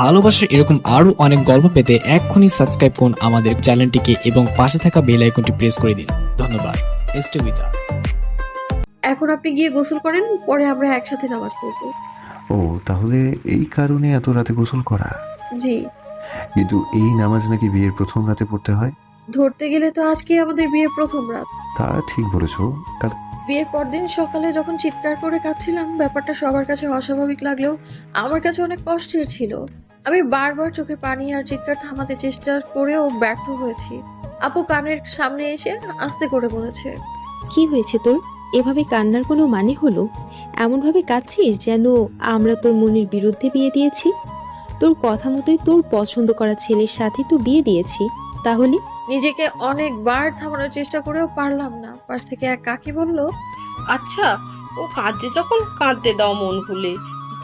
ভালোবাসার এরকম আরো অনেক গল্প পেতে এক্ষুনি সাবস্ক্রাইব করুন আমাদের চ্যানেলটিকে এবং পাশে থাকা বেল আইকনটি প্রেস করে দিন। ধন্যবাদ। Stay with us. এখন আপনি গিয়ে গোসল করেন, পরে আমরা একসাথে নামাজ পড়বো। ও, তাহলে এই কারণে এত রাতে গোসল করা। জি। কিন্তু এই নামাজ নাকি বিয়ের প্রথম রাতে পড়তে হয়। ধরতে গেলে তো আজকে আমাদের বিয়ের প্রথম রাত। তা ঠিক বলেছো। বিয়ের পরদিন সকালে যখন চিৎকার করে কাঁদছিলাম, ব্যাপারটা সবার কাছে অস্বাভাবিক লাগলেও আমার কাছে অনেক কষ্টের ছিল। আমি বারবার চোখের পানি আর চিৎকার থামাতে চেষ্টা করেও ব্যর্থ হয়েছি। আপু কানের সামনে এসে আস্তে করে বলেছে, কি হয়েছে তোর? এভাবে কান্নার কোনো মানে হলো? এমনভাবে কাঁদছিস যেন আমরা তোর মনের বিরুদ্ধে বিয়ে দিয়েছি। তোর কথা মতোই তোর পছন্দ করা ছেলের সাথে তো বিয়ে দিয়েছি। তাহলে নিজেকে অনেকবার থামানোর চেষ্টা করেও পারলাম না। পাশ থেকে এক কাকি বলল, আচ্ছা, ও কাঁদছে যখন কাঁদতে দাও মন খুলে।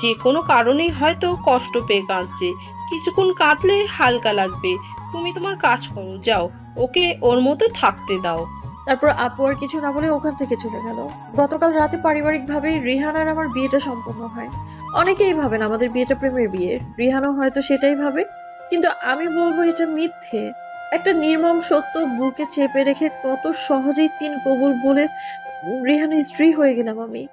যে কোনো কারণেই হয়তো কষ্ট পেয়ে কাঁদছে, কিছুক্ষণ কাঁদলে হালকা লাগবে। তুমি তোমার কাজ করো, যাও, ওকে ওর মতো থাকতে দাও। তারপর আপু আর কিছু না বলে ওখান থেকে চলে গেল। গতকাল রাতে পারিবারিকভাবেই রিহান আর আমার বিয়েটা সম্পন্ন হয়। অনেকেই ভাবেন আমাদের বিয়েটা প্রেমের বিয়ে, রিহানও হয়তো সেটাই ভাবে, কিন্তু আমি বলবো এটা মিথ্যে। একটা নির্মম সত্য বুকে চেপে রেখে কত সহজেই 3 কবুল বলে রিহানের স্ত্রী হয়ে গেলাম আমি।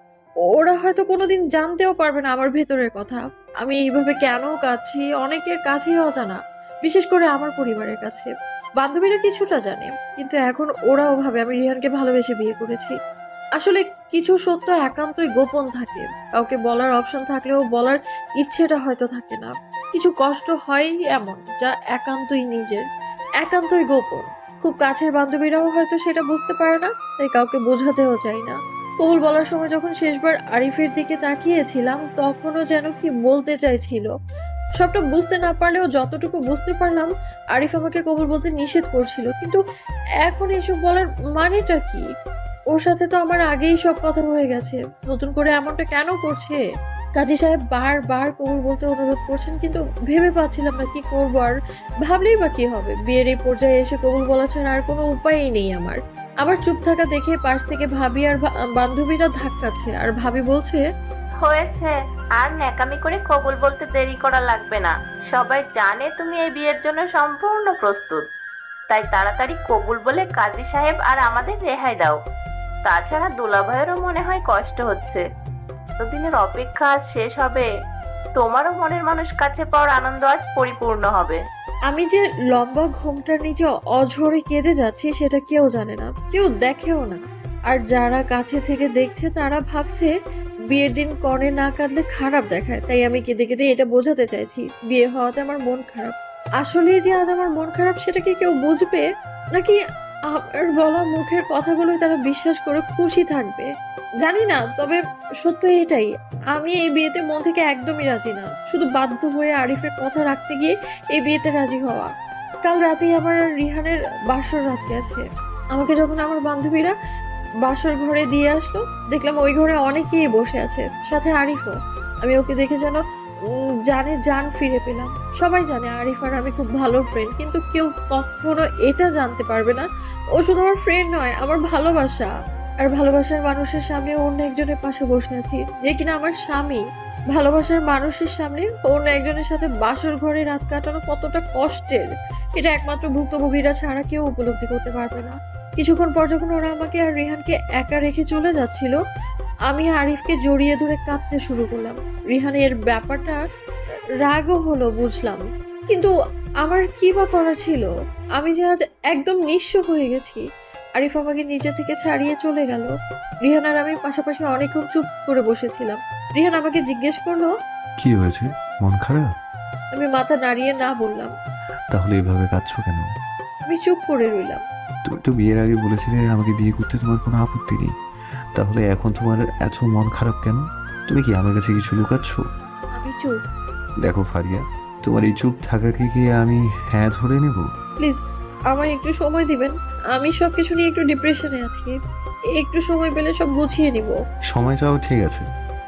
ওরা হয়তো কোনোদিন জানতেও পারবে না আমার ভেতরের কথা। আমি এইভাবে কেন কাঁদছি অনেকের কাছেই অজানা, বিশেষ করে আমার পরিবারের কাছে। বান্ধবীরা কিছুটা জানে, কিন্তু এখন ওরাও ভাবে আমি রিহানকে ভালোবেসে বিয়ে করেছি। আসলে কিছু সত্য একান্তই গোপন থাকে, কাউকে বলার অপশন থাকলেও বলার ইচ্ছেটা হয়তো থাকে না। কিছু কষ্ট হয় এমন যা একান্তই নিজের, একান্তই গোপন। খুব কাছের বান্ধবীরাও হয়তো সেটা বুঝতে পারে না, তাই কাউকে বোঝাতেও চাই না। কবুল বলার সময় যখন শেষবার আরিফের দিকে তাকিয়েছিলাম, তখনও যেন কি বলতে চাইছিল। সবটা বুঝতে না পারলেও যতটুকু বুঝতে পারলাম, আরিফ আমাকে কবুল বলতে নিষেধ করছিল। কিন্তু এখন এসব বলার মানেটা কি? ওর সাথে তো আমার আগেই সব কথা হয়ে গেছে, নতুন করে এমনটা কেন করছে? কাজী সাহেব বারবার কবুল বলতে অনুরোধ করছেন, কিন্তু ভেবে পাচ্ছিলাম না কি করবো। আর ভাবলেই বা কি হবে? বিয়ের এই পর্যায়ে এসে কবুল বলা ছাড়া আর কোনো উপায়ই নেই আমার। আবার চুপ থাকা দেখে পাশ থেকে ভাবি আর বান্ধবীরা ধাক্কাচ্ছে, আর ভাবি বলছে, হয়েছে, আর ন্যাকামি করে কবুল বলতে দেরি করা লাগবে না। সবাই জানে তুমি এই বিয়ের জন্য সম্পূর্ণ প্রস্তুত, তাই তাড়াতাড়ি কবুল বলে কাজী সাহেব আর আমাদের রেহাই দাও। তাছাড়া দুলাভাইয়েরও মনে হয় কষ্ট হচ্ছে, এতদিনের অপেক্ষা আজ শেষ হবে। তোমারও মনের মানুষ কাছে পাওয়ার আনন্দ আজ পরিপূর্ণ হবে। আমি যে লম্বা ঘোমটার নিচে অঝরে কেঁদে যাচ্ছি সেটা কেউ জানে না, কেউ দেখেও না। আর যারা কাছে থেকে দেখছে তারা ভাবছে বিয়ের দিন কনে না কাঁদলে খারাপ দেখায়, তাই আমি কেঁদে কেঁদে এটা বোঝাতে চাইছি বিয়ে হওয়াতে আমার মন খারাপ। আসলে যে আজ আমার মন খারাপ সেটা কি কেউ বুঝবে, নাকি আমার বলা মুখের কথাগুলোই তারা বিশ্বাস করে খুশি থাকবে? জানি না, তবে সত্য এটাই, আমি এই বিয়েতে মন থেকে একদমই রাজি না। শুধু বাধ্য হয়ে আরিফের কথা রাখতে গিয়ে এই বিয়েতে রাজি হওয়া। কাল রাতেই আমার আর রিহানের বাসর রাত আছে। আমাকে যখন আমার বান্ধবীরা বাসর ঘরে দিয়ে আসলো, দেখলাম ওই ঘরে অনেকেই বসে আছে, সাথে আরিফও। আমি ওকে দেখে যেন জানে জান ফিরে পেলাম। সবাই জানে আরিফ আর আমি খুব ভালো ফ্রেন্ড, কিন্তু কেউ কখনো এটা জানতে পারবে না ও শুধু আমার ফ্রেন্ড নয়, আমার ভালোবাসা। আর ভালোবাসার মানুষের সামনে অন্য একজনের পাশে বসে আছি, যে কিনা আমার স্বামী। ভালোবাসার মানুষের সামনে অন্য একজনের সাথে বাসর ঘরে রাত কাটানো কতটা কষ্টের, এটা একমাত্র ভুক্তভোগীরা ছাড়া কেউ উপলব্ধি করতে পারবে না। কিছুক্ষণ পর যখন ওরা আমাকে আর রিহানকে একা রেখে চলে যাচ্ছিল, আমি আরিফকে জড়িয়ে ধরে কাঁদতে শুরু করলাম। রিহানের ব্যাপারটা রাগও হলো বুঝলাম, কিন্তু আমার কি বা করার ছিল? আমি যে আজ একদম নিঃস্ব হয়ে গেছি। আরিফ আমাকে নিজে থেকে ছাড়িয়ে চলে গেল। রিহান আর আমি পাশাপাশি অনেকক্ষণ চুপ করে বসেছিলাম। রিহান আমাকে জিজ্ঞেস করলো, কি হয়েছে? মন খারাপ? আমি মাথা নাড়িয়ে না বললাম। তাহলে এভাবে কাঁদছো কেন? আমি চুপ করে রইলাম। তুমি তো বিয়ের আগে বলেছিলে আমাকে বিয়ে করতে তোমার কোনো আপত্তি নেই, তাহলে এখন তোমার এত মন খারাপ কেন? তুমি কি আমার কাছে কিছু লুকাচ্ছ? আমি চুপ। দেখো ফারিয়া, তোমার এই চুপ থাকাকে কি আমি হ্যাঁ ধরে নেব? প্লিজ আমায় একটু সময় দিবেন, আমি সবকিছু নিয়ে একটু ডিপ্রেশনে আছি। একটু সময় পেলে সব গুছিয়ে নিব। সময় চাও ঠিক আছে,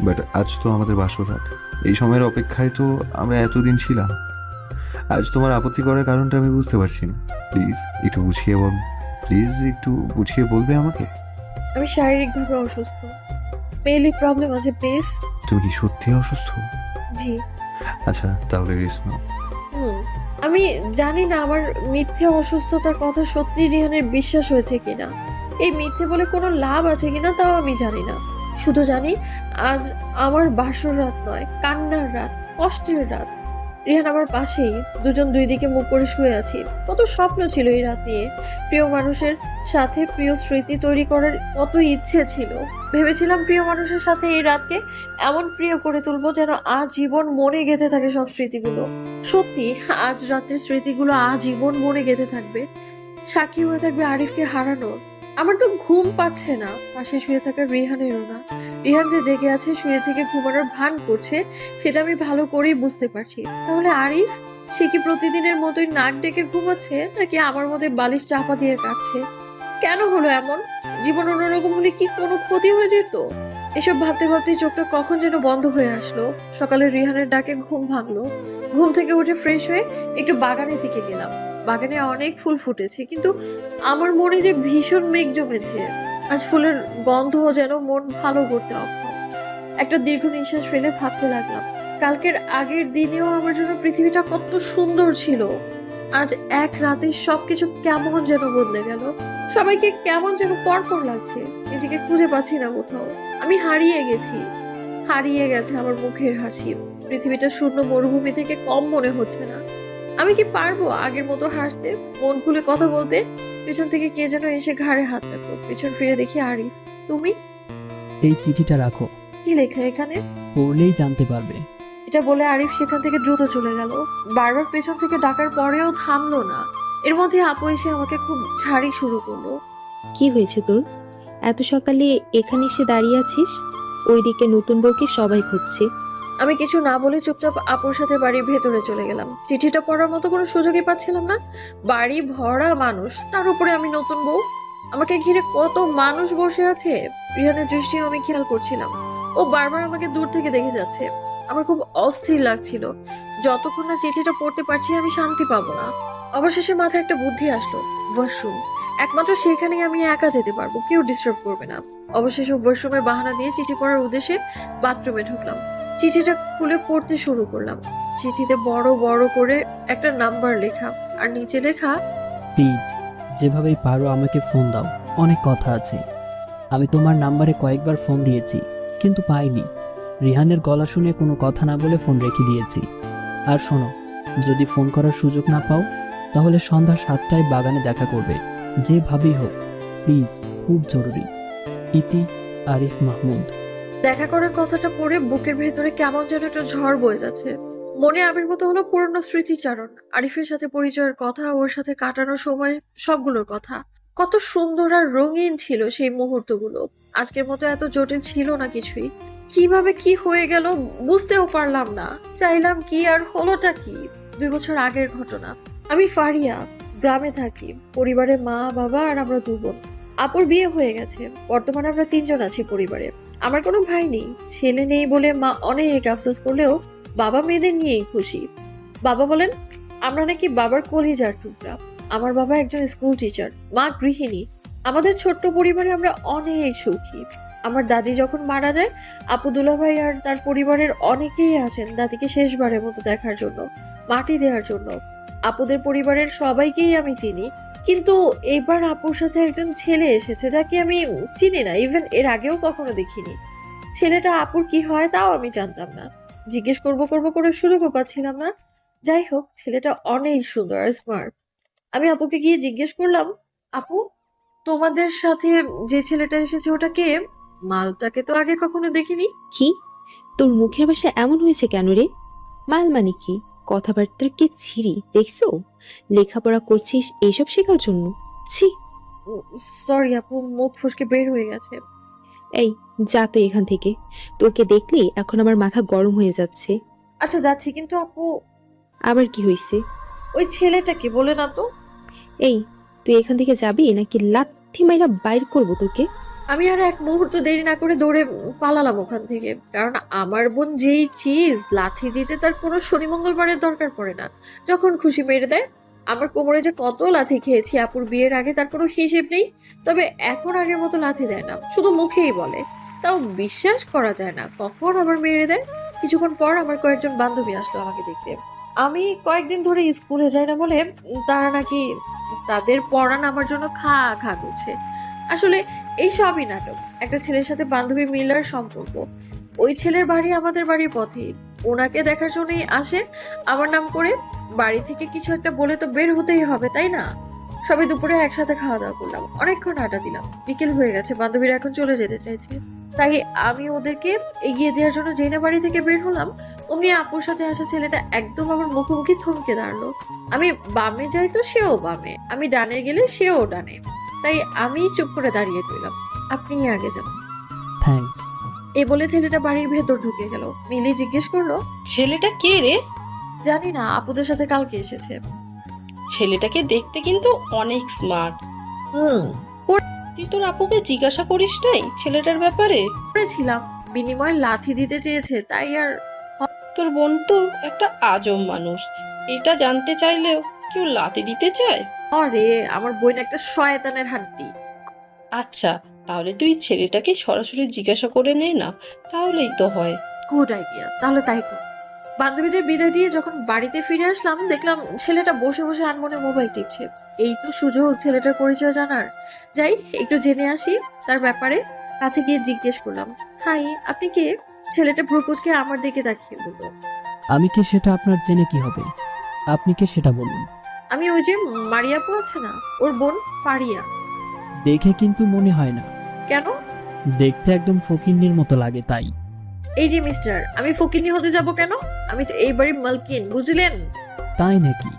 বাট আজ তো আমাদের বাসর রাত। এই সময়ের অপেক্ষায় তো আমরা এতদিন ছিলাম। আজ তোমার আপত্তি করার কারণটা আমি বুঝতে পারছি না। প্লিজ একটু গুছিয়ে বল, প্লিজ একটু গুছিয়ে বলবে আমাকে? আমি শারীরিকভাবে অসুস্থ, মেইলি প্রবলেম আছে প্লিজ। তুমি কি সত্যি অসুস্থ? জি। আচ্ছা তাহলে রিস্ক নাও। হুম, আমি জানি না আমার মিথ্যে অসুস্থতার কথা সত্যি রিহানের বিশ্বাস হয়েছে কিনা, এই মিথ্যে বলে কোনো লাভ আছে কিনা তাও আমি জানি না। শুধু জানি আজ আমার বাসর রাত নয়, কান্নার রাত, কষ্টের রাত। রিহান আমার পাশেই, দুজন দুই দিকে মুখ করে শুয়ে আছি। কত স্বপ্ন ছিল এই রাত নিয়ে, প্রিয় মানুষের সাথে প্রিয় স্মৃতি তৈরি করার কত ইচ্ছে ছিল। ভেবেছিলাম প্রিয় মানুষের সাথে এই রাতকে এমন প্রিয় করে তুলবো যেন আজীবন মনে গেঁথে থাকে সব স্মৃতিগুলো। সত্যি আজ রাতের স্মৃতিগুলো আজীবন মনে গেঁথে থাকবে, সাক্ষী হয়ে থাকবে আরিফকে হারানোর। আমার তো ঘুম পাচ্ছে না, পাশে শুয়ে থাকা রিহানেরও না। রিহান যে জেগে আছে, শুয়ে থেকে ঘুমানোর ভান করছে, সেটা আমি ভালো করেই বুঝতে পারছি। তাহলে আরিফ, সে কি প্রতিদিনের মতোই নাক ডেকে ঘুমাচ্ছে, নাকি আমার মধ্যে বালিশ চাপা দিয়ে কাটছে? কেন হলো এমন? জীবন অন্যরকম হলে কি কোনো ক্ষতি হয়ে যেত? এসব ভাবতে ভাবতে চোখটা কখন যেন বন্ধ হয়ে আসলো। সকালে রিহানের ডাকে ঘুম ভাঙলো। ঘুম থেকে উঠে ফ্রেশ হয়ে একটু বাগানের দিকে গেলাম। বাগানে অনেক ফুল ফুটেছে, কিন্তু আমার মনে যে ভীষণ মেঘ জমেছে। আজ ফুলের গন্ধ যেন মন ভালো করতে অক্ষম। একটা দীর্ঘ নিঃশ্বাস ফেলে ভাবতে লাগলাম, কালকের আগের দিনেও আমার জন্য পৃথিবীটা কত সুন্দর ছিল। আজ এক রাতে সবকিছু কেমন যেন বদলে গেল। সবাইকে কেমন যেন পরপর লাগছে, নিজেকে খুঁজে পাচ্ছি না কোথাও। আমি হারিয়ে গেছি, হারিয়ে গেছে আমার মুখের হাসি। পৃথিবীটা শূন্য মরুভূমি থেকে কম মনে হচ্ছে না। আমি কি পারবো আগের মতো হাসতে, মন খুলে কথা বলতে? পেছন থেকে কে যেন এসে ঘাড়ে হাত রাখলো। পেছন ফিরে দেখি আরিফ। তুমি? এই চিঠিটা রাখো, কি লেখা এখানে? পড়লেই জানতে পারবে। এটা বলে আরিফ সেখান থেকে দ্রুত চলে গেল। বারবার পেছন থেকে ডাকার পরেও থামলো না। এর মধ্যে আপু এসে আমাকে খুব ঝাড়ি শুরু করলো। কি হয়েছে তোর? এত সকালে এখানে এসে দাঁড়িয়ে আছিস? ওইদিকে নতুন বউকে সবাই খুঁজছে। আমি কিছু না বলে চুপচাপ আপুর সাথে বাড়ির ভেতরে চলে গেলাম। চিঠিটা পড়ার মতো কোনো সুযোগই পাচ্ছিলাম না। বাড়ি ভরা মানুষ, তার উপরে আমি নতুন বউ। আমাকে ঘিরে কত মানুষ বসে আছে। রিহানের দৃষ্টিও আমি খেয়াল করছিলাম। ও বারবার আমাকে দূর থেকে দেখে যাচ্ছে। আমার খুব অস্থির লাগছিল। যতক্ষণ না চিঠিটা পড়তে পারছি আমি শান্তি পাবো না। অবশেষে মাথায় একটা বুদ্ধি আসলো, ওয়াশরুম। একমাত্র সেখানেই আমি একা যেতে পারবো, কেউ ডিস্টার্ব করবে না। অবশেষে ওয়াশরুমের বাহানা দিয়ে চিঠি পড়ার উদ্দেশ্যে বাথরুমে ঢুকলাম। চিঠিটা খুলে পড়তে শুরু করলাম। চিঠিতে বড় বড় করে একটা নাম্বার লেখা, আর নিচে লেখা, প্লিজ যেভাবেই পারো আমাকে ফোন দাও, অনেক কথা আছে। আমি তোমার নাম্বারে কয়েকবার ফোন দিয়েছি, কিন্তু পাইনি। রিহানের গলা শুনে কোনো কথা না বলে ফোন রেখে দিয়েছি। আর শোনো, যদি ফোন করার সুযোগ না পাও তাহলে সন্ধ্যা 7টায় বাগানে দেখা করবে, যেভাবেই হোক প্লিজ, খুব জরুরি। ইতি, আরিফ মাহমুদ। দেখা করার কথাটা পড়ে বুকের ভেতরে কেমন যেন একটা ঝড় বয়ে যাচ্ছে। মনে আবির্ভূত হলো পুরনো স্মৃতিচারণ, আরিফের সাথে পরিচয়ের কথা, ওর সাথে কাটানোর সময়, সবগুলোর কথা। কত সুন্দর আর রঙিন ছিল সেই মুহূর্তগুলো। আজকের মতো এত জটিল ছিল না কিছুই। কিভাবে কি হয়ে গেল বুঝতেও পারলাম না। চাইলাম কি আর হলোটা কি। 2 বছর আগের ঘটনা। আমি ফারিয়া, গ্রামে থাকি। পরিবারে মা, বাবা আর আমরা 2 বোন। আপুর বিয়ে হয়ে গেছে। বর্তমানে আমরা 3 জন আছি পরিবারে। আমার কোনো ভাই নেই। ছেলে নেই বলে মা অনেক আফসোস করলেও বাবা মেয়েদের নিয়েই খুশি। বাবা বলেন আমরা নাকি বাবার কলিজার টুকরা। আমার বাবা একজন স্কুল টিচার, মা গৃহিণী। আমাদের ছোট্ট পরিবারে আমরা অনেক সুখী। আমার দাদি যখন মারা যায়, আপু দুলাভাই আর তার পরিবারের অনেকেই আসেন দাদিকে শেষবারের মতো দেখার জন্য, মাটি দেওয়ার জন্য। আপুদের পরিবারের সবাইকেই আমি চিনি, কিন্তু এবার আপুর সাথে একজন ছেলে এসেছে যাকে আমি চিনি না, ইভেন এর আগেও কখনো দেখিনি। ছেলেটা আপুর কি হয় তাও আমি জানতাম না। জিজ্ঞেস করব করে সুযোগও পাচ্ছিলাম না। যাই হোক, ছেলেটা অনেক সুন্দর আর স্মার্ট। আমি আপুকে গিয়ে জিজ্ঞেস করলাম, আপু তোমাদের সাথে যে ছেলেটা এসেছে ওটা কে? মালটাকে তো আগে কখনো দেখিনি। কি, তোর মুখের ভাষা এমন হয়েছে কেন রে? মাল মানে কি? কথাবার্তার কি ছিরি দেখছো? লেখাপড়া করছিস এইসব শেখার জন্য? ছি। সরি আপু, মুখ ফসকে বের হয়ে গেছে। এই যা তো এখান থেকে, তোকে দেখলে এখন আমার মাথা গরম হয়ে যাচ্ছে। আচ্ছা যাচ্ছি, কিন্তু আপু আবার কি হয়েছে? ওই ছেলেটাকে বলে না তো। এই তুই এখান থেকে যাবি নাকি লাথি মাইরা বাইর করবো তোকে? আমি আর এক মুহূর্ত দেরি না করে দৌড়ে পালালাম ওখান থেকে। কারণ আমার বোন যেই চিজ, লাথি দিতে তার কোনো শনি মঙ্গলবারের দরকার পড়ে না, যখন খুশি মেরে দেয়। আমার কোমরে যে কত লাথি খেয়েছি আপুর বিয়ের আগে তার কোনো হিসেব নেই। তবে এখন আগের মতো লাথি দেয় না, শুধু মুখেই বলে। তাও বিশ্বাস করা যায় না কখন আবার মেরে দেয়। কিছুক্ষণ পর আমার কয়েকজন বান্ধবী আসলো আমাকে দেখতে। আমি কয়েকদিন ধরে স্কুলে যাই না বলে তারা নাকি তাদের পড়ান আমার জন্য খা খা করছে। আসলে এই সবই নাটক। একটা ছেলের সাথে বান্ধবী মিলার সম্পর্ক। ওই ছেলের বাড়ি আমাদের বাড়ির পথে, ওনাকে দেখার জন্যই আসে। আমার নাম করে বাড়ি থেকে কিছু একটা বলে তো বের হতেই হবে, তাই না? সবাই দুপুরে একসাথে খাওয়া দাওয়া করলাম, অনেকক্ষণ আড্ডা দিলাম। বিকেল হয়ে গেছে, বান্ধবীরা এখন চলে যেতে চাইছে। তাই আমি ওদেরকে এগিয়ে দেওয়ার জন্য যেই না বাড়ি থেকে বের হলাম, অমনি আপুর সাথে আসা ছেলেটা একদম আমার মুখোমুখি থমকে দাঁড়ালো। আমি বামে যাই তো সেও বামে, আমি ডানে গেলে সেও ডানে। তাই আমি চুপ করে দাঁড়িয়ে রইলাম। আপনিই আগে যান। থ্যাঙ্কস। এ বলে ছেলেটা বাড়ির ভেতর ঢুকে গেল। মিলি জিজ্ঞেস করলো, ছেলেটা কে রে? জানি না, আপুদের সাথে কালকে এসেছে। ছেলেটাকে দেখতে কিন্তু অনেক স্মার্ট। তুই তোর আপুকে জিজ্ঞাসা করিস নাই ছেলেটার ব্যাপারে? করেছিলাম, বিনিময়ে লাথি দিতে চেয়েছে, তাই আর। তোর বোন তো একটা আজব মানুষ, এটা জানতে চাইলেও কেউ লাথি দিতে চায়? আরে আমার বোন একটা শয়তানের হাড্ডি। আচ্ছা, তাহলে তুই ছেলেটাকে সরাসরি জিজ্ঞাসা করে নে না, তাহলেই তো হয়। গুড আইডিয়া, তাহলে তাই কর। বান্ধবীদের বিদায় দিয়ে যখন বাড়িতে ফিরে আসলাম, দেখলাম ছেলেটা বসে বসে আনমনে মোবাইল টিপছে। এই তো সুযোগ ছেলেটার পরিচয় জানার। যাই একটু জেনে আসি তার ব্যাপারে। কাছে গিয়ে জিজ্ঞেস করলাম, হাই আপনি কে? ছেলেটা ভ্রুকুচকে আমার দিকে তাকিয়ে বলল, আমি কে সেটা আপনার জেনে কি হবে? আপনি কে সেটা বলুন। আমি ওই যে মারিয়াপু আছে না, ওর বোন পারিয়া। দেখে কিন্তু মনে হয় না। কেন? দেখতে একদম ফকিন্নির মতো লাগে তাই। এই যে মিস্টার, আমি ফকিন্নি হতে যাব কেন? আমি তো এই বাড়ির মালকিন, বুঝলেন? তাই নাকি?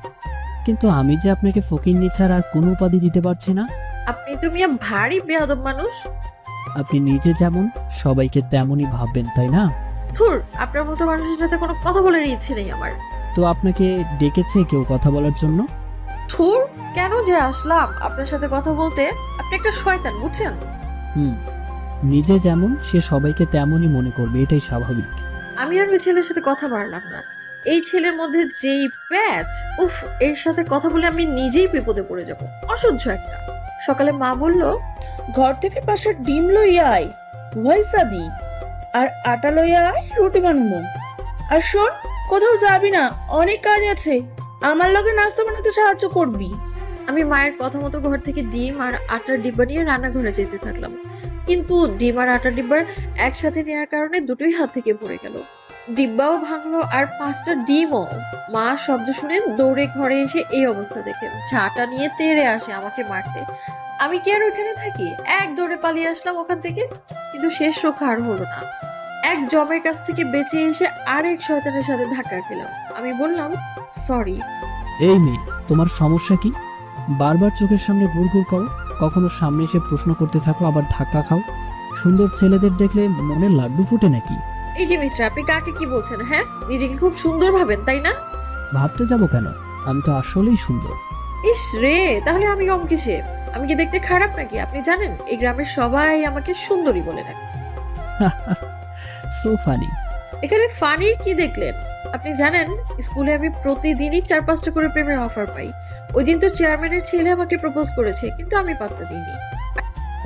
কিন্তু আমি যে আপনাকে ফকিন্নি ছাড়া আর কোনো উপাধি দিতে পারছি না। আপনি তো মিয়া ভারী বেয়াদব মানুষ। আপনি নিজে যেমন সবাইকে তেমনই ভাববেন, তাই না? ধুর, আপনার মতো মানুষের সাথে কোনো কথা বলার ইচ্ছে নেই আমার। তো আপনাকে ডেকেছে কেউ কথা বলার জন্য? ধুর, কেন যে আসলাম আপনার সাথে কথা বলতে? আপনি একটা শয়তান, বুঝছেন? নিজে যেমন সে সবাইকে তেমনই মনে করবে, এটাই স্বাভাবিক। আমি আর ওই ছেলের সাথে কথা বাড়লাম না। এই ছেলের মধ্যে যেই প্যাচ, উফ, এর সাথে কথা বলে আমি নিজেই বিপদে পড়ে যাব। অসহ্য একটা। সকালে মা বলল, ঘর থেকে পাশের ডিম লইয়া আয় ভয়সা দি, আর আটা লইয়া আয় রুটি বানাবো। আর শোন, কোথাও যাবি না, অনেক কাজ আছে, আমার লগে নাস্তা বানাতে সাহায্য করবি। আমি মায়ের কথা মতো ঘর থেকে ডিম আর আটার ডিব্বা নিয়ে রান্নাঘরে যেতে থাকলাম। কিন্তু ডিম আর আটার ডিব্বা একসাথে নেওয়ার কারণে দুটোই হাত থেকে পড়ে গেল। ডিব্বাও ভাঙলো আর 5টা ডিমও। মা শব্দ শুনে দৌড়ে ঘরে এসে এই অবস্থা দেখে ঝাঁটা নিয়ে তেড়ে আসে আমাকে মারতে। আমি কি আর ওইখানে থাকি? এক দৌড়ে পালিয়ে আসলাম ওখান থেকে। কিন্তু শেষ রক্ষা আর হলো না। এক জমের কাছ থেকে বেঁচে এসে আরেক শয়তানের সাথে ধাক্কা খেলাম। আমি বললাম, সরি। এই মেয়ে, তোমার সমস্যা কি? বারবার চোখের সামনে গুড়গুড় করো, কখনো সামনে এসে প্রশ্ন করতে থাকো, আবার ধাক্কা খাও। সুন্দর ছেলেদের দেখলে মনে লাড্ডু ফুটে নাকি? এই যে মিস্টার, আপনি কাকে কি বলছেন? হ্যাঁ, নিজেকে খুব সুন্দর ভাবেন, তাই না? ভাবতে যাবো কেন? আমি তো আসলেই সুন্দর। ইস রে, তাহলে আমি কম কিসে? আমি কি দেখতে খারাপ নাকি? আপনি জানেন এই গ্রামের সবাই আমাকে সুন্দরী বলে ডাকে। So funny. এখানে ফানির কি দেখলেন? আপনি জানেন স্কুলে আমি প্রতিদিনই 4-5টা করে প্রেমের অফার পাই। ওই দিন তো চেয়ারম্যানের ছেলে আমাকে প্রপোজ করেছে, কিন্তু আমি পাত্তা দিইনি।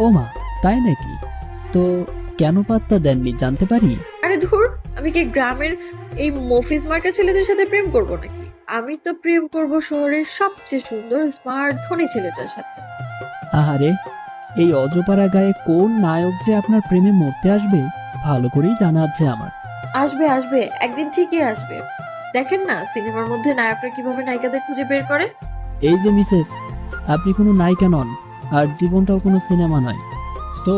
ও মা, তাই নাকি? তো কেন পাত্তা দেননি জানতে পারি? আরে ধুর, আমি কি গ্রামের এই মফিজ মার্কা ছেলেদের সাথে প্রেম করব নাকি? আমি তো প্রেম করব শহরের সবচেয়ে সুন্দর স্মার্ট ধনী ছেলেটার সাথে। আহারে, এই অজপাড়া গায়ে কোন নায়ক যে আপনার প্রেমে মরতে আসবে ভালো করেই জানা আছে আমার। আসবে আসবে, একদিন ঠিকই আসবে। দেখেন না সিনেমার মধ্যে নায়করা কিভাবে নায়িকাদের খুঁজে বের করে। এই যে মিসেস, আপনি কোনো নায়িকা নন, আর জীবনটাও কোনো সিনেমা নয়। সো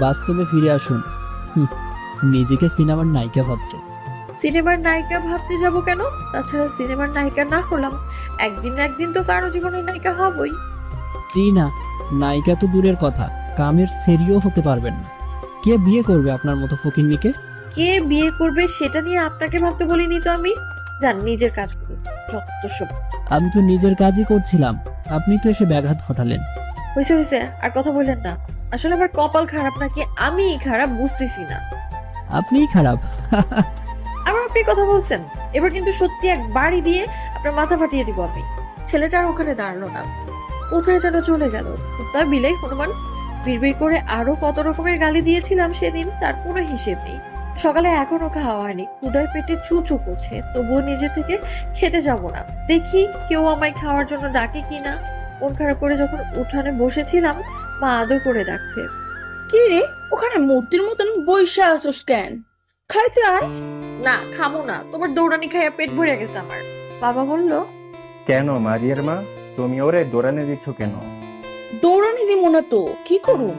বাস্তবে ফিরে আসুন। নিজেকে সিনেমার নায়িকা ভাবছে। সিনেমার নায়িকা ভাবতে যাব কেন? তাছাড়া সিনেমার নায়িকা না হলাম, একদিন না একদিন তো কারো জীবনের নায়িকা হবই। জি না, নায়িকা তো দূরের কথা, কামের সেরিও হতে পারবেন না। কে বিয়ে করবে আপনার মতো ফকিন্নিকে? কে বিয়ে করবে সেটা নিয়ে আপনাকে ভাবতে বলিনি তো আমি। যান নিজের কাজ করুন, যত সব। আমি তো নিজের কাজই করছিলাম, আপনি তো এসে ব্যাঘাত ঘটালেন। হয়েছে হয়েছে, আর কথা বললেন না। আসলে আমার কপাল খারাপ নাকি আমিই খারাপ বুঝতেছি না। আপনিই খারাপ। আবার আপনি কথা বলছেন। এবার কিন্তু সত্যি এক বাড়ি দিয়ে আপনার মাথা ফাটিয়ে দিব আমি। ছেলেটা আর ওখানে দাঁড়ালো না, কোথায় যেন চলে গেল। কুত্তা বিলাই হনুমান বিড়বিড় করে আরো কত রকমের গালি দিয়েছিলাম সেদিন, তার কোনো হিসেব নেই। সকালে এখনো খাওয়া হয়নি, ক্ষুধায় পেটে চুচু করছে, তবুও নিজে থেকে খেতে যাব না। দেখি কেউ আমায় খাওয়ার জন্য ডাকে কিনা। মন খারাপ করে যখন উঠানে বসেছিলাম, মা আদর করে ডাকছে। কি রে, ওখানে মূর্তির মতন বইসা আসোস কেন? খাইতে আয়। না, খামো না, তোমার দৌড়ানি খাইয়া পেট ভরে গেছে আমার। বাবা বলল, কেন মারিয়ার মা, তুমি ওরে দৌড়ানে দিচ্ছ কেন? দৌড়ানি দিব না তো কি করুম?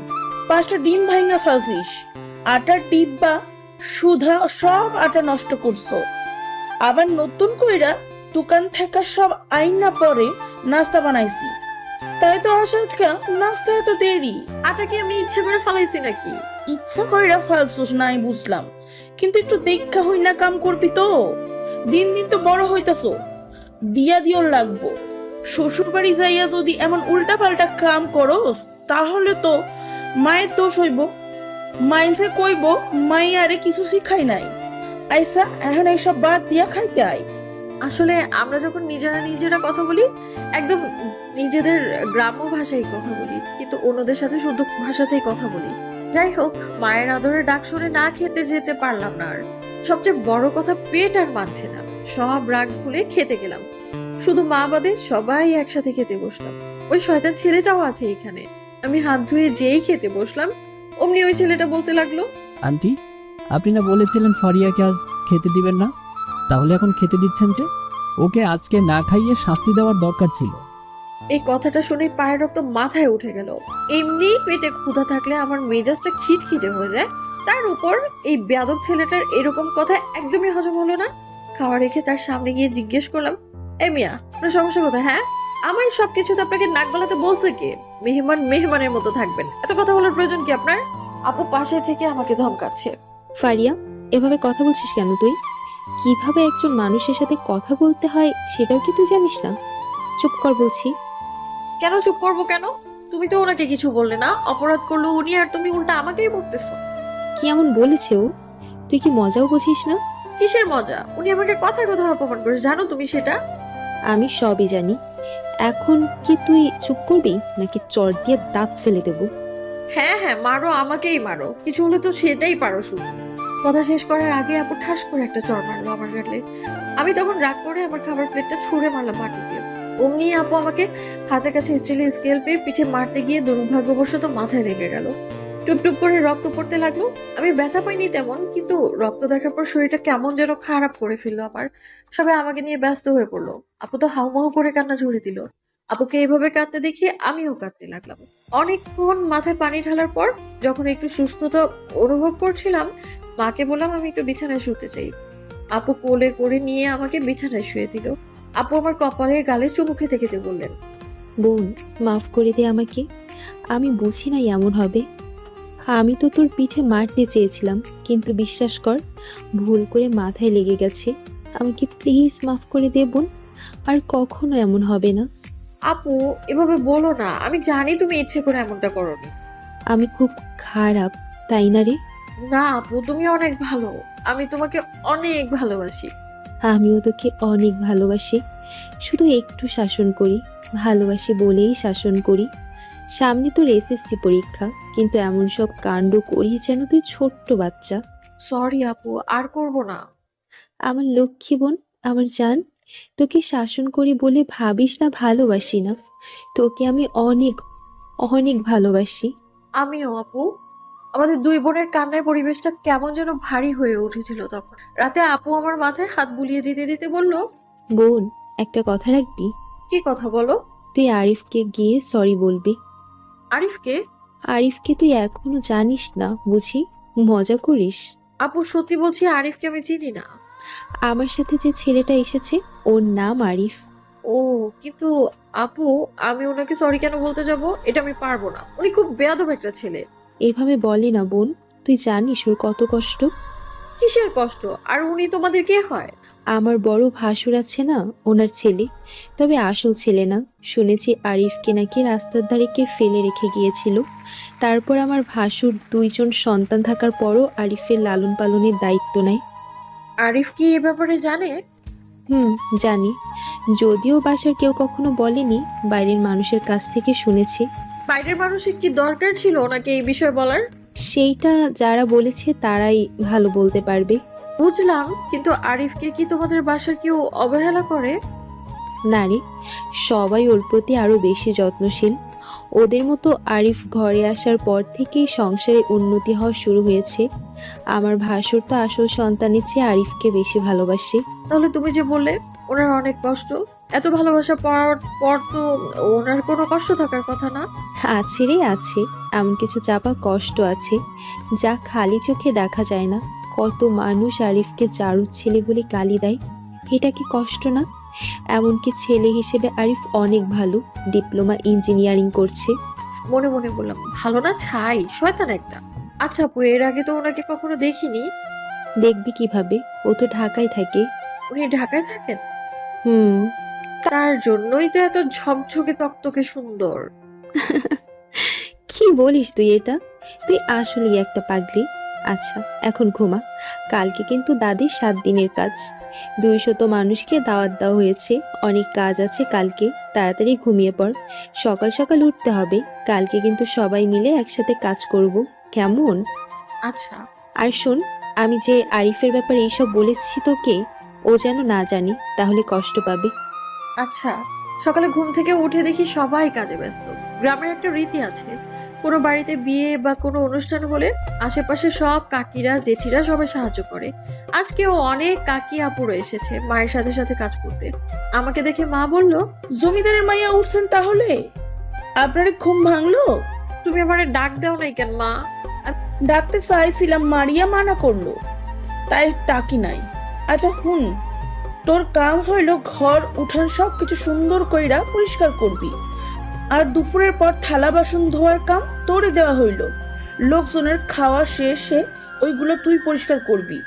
5টা ডিম ভাঙা ফেলছিস, আটার ডিব্বা সুধা সব আটা নষ্ট করছো। আবার নতুন কইরা দোকান থেকে সব আইনা পরে নাস্তা বানাইছি, তাই তো আসা আজকে নাস্তা এত দেরি। আটা কি আমি ইচ্ছে করে ফালাইছি নাকি? ইচ্ছা কইরা ফালছুস নাই বুঝলাম, কিন্তু একটু দেখা হই না কাম করবি তো। দিন দিন তো বড় হইতাছো, বিয়া দিও লাগবো। শ্বশুর বাড়ি যাইয়া যদি এমন উল্টা পাল্টা কাম করস, তাহলে তো মায়ের দোষ হইব। মাইনসে কইব মাইয়ারে কিছু শিখাই নাই। আইসা এখন এইসব বাদ দিয়া খাইতে আই। আসলে আমরা যখন নিজেরা কথা বলি, একদম নিজেদের গ্রাম্য ভাষায় কথা বলি, কিন্তু অন্যদের সাথে শুদ্ধ ভাষাতেই কথা বলি। যাই হোক, মায়ের আদরের ডাক শুনে না খেতে যেতে পারলাম না। আর সবচেয়ে বড় কথা, পেট আর মানছে না। সব রাগ ভুলে খেতে গেলাম, শুধু মা বাদে সবাই একসাথে খেতে বসলাম। ওই শয়তান ছেলেটাও আছে এখানে। আমি হাত ধুয়ে যেই খেতে বসলাম, অমনি ওই ছেলেটা বলতে লাগলো, আন্টি, আপনি না বলেছিলেন ফারিয়াকে আজ খেতে দিবেন না, তাহলে এখন খেতে দিচ্ছেন যে? ওকে আজকে না খাইয়ে শাস্তি দেওয়ার দরকার ছিল। এই কথাটা শুনে পায়ের রক্ত মাথায় উঠে গেল। এমনিই পেটে ক্ষুধা থাকলে আমার মেজাজটা খিটখিটে হয়ে যায়, তার উপর এই বেয়াদব ছেলেটার এরকম কথা একদমই হজম হলো না। খাওয়া রেখে তার সামনে গিয়ে জিজ্ঞেস করলাম, এ মিয়া, আপনার সমস্যা কোথায়? হ্যাঁ, আমার সবকিছুতে আপনাকে নাক গলাতে বলছে কে? মেহমানের মতো থাকবেন, এত কথা বলার প্রয়োজন কি আপনার? আপু পাশে থেকে আমাকে ধমকাচ্ছে। ফারিয়া, এভাবে কথা বলছিস কেন তুই? কিভাবে একজন মানুষের সাথে কথা বলতে হয় সেটাও কি তুই জানিস না? চুপ কর বলছি। কেন চুপ করবো কেন? তুমি তো ওনাকে কিছু বললে না, অপরাধ করলো উনি, আর তুমি উল্টা আমাকেই বলতেছো। কি এমন বলেছে ও? তুই কি মজাও বুঝিস না? কিসের মজা? উনি আমাকে কথায় কথায় অপমান করেছে, জানো তুমি সেটা? আমি সবই জানি। এখন কি তুই চুপ করবি নাকি চড় দিয়ে দাঁত ফেলে দেবো? হ্যাঁ হ্যাঁ, মারো, আমাকেই মারো, কিছু হলে তো সেটাই পারো শুধু। কথা শেষ করার আগে আপু ঠাস করে একটা চড় মারলো আমার গালে। আমি তখন রাগ করে আমার খাবার প্লেটটা ছুঁড়ে মারলাম মাটি দিয়ে। অমনি আপু আমাকে হাতের কাছে স্টিলের স্কেল পেয়ে পিঠে মারতে গিয়ে দুর্ভাগ্যবশত মাথায় লেগে গেল। টুপটুপ করে রক্ত পড়তে লাগলো। আমি ব্যথা পাইনি তেমন, কিন্তু রক্ত দেখার পর শরীরটা কেমন যেন খারাপ করে ফেললো আমার। সবাই আমাকে নিয়ে ব্যস্ত হয়ে পড়লো। আপু তো হাউমাউ করে কান্না ঝরে দিল। আপুকে এইভাবে কাঁদতে দেখে আমিও কাঁদতে লাগলাম। অনেকক্ষণ মাথায় পানি ঢালার পর যখন একটু সুস্থতা অনুভব করছিলাম, মাকে বললাম আমি একটু বিছানায় শুতে চাই। আপু কোলে করে নিয়ে আমাকে বিছানায় শুয়ে দিল। আপু আমার কপালে গালে চুমু খেতে খেতে বললেন, বোন, মাফ করে দে আমাকে। আমি বুঝি নাই এমন হবে। আমি তো তোর পিঠে মারতে চেয়েছিলাম, কিন্তু বিশ্বাস কর, ভুল করে মাথায় লেগে গেছে। আমাকে প্লিজ মাফ করে দে বোন, আর কখনো এমন হবে না। আপু এভাবে বলো না, আমি জানি তুমি ইচ্ছে করে এমনটা করোনি। আমি খুব খারাপ, তাই না রে? না আপু, তুমি অনেক ভালো, আমি তোমাকে অনেক ভালোবাসি। আমিও তোকে অনেক ভালোবাসি, শুধু একটু শাসন করি, ভালোবাসি বলেই শাসন করি। সামনে তোর এসএসসি পরীক্ষা, কিন্তু এমন সব কাণ্ড করি যেন তুই ছোট্ট বাচ্চা। সরি আপু, আর করব না। আমার লক্ষ্মী বোন, আমার জান, তোকে শাসন করি বলে ভাবিস না ভালোবাসি না। তোকে আমি অনেক অনেক ভালোবাসি। আমিও আপু। আমাদের দুই বোনের কান্নায় পরিবেশটা কেমন যেন ভারী হয়ে উঠেছিল তখন। রাতে আপু আমার মাথায় হাত বুলিয়ে দিতে দিতে বলল, বোন, একটা কথা রাখবি? কি কথা বলো? তুই আরিফকে গিয়ে সরি বলবি। আরিফকে? আরিফকে তুই এখনো জানিস না বুঝি? মজা করিস? আপু সত্যি বলছি, আরিফকে আমি চিনি না। আমার সাথে যে ছেলেটা এসেছে, ওর নাম আরিফ। ও, কিন্তু আপু আমি ওনাকে সরি কেন বলতে যাব? এটা আমি পারবো না, উনি খুব বেয়াদব একটা ছেলে। এভাবে বলে না বোন, তুই জানিস ওর কত কষ্ট। কিসের কষ্ট? আর উনি তোমাদের কে হয়? আমার বড় ভাসুর আছে না, ওনার ছেলে, তবে আসল ছেলে না। শুনেছি আরিফকে নাকি রাস্তার ধারে কে ফেলে রেখে গিয়েছিল। তারপর আমার ভাসুর 2 জন সন্তান থাকার পরও আরিফের লালন পালনের দায়িত্ব নেয়। আরিফ কি এ ব্যাপারে জানে? জানি, যদিও বাসার কেউ কখনো বলেনি, বাইরের মানুষের কাছ থেকে শুনেছি। বাইরের মানুষের কি দরকার ছিল ওনাকে এই বিষয়ে বলার? সেইটা যারা বলেছে তারাই ভালো বলতে পারবে। বুঝলাম, কিন্তু আরিফকে কি তোমাদের বাসার কেউ অবহেলা করে? না রে, সবাই ওর প্রতি আরো বেশি যত্নশীল। ওদের মতো আরিফ ঘরে আসার পর থেকেই সংসারে উন্নতি হওয়া শুরু হয়েছে। আমার ভাসুর তো আসল সন্তানের চেয়ে আরিফকে বেশি ভালোবাসে। তাহলে তুমি যে বললে ওনার অনেক কষ্ট, এত ভালোবাসা পাওয়ার পর তো ওনার কোনো কষ্ট থাকার কথা না। আছে রে, আছে। এমন কিছু চাপা কষ্ট আছে যা খালি চোখে দেখা যায় না। কত মানুষ আরিফকে জারুর ছেলে বলে গালি দেয়, এটা কি কষ্ট না? এমনকি ছেলে হিসেবে আরিফ অনেক ভালো, ডিপ্লোমা ইঞ্জিনিয়ারিং করছে। মনে মনে বললাম, ভালো না ছাই, শয়তান একটা। আচ্ছা আপু, এর আগে তো ওনাকে কখনো দেখিনি। দেখবি কিভাবে, ও তো ঢাকায় থাকে। উনি ঢাকায় থাকেন? হুম। তার জন্যই তো এত ঝকঝকে তকতকে সুন্দর। কি বলিস তুই এটা? তুই আসলেই একটা পাগলি। আচ্ছা এখন ঘুমা, কালকে কিন্তু দাদির 7 দিনের কাজ। 200 মানুষকে দাওয়াত দেওয়া হয়েছে, অনেক কাজ আছে কালকে। তাড়াতাড়ি ঘুমিয়ে পড়, সকাল সকাল উঠতে হবে। কালকে কিন্তু সবাই মিলে একসাথে কাজ করব, কেমন? আচ্ছা। আর শোন, আমি যে আরিফের ব্যাপারে এইসব বলেছি তোকে, ও যেন না জানি, তাহলে কষ্ট পাবে। আচ্ছা। সকালে ঘুম থেকে উঠে দেখি সবাই কাজে ব্যস্ত। গ্রামের একটা রীতি আছে, কোনো বাড়িতে বিয়ে বা কোনো অনুষ্ঠান হলে আশেপাশে সব কাকিরা জেঠিরা সবাই সাহায্য করে। আজকেও অনেক কাকি আপুরো এসেছে মায়ের সাথে সাথে কাজ করতে। আমাকে দেখে মা বলল, জমিদারের মাইয়া উঠছেন তাহলে? আপনার ঘুম ভাঙলো? তুমি আমারে ডাক দাও নাই কেন মা? ডাকতে চাইছিলাম, মারিয়া মানা করলো, তাই টাকি নাই। আচ্ছা হুন, তোর কাম হইলো ঘর উঠান সবকিছু সুন্দর কইরা পরিষ্কার করবি। আর দুপুরের পর থালা বাসন ধোয়ার কাম তোরে দেওয়া হইল। লোকজনের খাওয়া শেষে ওইগুলো তুই পরিষ্কার করবি।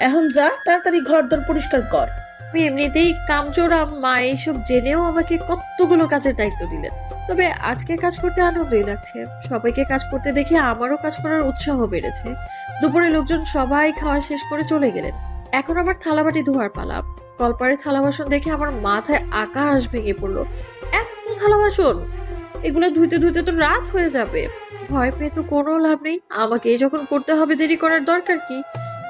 এখন যা, তাড়াতাড়ি ঘর দর পরিষ্কার কর। আমি এমনিতেই কামচোরা মা, এইসব জেনেও আমাকে কতগুলো কাজের দায়িত্ব দিলেন। তবে আজকে কাজ করতে আনন্দই লাগছে। সবাইকে কাজ করতে দেখে আমারও কাজ করার উৎসাহ বেড়েছে। দুপুরে লোকজন সবাই খাওয়া শেষ করে চলে গেলেন। এখন আবার থালাবাটি ধোয়ার পালা। কলপারে থালা বাসন দেখে আমার মাথায় আকাশ ভেঙে পড়লো। এত থালা বাসন, এগুলো ধুইতে ধুইতে তো রাত হয়ে যাবে। ভয় পেয়ে তো কোনো লাভ নেই, আমাকে যখন করতে হবে দেরি করার দরকার কি।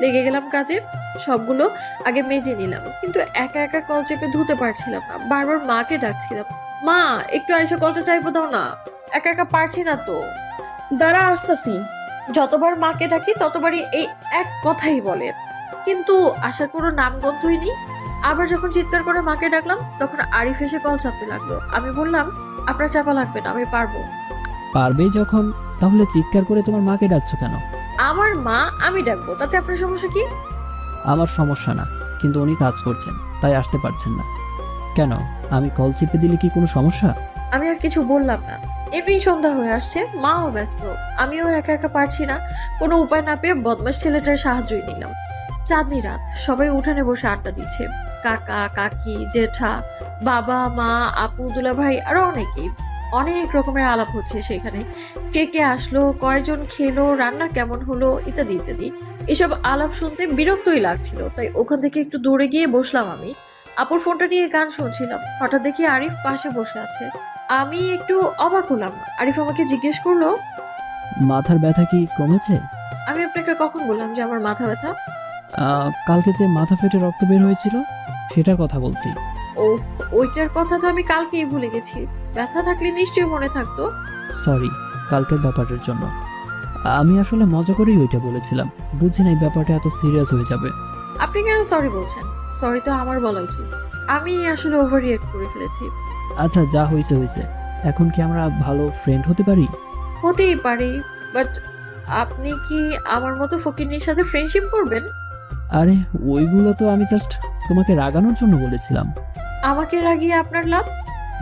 লেগে গেলাম কাজে। সবগুলো আগে মেজে নিলাম, কিন্তু একা একা কল চেপে ধুতে পারছিলাম না। বারবার মাকে ডাকছিলাম, মা একটু আইসা কলটা চাইবো দাও না, একা একা পারছি না তো। দাঁড়া আসতাছি। যতবার মাকে ডাকি ততবারই এই এক কথাই বলে, কিন্তু আসার কোনো নামগন্ধই নেই। আবার যখন চিৎকার করে মাকে ডাকলাম তখন আরিফ এসে কল চাপতে লাগলো। আমি বললাম, আপনার চাপা লাগবে না, আমি পারবো। পারবেই যখন, তাহলে চিৎকার করে তোমার মাকে ডাকছো কেন? আমার মা, আমি ডাকবো, তাতে আপনার সমস্যা কি? আমার সমস্যা না, কিন্তু উনি কাজ করছেন তাই আসতে পারছেন না। কেন, আমি কল চিপে দিলে কি কোনো সমস্যা? আমি আর কিছু বললাম না। এমনি সন্ধ্যা হয়ে আসছে, মাও ব্যস্ত, আমিও একা একা পারছি না। কোনো উপায় না পেয়ে বদমাস ছেলেটার সাহায্যই নিলাম। চাঁদনি রাত, সবাই উঠানে বসে আড্ডা দিচ্ছে। কাকা কাকি জেঠা, বাবা মা আপু দুলা ভাই আরো অনেকেই। অনেক রকমের আলাপ হচ্ছে সেখানে। কে কে আসলো, কয়জন খেলো, রান্না কেমন হলো, ইত্যাদি ইত্যাদি। এসব আলাপ শুনতে বিরক্তই লাগছিল, তাই ওখান থেকে একটু দূরে গিয়ে বসলাম আমি। আপুর ফোনটা নিয়ে গান শুনছিলাম। হঠাৎ দেখি আরিফ পাশে বসে আছে। আমি একটু অবাক হলাম। আরিফ আমাকে জিজ্ঞেস করলো, মাথার ব্যথা কি কমেছে? আমি আপনাকে কখন বললাম যে আমার মাথা ব্যথা? কালকে যে মাথা ফেটে রক্ত বের হয়েছিল সেটার কথা বলছি। ও, ওইটার কথা তো আমি কালকেই ভুলে গেছি। ব্যথা থাকলে নিশ্চয়ই মনে থাকতো। সরি কালকের ব্যাপারের জন্য। আমি আসলে মজা করেই ওইটা বলেছিলাম, বুঝছি না এই ব্যাপারটা এত সিরিয়াস হয়ে যাবে। আপনি কেন সরি বলছেন? সরি তো আমার বলা উচিত। আমি আসলে ওভার রিয়েক্ট করে ফেলেছি। আচ্ছা যা হয়েছে হয়েছে, এখন কি আমরা ভালো ফ্রেন্ড হতে পারি? হতেই পারি, বাট আপনি কি আমার মতো ফকিন্নির সাথে ফ্রেন্ডশিপ করবেন? আরে ওইগুলো তো আমি জাস্ট তোমাকে রাগানোর জন্য বলেছিলাম। আমাকে রাগিয়ে আপনার লাভ?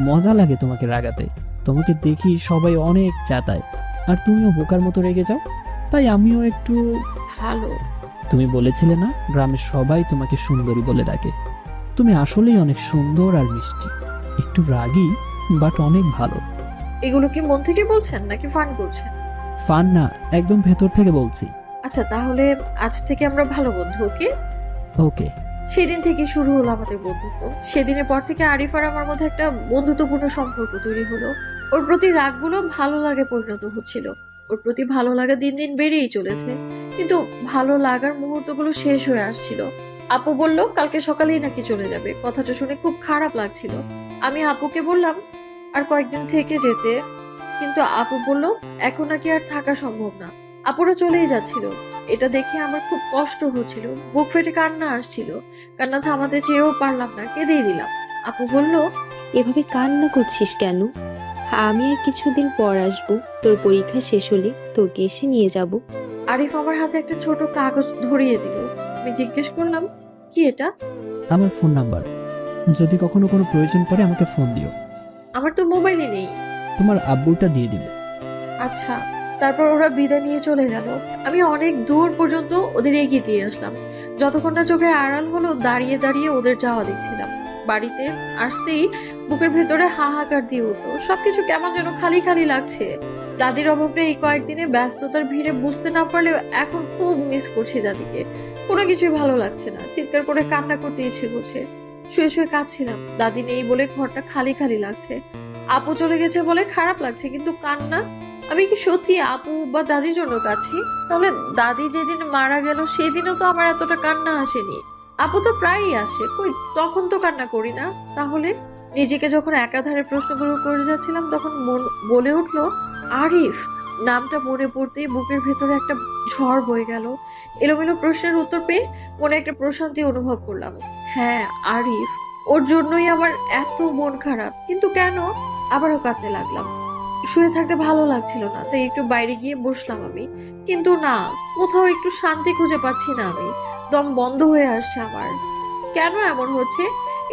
মজা লাগে তোমাকে রাগাতে। তোমাকে দেখি সবাই অনেক চাতায়, আর তুমিও বোকার মতো রেগে যাও, তাই আমিও একটু। ভালো। তুমি বলেছিলে না গ্রামের সবাই তোমাকে সুন্দরী বলে ডাকে? তুমি আসলেই অনেক সুন্দর আর মিষ্টি, একটু রাগী বাট অনেক ভালো। এগুলো কি মন থেকে বলছেন নাকি ফান করছেন? ফান না, একদম ভেতর থেকে বলছি। আচ্ছা তাহলে আজ থেকে আমরা ভালো বন্ধু, ওকে? ওকে। সেদিন থেকে শুরু হলো আমাদের বন্ধুত্ব। সেদিনের পর থেকে আরিফ আর আমার মধ্যে একটা বন্ধুত্বপূর্ণ সম্পর্ক তৈরি হলো। ওর প্রতি রাগগুলো ভালো লাগে পরিণত হচ্ছিল। ওর প্রতি ভালো লাগা দিন দিন বেড়েই চলেছে, কিন্তু ভালো লাগার মুহূর্তগুলো শেষ হয়ে আসছিল। আপু বলল কালকে সকালেই নাকি চলে যাবে। কথাটা শুনে খুব খারাপ লাগছিল। আমি আপুকে বললাম আর কয়েকদিন থেকে যেতে, কিন্তু আপু বলল এখন নাকি আর থাকা সম্ভব না। আপুরা চলেই যাচ্ছিল। এটা দেখে আমার খুব কষ্ট হচ্ছিল, বুক ফেটে কান্না আসছিল। কান্না থামাতে চেয়েও পারলাম না, কেঁদেই দিলাম। আপু বলল, এভাবে কান্না করছিস কেন? আমি আর কিছুদিন পর আসবো, তোর পরীক্ষা শেষ হলে তোকে এসে নিয়ে যাব। আরিফ আমার হাতে একটা ছোট কাগজ ধরিয়ে দিল। আমি জিজ্ঞেস করলাম, কি এটা? আমার ফোন নাম্বার, যদি কখনো কোনো প্রয়োজন পড়ে আমাকে ফোন দিও। আমার তো মোবাইলই নেই। তোমার আব্বুরটা দিয়ে দিবে। আচ্ছা। তারপর ওরা বিদায় নিয়ে চলে গেল। আমি অনেক দূর পর্যন্ত ওদের এগিয়ে দিয়ে আসলাম। যতক্ষণ না চোখের আড়াল হলো দাঁড়িয়ে দাঁড়িয়ে ওদের যাওয়া দেখছিলাম। বাড়িতে আসতেই বুকের ভেতরে হাহাকার দিয়ে উঠলো। সবকিছু কেমন যেন খালি খালি লাগছে। দাদির অভাবটা এই কয়েকদিনে ব্যস্ততার ভিড়ে বুঝতে না পারলেও এখন খুব মিস করছি দাদিকে। কোনো কিছুই ভালো লাগছে না, চিৎকার করে কান্না করতে ইচ্ছে করছে। শুয়ে শুয়ে কাঁদছিলাম। দাদি নেই বলে ঘরটা খালি খালি লাগছে। আপু চলে গেছে বলে খারাপ লাগছে, কিন্তু কান্না, আমি কি সত্যি আপু বা দাদির জন্য কাঁদছি? তাহলে দাদি যেদিন মারা গেল সেদিনও তো আমার এতটা কান্না আসেনি। আপু তো প্রায়ই আসে, কই তখন তো কান্না করি না। তাহলে নিজেকে যখন একাধারে প্রশ্নগুলো করে যাচ্ছিলাম তখন মন বলে উঠলো আরিফ। নামটা মনে পড়তেই বুকের ভেতরে একটা ঝড় বয়ে গেল। এলোমেলো প্রশ্নের উত্তর পেয়ে মনে একটা প্রশান্তি অনুভব করলাম। হ্যাঁ, আরিফ। ওর জন্যই আমার এত মন খারাপ, কিন্তু কেন? আবারও কাঁদতে লাগলাম। শুয়ে থাকতে ভালো লাগছিল না, তাই একটু বাইরে গিয়ে বসলাম আমি। কিন্তু না, কোথাও একটু শান্তি খুঁজে পাচ্ছি না আমি। দম বন্ধ হয়ে আসছে আমার। কেন এমন হচ্ছে?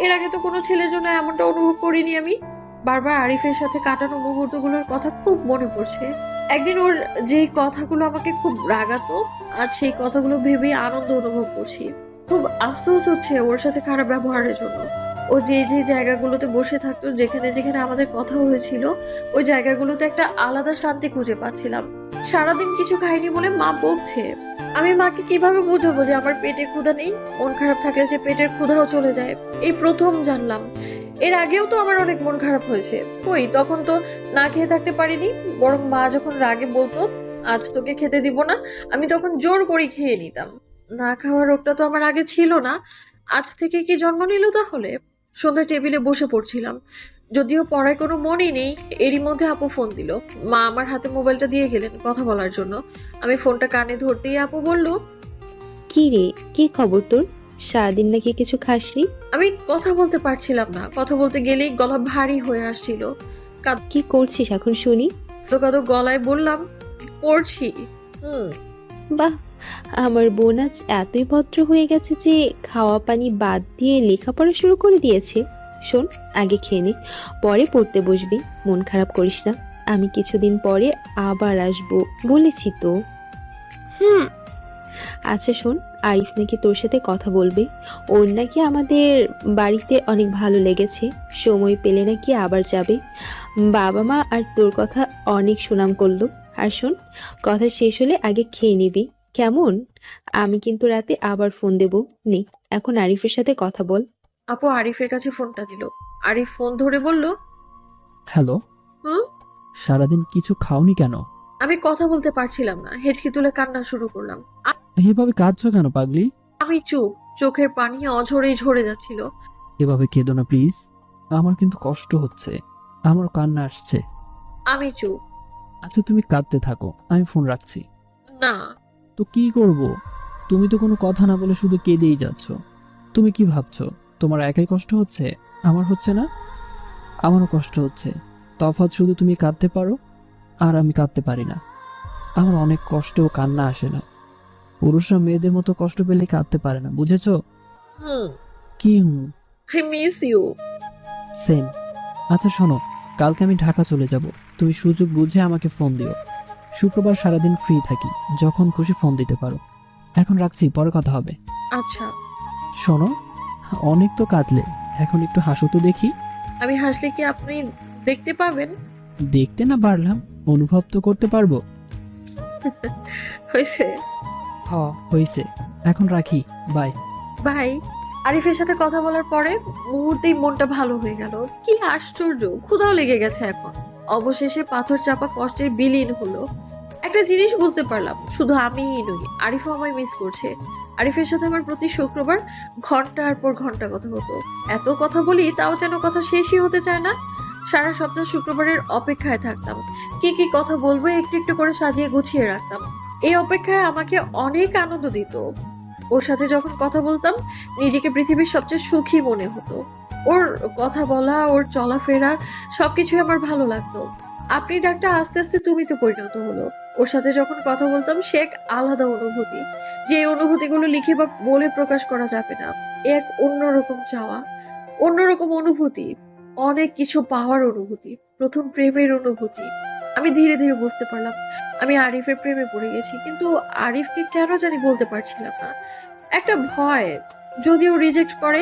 এর আগে তো কোনো ছেলের জন্য এমনটা অনুভব করিনি আমি। বারবার আরিফের সাথে কাটানো মুহূর্তগুলোর কথা খুব মনে পড়ছে। একদিন ওর যেই কথাগুলো আমাকে খুব রাগাতো, আজ সেই কথাগুলো ভেবেই আনন্দ অনুভব করছি। খুব আফসোস হচ্ছে ওর সাথে খারাপ ব্যবহারের জন্য। ও যে যে জায়গাগুলোতে বসে থাকতো, যেখানে যেখানে আমাদের কথা হয়েছিল, ওই জায়গাগুলোতে একটা আলাদা শান্তি খুঁজে পাচ্ছিলাম। সারাদিন কিছু খাইনি বলে মা বকছে। আমি মাকে কিভাবে বোঝাবো যে আমার পেটে ক্ষুধা নেই? মন খারাপ থাকলে যে পেটের ক্ষুধাও চলে যায়, এই প্রথম জানলাম। এর আগেও তো আমার অনেক মন খারাপ হয়েছে, কই তখন তো না খেয়ে থাকতে পারিনি। বরং মা যখন রাগে বলতো আজ তোকে খেতে দিব না, আমি তখন জোর করে খেয়ে নিতাম। না খাওয়ার রোগটা তো আমার আগে ছিল না, আজ থেকে কি জন্ম নিল তাহলে? সন্ধ্যায় টেবিলে বসে পড়ছিলাম, যদিও পড়ায় কোনো মনই নেই। এরই মধ্যে আপু ফোন দিল। মা আমার হাতে মোবাইলটা দিয়ে গেলেন কথা বলার জন্য। আমি ফোনটা কানে ধরতেই আপু বলল, কি রে, কি খবর তোর? সারাদিন নাকি কিছু খাসনি? আমি কথা বলতে পারছিলাম না। কথা বলতে গেলেই গলা ভারী হয়ে আসছিল। কি করছিস এখন শুনি? কাঁদো কাঁদো গলায় বললাম, পড়ছি। বাহ, আমার বোন আজ এতই ভদ্র হয়ে গেছে যে খাওয়া পানি বাদ দিয়ে লেখাপড়া শুরু করে দিয়েছে। শোন, আগে খেয়ে নে, পরে পড়তে বসবি। মন খারাপ করিস না, আমি কিছুদিন পরে আবার আসবো বলেছি তো। আচ্ছা শোন, আরিফ নাকি তোর সাথে কথা বলবে। ওর নাকি আমাদের বাড়িতে অনেক ভালো লেগেছে, সময় পেলে নাকি আবার যাবে। বাবা মা আর তোর কথা অনেক সুনাম করলো। আর শোন, কথা শেষ হলে আগে খেয়ে নিবি, কেমন? আমি কিন্তু রাতে আবার ফোন দেব। নে, এখন আরিফের সাথে কথা বল। আপু আরিফের কাছে ফোনটা দিল। আরিফ ফোন ধরে বলল, হ্যালো। হুম। সারাদিন কিছু খাওনি কেন? আমি কথা বলতে পারছিলাম না, হেঁচকি তুলে কান্না শুরু করলাম। এভাবে কাঁদছো কেন পাগলি? আমি চুপ, চোখের পানি অঝরেই ঝরে যাচ্ছিল। এভাবে কেঁদো না প্লিজ, আমার কিন্তু কষ্ট হচ্ছে, আমার কান্না আসছে। আমি চুপ। আচ্ছা তুমি কাঁদতে থাকো, আমি ফোন রাখছি। না। তো কি করব? তুমি তো কোনো কথা না বলে শুধু কেঁদেই যাচ্ছ। তুমি কি ভাবছো তোমার একাই কষ্ট হচ্ছে? আমার হচ্ছে না? আমারও কষ্ট হচ্ছে। তফাৎ শুধু তুমি কাঁদতে পারো আর আমি কাঁদতে পারি না। আমার অনেক কষ্টেও কান্না আসে না। পুরুষরা মেয়েদের মতো কষ্ট পেলে কাঁদতে পারে না, বুঝেছো? কি আই মিস ইউ। সেম। আচ্ছা শোনো, কালকে আমি ঢাকা চলে যাব, তুমি সুযোগ বুঝে আমাকে ফোন দিও। শুক্রবার সারাদিন ফ্রি থাকি, যখন খুশি ফোন দিতে পারো। এখন রাখছি, পরে কথা হবে। আচ্ছা। শোনো, অনেক তো কাঁদলে, এখন একটু হাসো তো দেখি। আমি হাসলে কি আপনি দেখতে পাবেন? দেখতে না পারলাম, অনুভব তো করতে পারবো। হয়েছে। হয়েছে, এখন রাখি, বাই। বাই। আরিফের সাথে কথা বলার পরে মুহূর্তেই মনটা ভালো হয়ে গেল। কি আশ্চর্য, ক্ষুধাও লেগে গেছে এখন। অবশেষে পাথর চাপা কষ্টের বিলীন হলো। একটা জিনিস বুঝতে পারলাম, শুধু আমিই নই, আরিফও আমায় মিস করছে। আরিফের সাথে আমার প্রতি শুক্রবার ঘন্টার পর ঘন্টা কথা হতো। এত কথা বলি তাও যেন কথা শেষই হতে চায় না। সারা সপ্তাহ শুক্রবারের অপেক্ষায় থাকতাম, কি কি কথা বলবো একটু একটু করে সাজিয়ে গুছিয়ে রাখতাম। এই অপেক্ষায় আমাকে অনেক আনন্দ দিত। ওর সাথে যখন কথা বলতাম নিজেকে পৃথিবীর সবচেয়ে সুখী মনে হতো। ওর কথা বলা, ওর চলাফেরা সবকিছুই আমার ভালো লাগতো। আপনি ডাকটা আস্তে আস্তে তুমিতে পরিণত হলো। ওর সাথে যখন কথা বলতাম সে এক আলাদা অনুভূতি, যে অনুভূতিগুলো লিখে বা বলে প্রকাশ করা যাবে না। এক অন্যরকম চাওয়া, অন্যরকম অনুভূতি, অনেক কিছু পাওয়ার অনুভূতি, প্রথম প্রেমের অনুভূতি। আমি ধীরে ধীরে বুঝতে পারলাম আমি আরিফের প্রেমে পড়ে গেছি, কিন্তু আরিফকে কেন জানি বলতে পারছিলাম না। একটা ভয়, যদিও রিজেক্ট করে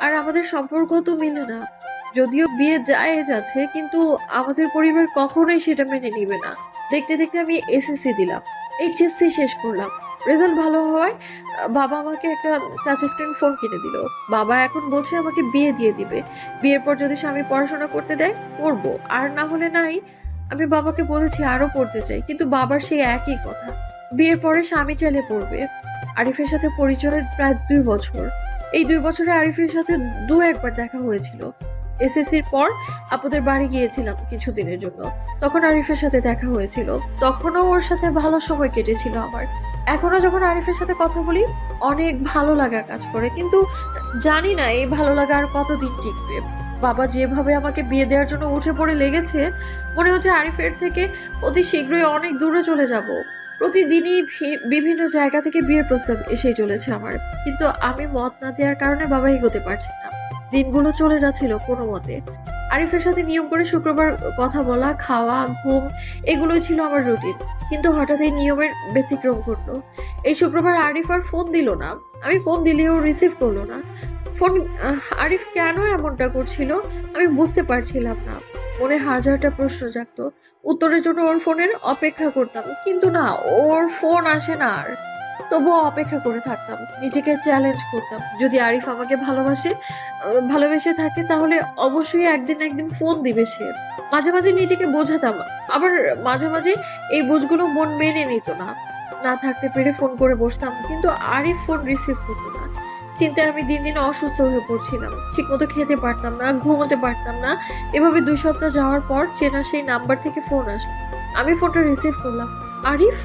আর আমাদের সম্পর্ক তো মিলে না, যদিও বিয়ে জায়েজ আছে, কিন্তু আমাদের পরিবার কখনোই সেটা মেনে নিবে না। দেখতে দেখতে আমি এসএসসি দিলাম, এইচএসসি শেষ করলাম। রেজাল্ট ভালো হওয়ায় বাবা আমাকে একটা টাচ স্ক্রিন ফোন কিনে দিল। বাবা এখন বলছে আমাকে বিয়ে দিয়ে দিবে। বিয়ের পর যদি স্বামী পড়াশোনা করতে দেয় করবো, আর না হলে নাই। আমি বাবাকে বলেছি আরো পড়তে চাই, কিন্তু বাবার সেই একই কথা, বিয়ের পরে স্বামী চাইলে পড়বে। আরিফের সাথে পরিচয় প্রায় 2 বছর। এই 2 বছরে আরিফের সাথে 2-1 বার দেখা হয়েছিল। এসএসসির পর আপুদের বাড়ি গিয়েছিলাম কিছুদিনের জন্য, তখন আরিফের সাথে দেখা হয়েছিল। তখনও ওর সাথে ভালো সময় কেটেছিল আমার। এখনো যখন আরিফের সাথে কথা বলি অনেক ভালো লাগা কাজ করে, কিন্তু জানি না এই ভালো লাগা আর কতদিন টিকবে। বাবা যেভাবে আমাকে বিয়ে দেওয়ার জন্য উঠে পড়ে লেগেছে, মনে হচ্ছে আরিফের থেকে অতি শীঘ্রই অনেক দূরে চলে যাব। প্রতিদিনই বিভিন্ন জায়গা থেকে বিয়ের প্রস্তাব এসেই চলেছে আমার, কিন্তু আমি মত না দেওয়ার কারণে বাবা এগোতে পারছে না। দিনগুলো চলে যাচ্ছিল কোনো মতে। আরিফের সাথে নিয়ম করে শুক্রবার কথা বলা, খাওয়া, ঘুম এগুলোই ছিল আমার রুটিন, কিন্তু হঠাৎ এই নিয়মের ব্যতিক্রম ঘটলো। এই শুক্রবার আরিফ আর ফোন দিল না। আমি ফোন দিলেও রিসিভ করলো না ফোন। আরিফ কেন এমনটা করছিল আমি বুঝতে পারছিলাম না। মনে হাজারটা প্রশ্ন জাগতো, উত্তরের জন্য ওর ফোনের অপেক্ষা করতাম, কিন্তু না, ওর ফোন আসে না। আর তবুও অপেক্ষা করে থাকতাম, নিজেকে চ্যালেঞ্জ করতাম, যদি আরিফ আমাকে ভালোবেসে থাকে তাহলে অবশ্যই একদিন একদিন ফোন দিবে সে। মাঝে মাঝে নিজেকে বোঝাতাম, আবার মাঝে মাঝে এই বুঝগুলো মন মেনে নিত না। না থাকতে পেরে ফোন করে বসতাম, কিন্তু আরিফ ফোন রিসিভ করতো না। চিন্তায় আমি দিন দিন অসুস্থ হয়ে পড়ছিলাম, ঠিকমতো খেতে পারতাম না, ঘুমোতে পারতাম না। এভাবে 2 সপ্তাহ যাওয়ার পর চেনা সেই নাম্বার থেকে ফোন আসলো। আমি ফোনটা রিসিভ করলাম। আরিফ,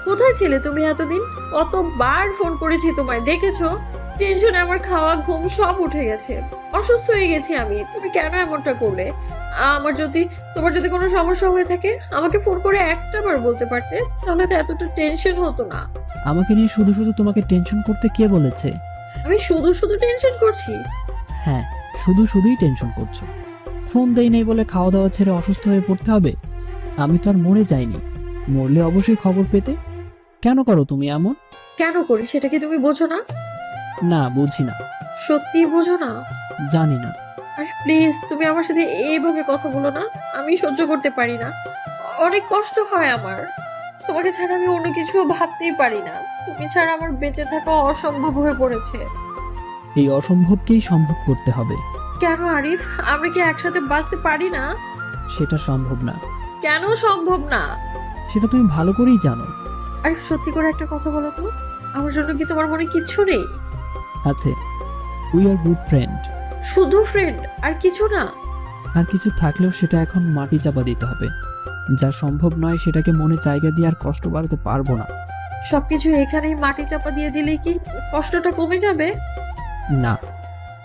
কোথায় ছিলে তুমি এতদিন? কতবার ফোন করেছি তোমায়, দেখেছো? টেনশনে আমার খাওয়া ঘুম সব উঠে গেছে, অসুস্থ হয়ে গেছি আমি। তুমি কেন এমনটা করলে? তোমার যদি কোনো সমস্যা হয়ে থাকে আমাকে ফোন করে একটাবার বলতে পারতে, তাহলে তো এতটা টেনশন হতো না। আমাকে নিয়ে শুধু শুধু তোমাকে টেনশন করতে কে বলেছে? আমি শুধু শুধু টেনশন করছি? হ্যাঁ, শুধু শুধুই টেনশন করছো। ফোন দেই নাই বলে খাওয়া দাওয়া ছেড়ে অসুস্থ হয়ে পড়তে হবে? আমি তো আর মরে যাইনি, মরলে অবশ্যই খবর পেতে। কেন করো তুমি এমন? কেন করি সেটা কি তুমি বোঝো না? না, বুঝি না। সত্যি বোঝো না? জানি না। আর প্লিজ তুমি আমার সাথে এইভাবে কথা বলো না, আমি সহ্য করতে পারি না, অনেক কষ্ট হয় আমার। তোমাকে ছাড়া আমি অন্য কিছু ভাবতেই পারি না। তুমি ছাড়া আমার বেঁচে থাকা অসম্ভব হয়ে পড়েছে। এই অসম্ভবকেই সম্ভব করতে হবে। কেন আরিফ, আমরা কি একসাথে বাঁচতে পারি না? সেটা সম্ভব না। কেন সম্ভব না? সেটা তুমি ভালো করেই জানো। আরিফ, সত্যি করে একটা কথা বলো তো, আমার জন্য কি তোমার মনে কিচ্ছু নেই? আছে, উই আর গুড ফ্রেন্ড। শুধু ফ্রেন্ড, আর কিছু না? আর কিছু থাকলেও সেটা এখন মাটি চাপা দিতে হবে। যা সম্ভব নয় সেটাকে মনে জায়গা দিয়ে আর কষ্ট বাড়াতে পারবো না। সবকিছু এখানেই মাটি চাপা দিয়ে দিলেই কি কষ্টটা কমে যাবে? না,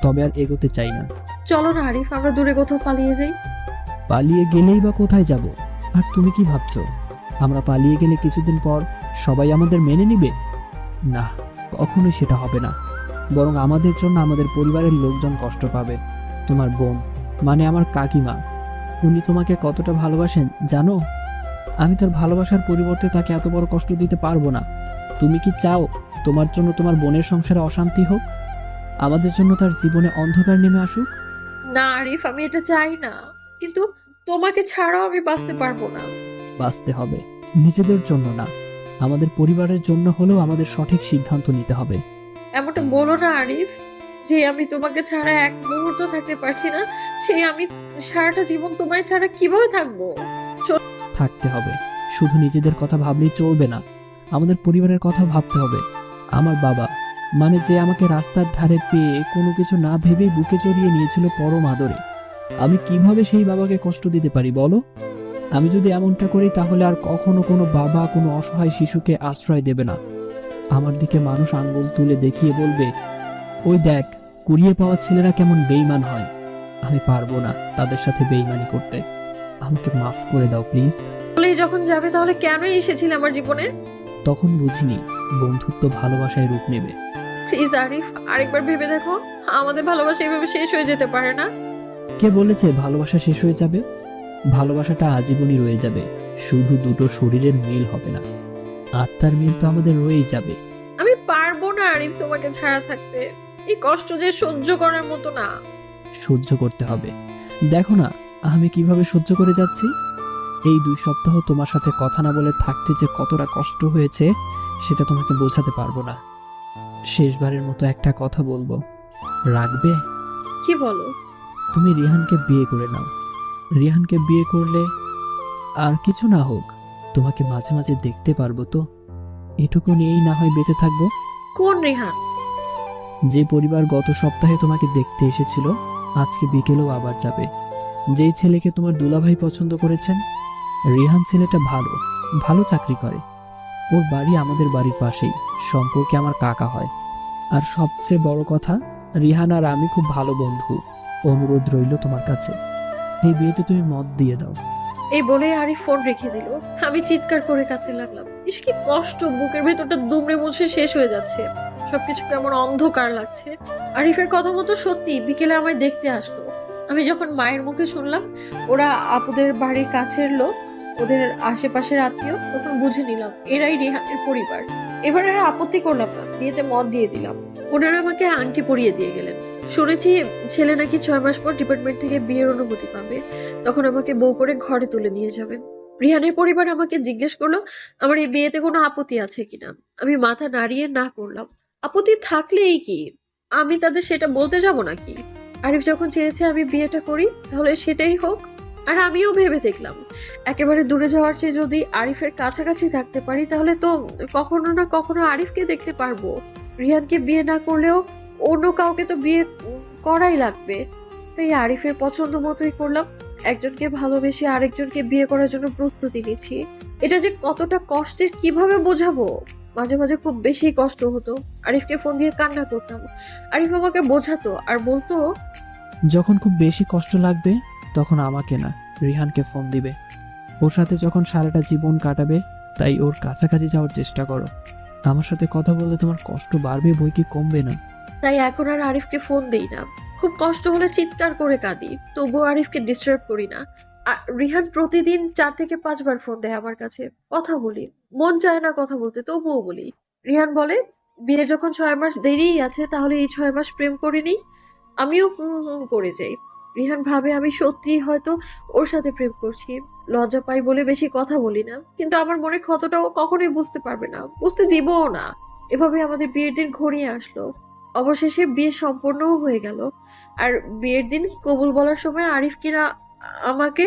তবে আর এগোতে চাই না। চলো না আরিফ, আমরা দূরে কোথাও পালিয়ে যাই। পালিয়ে গেলেই বা কোথায় যাব? আর তুমি কি ভাবছো আমরা পালিয়ে গেলে কিছুদিন পর সবাই আমাদের মেনে নিবে? না, কখনোই সেটা হবে না। বরং আমাদের জন্য আমাদের পরিবারের লোকজন কষ্ট পাবে। তোমার বোন, মানে আমার কাকিমা, উনি তোমাকে কতটা ভালোবাসেন জানো? আমি তার ভালোবাসার পরিবর্তে তাকে এত বড় কষ্ট দিতে পারবো না। তুমি কি চাও তোমার জন্য তোমার বোনের সংসারে অশান্তি হোক? আমাদের জন্য তার জীবনে অন্ধকার নেমে আসুক? না আরিফ, আমি এটা চাই না, কিন্তু তোমাকে ছাড়াও আমি বাঁচতে পারবো না। বাঁচতে হবে, নিজেদের জন্য না, আমাদের পরিবারের জন্য হলেও আমাদের সঠিক সিদ্ধান্ত নিতে হবে। এমনটা বলো না আরিফ, যে আমি তোমাকে ছাড়া এক মুহূর্ত থাকতে পারছি না, সেই আমি সারাটা জীবন তোমায় ছাড়া কিভাবে থাকবো? থাকতে হবে, শুধু নিজেদের কথা ভাবলেই চলবে না, আমাদের পরিবারের কথা ভাবতে হবে। আমার বাবা, মানে যে আমাকে রাস্তার ধারে পেয়ে কোনো কিছু না ভেবেই বুকে জড়িয়ে নিয়েছিল পরম আদরে, আমি কিভাবে সেই বাবাকে কষ্ট দিতে পারি বলো? আমি যদি এমনটা করি তাহলে আর কখনো কোনো বাবা কোনো অসহায় শিশুকে আশ্রয় দেবে না। আমার দিকে মানুষ আঙ্গুল তুলে দেখিয়ে বলবে, ওই দেখ কুড়িয়ে পাওয়া ছেলেরা কেমন বেইমান হয়। আমি পারবো না তাদের সাথে বেইমানি করতে। আমাকে মাফ করে দাও প্লিজ। বলেই যখন যাবে তাহলে কেনই এসেছিলে আমার জীবনে? তখন বুঝিনি বন্ধুত্ব ভালোবাসায় রূপ নেবে। প্লিজ আরিফ, আরেকবার ভেবে দেখো, আমাদের ভালোবাসা এইভাবে শেষ হয়ে যেতে পারে না। কে বলেছে ভালোবাসা শেষ হয়ে যাবে? ভালোবাসাটা আজীবনই রয়ে যাবে, শুধু দুটো শরীরের মিল হবে না, আত্মার মিল তো আমাদের রয়েই যাবে। আমি পারবো না আরিফ তোমাকে ছাড়া থাকতে। এই কষ্ট যে সহ্য করার মতো না। সহ্য করতে হবে। দেখো না আমি কিভাবে সহ্য করে যাচ্ছি। এই 2 সপ্তাহ তোমার সাথে কথা না বলে থাকতে যে কতটা কষ্ট হয়েছে সেটা তোমাকে বোঝাতে পারবো না। শেষবারের মতো একটা কথা বলবো, রাখবে? কি বলো? তুমি রিহানকে বিয়ে করে নাও। রিহানকে বিয়ে করলে আর কিছু না হোক, তোমাকে মাঝে মাঝে দেখতে পারবো তো, এটুকু নিয়েই না হয় বেঁচে থাকবো। কোন রেহান? যে পরিবার গত সপ্তাহে তোমাকে দেখতে এসেছিল আজকে বিকেলেও আবার যাবে। যেই ছেলেকে তোমার দুলাভাই পছন্দ করেছেন। রিহান ছেলেটা ভালো, ভালো চাকরি করে। ওর বাড়ি আমাদের বাড়ির পাশেই, সম্পর্কে আমার কাকা হয়। আর সবচেয়ে বড় কথা, রিহান আর আমি খুব ভালো বন্ধু। অনুরোধ রইল তোমার কাছে, এই বিয়েতে তুমি মত দিয়ে দাও। এই বলে আরিফ ফোন রেখে দিল। আমি চিৎকার করে কাঁদতে লাগলাম। ইস কি কষ্ট, বুকের ভেতরটা দুমড়ে মুছে শেষ হয়ে যাচ্ছে। সবকিছু কেমন অন্ধকার লাগছে। আরিফের কথা মতো সত্যি বিকেলে আমায় দেখতে আসলো। আমি যখন মায়ের মুখে শুনলাম ওরা আপুদের বাড়ির কাছের লোক, ওদের আশেপাশের আত্মীয়, তখন বুঝে নিলাম এরাই রেহানের পরিবার। এবার আর আপত্তি করলাম না, বিয়েতে মত দিয়ে দিলাম। ওনারা আমাকে আংটি পরিয়ে দিয়ে গেলেন। শুনেছি ছেলে নাকি 6 মাস পর ডিপার্টমেন্ট থেকে বিয়ের অনুমতি পাবে, তখন আমাকে বউ করে ঘরে তুলে নিয়ে যাবেন। রিহানের পরিবার আমাকে জিজ্ঞেস করলো আমার এই বিয়েতে কোনো আপত্তি আছে কিনা। আমি মাথা নাড়িয়ে না করলাম। আপত্তি থাকলে এই কি, আমি তাদের সেটা বলতে যাব নাকি? আরিফ যখন চেয়েছে আমি বিয়েটা করি তাহলে সেটাই হোক। আর আমিও ভেবে দেখলাম একেবারে দূরে যাওয়ার চেয়ে যদি আরিফের কাছাকাছি থাকতে পারি তাহলে তো কখনো না কখনো আরিফকে দেখতে পারবো। রিহানকে বিয়ে না করলেও অন্য কাউকে তো বিয়ে করাই লাগবে। তাই আরিফের পছন্দ মতোই করলাম। একজনকে ভালোবেসে আরেকজনকে বিয়ে করার জন্য প্রস্তুতি নিচ্ছি। এটা যে কতটা কষ্টের কিভাবে বোঝাবো। মাঝে মাঝে খুব বেশি কষ্ট হতো। আরিফকে ফোন দিয়ে কান্না করতাম। আরিফ আমাকে বোঝাতো আর বলতো, যখন খুব বেশি কষ্ট লাগবে তখন আমাকে না রিহানকে ফোন দিবে। ওর সাথে যখন সারাটা জীবন কাটাবে, তাই ওর কাছাকাছি যাওয়ার চেষ্টা করো। আমার সাথে কথা বললে তোমার কষ্ট বাড়বে, বই কি কমবে না। তাই এখন আর আরিফকে ফোন দেই না। খুব কষ্ট হলে চিৎকার করে কাঁদি, তবুও আরিফকে ডিস্টার্ব করি না। আর রিহান প্রতিদিন 4 থেকে 5 বার ফোন দেয় আমার কাছে। কথা বলি, মন চায় না কথা বলতে, তবুও বলি। রিহান বলে বিয়ের যখন 6 মাস দেরিই আছে তাহলে এই 6 মাস প্রেম করে নিই। আমিও করে যাই। রিহান ভাবে আমি সত্যিই হয়তো ওর সাথে প্রেম করছি। লজ্জা পাই বলে বেশি কথা বলি না, কিন্তু আমার মনে ক্ষতটাও কখনোই বুঝতে পারবে না, বুঝতে দিবও না। এভাবে আমাদের বিয়ের দিন ঘনিয়ে আসলো। অবশেষে বিয়ে সম্পূর্ণও হয়ে গেল। আর বিয়ের দিন কবুল বলার সময় আরিফ কিনা আমাকে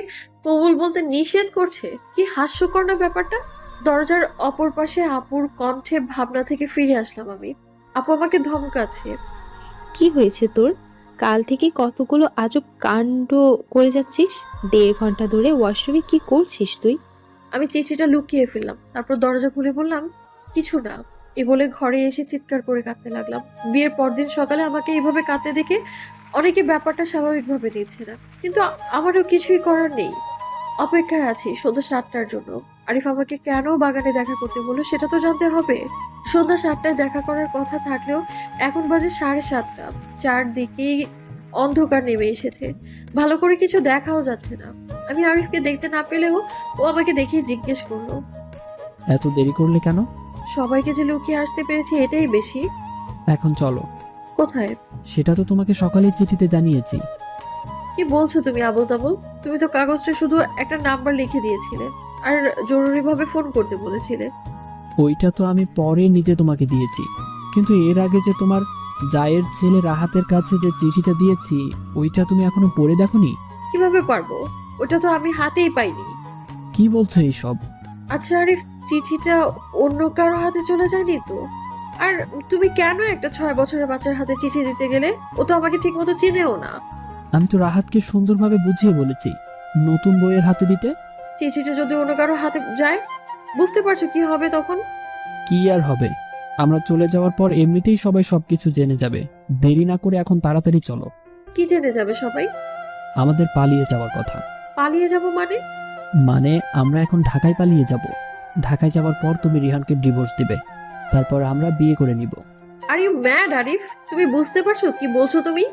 কবুল বলতে নিষেধ করছে। কি হাস্যকর না ব্যাপারটা। দরজার অপর পাশে আপুর কণ্ঠে ভাবনা থেকে ফিরে আসলাম আমি। আপু আমাকে ধমকাচ্ছে। কি হয়েছে তোর? কাল থেকে কতগুলো আজব কাণ্ড করে যাচ্ছিস। 1.5 ঘন্টা ধরে ওয়াশরুমে কি করছিস তুই? আমি চিঠিটা লুকিয়ে ফেললাম, তারপর দরজা খুলে বললাম, কিছু না। এ বলে ঘরে এসে চিৎকার করে কাঁদতে লাগলাম। বিয়ের পরদিন সকালে আমাকে এইভাবে কাঁদতে দেখে অনেকে ব্যাপারটা স্বাভাবিকভাবে নিচ্ছে না, কিন্তু আমারও কিছুই করার নেই। অপেক্ষায় আছি সন্ধ্যা 7টার জন্য। আরিফ আমাকে কেন বাগানে দেখা করতে বললো সেটা তো জানতে হবে। সন্ধ্যা 7টায় দেখা করার কথা থাকলেও এখন বাজে 7:30। চারদিকেই অন্ধকার নেমে এসেছে, ভালো করে কিছু দেখাও যাচ্ছে না। আমি আরিফকে দেখতে না পেলেও ও আমাকে দেখে জিজ্ঞেস করলো, এত দেরি করলে কেন? সবাইকে যে লুকিয়ে আসতে পেরেছি এটাই বেশি। এখন চলো। কোথায়? সেটা তো তোমাকে সকালেই চিঠিতে জানিয়েছি। কি বলছো তুমি আবল তাবল? তুমি তো কাগজটা শুধু একটা নাম্বার লিখে দিয়েছিলে আর জরুরিভাবে ফোন করতে বলেছিলে। ওইটা তো আমি পরে নিজে তোমাকে দিয়েছি, কিন্তু এর আগে যে তোমার জায়ের ছেলে রাহাতের কাছে যে চিঠিটা দিয়েছি ওইটা তুমি এখনো পড়ে দেখোনি? কিভাবে পারবো? ওটা তো আমি হাতেই পাইনি। কি বলছো এইসব? আচ্ছা আরিফ, চিঠিটা অন্য কারো হাতে চলে যায়নি তো? আর তুমি কেন একটা 6 বছরের বাচ্চার হাতে চিঠি দিতে গেলে? ও তো আমাকে ঠিক মতো চিনেও না। আমি তো রাহাতকে সুন্দরভাবে বুঝিয়ে বলেছি নতুন বইয়ের হাতে দিতে। চিঠিটা যদি অন্য কারো হাতে যায়, বুঝতে পারছো কি হবে তখন? কি আর হবে, আমরা চলে যাওয়ার পর এমনিতেই সবাই সবকিছু জেনে যাবে। দেরি না করে এখন তাড়াতাড়ি চলো। কি জেনে যাবে সবাই? আমাদের পালিয়ে যাওয়ার কথা। পালিয়ে যাব মানে? মানে আমরা এখন ঢাকায় পালিয়ে যাব। ঢাকায় যাওয়ার পর তুমি রিহানকে ডিভোর্স দিবে, তারপর আমরা বিয়ে করে নিব। Are you mad Arif? তুমি বুঝতে পারছো কি বলছো তুমি?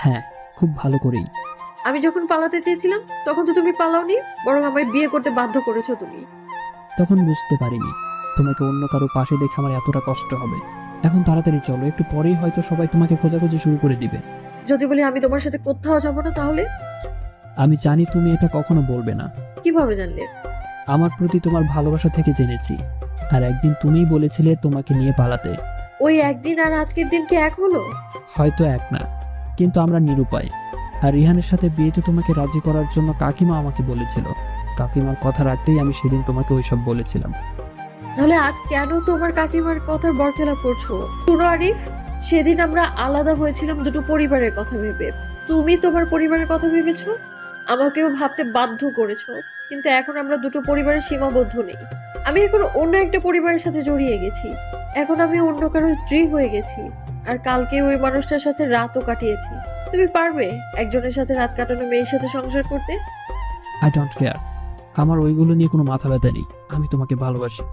হ্যাঁ, খুব ভালো করেই। আমি যখন পালাতে চেয়েছিলাম তখন তো তুমি পালাওনি, বরং আমায় বিয়ে করতে বাধ্য করেছো তুমি। তখন বুঝতে পারিনি তোমাকে অন্য কারো পাশে দেখে আমার এতটা কষ্ট হবে। এখন তাড়াতাড়ি চলো, একটু পরেই হয়তো সবাই তোমাকে খোঁজাখুঁজি শুরু করে দিবে। যদি বলি আমি তোমার সাথে কোথাও যাব না, তাহলে? আমি জানি তুমি এটা কখনো বলবে না। কিভাবে জানলে? আমার প্রতি তোমার ভালোবাসা থেকে জেনেছি। আর একদিন তুমিই বলেছিলে তোমাকে নিয়ে পালাতে। ওই একদিন আর আজকের দিন কি এক হলো? হয়তো এক না, কিন্তু আমরা নিরুপায়। আর রিহানের সাথে বিয়েতে তোমাকে রাজি করার জন্য কাকিমা আমাকে বলেছিল। কাকিমার কথা রাখতেই আমি সেদিন তোমাকে ওইসব বলেছিলাম। তাহলে আজ কেন তোমার কাকিমার কথার বরখেলাপ করছো? শুনো আরিফ, সেদিন আমরা আলাদা হয়েছিলাম দুটো পরিবারের কথা ভেবে। তুমি তোমার পরিবারের কথা ভেবেছো, আমাকেও ভাবতে বাধ্য করেছো। কিন্তু এখন আমরা দুটো পরিবারের সীমাবদ্ধ নেই। আমি এখন অন্য একটা পরিবারের সাথে জড়িয়ে গেছি। এখন আমি অন্য কারো স্ত্রী হয়ে গেছি। আর কালকে ওই মানুষটার সাথে রাতও কাটিয়েছি। তুমি পারবে একজনের সাথে রাত কাটানো মেয়ের সাথে সংসার করতে? I don't care. আমার ওইগুলো নিয়ে কোনো মাথা ব্যথা নেই। আমি তোমাকে ভালোবাসি।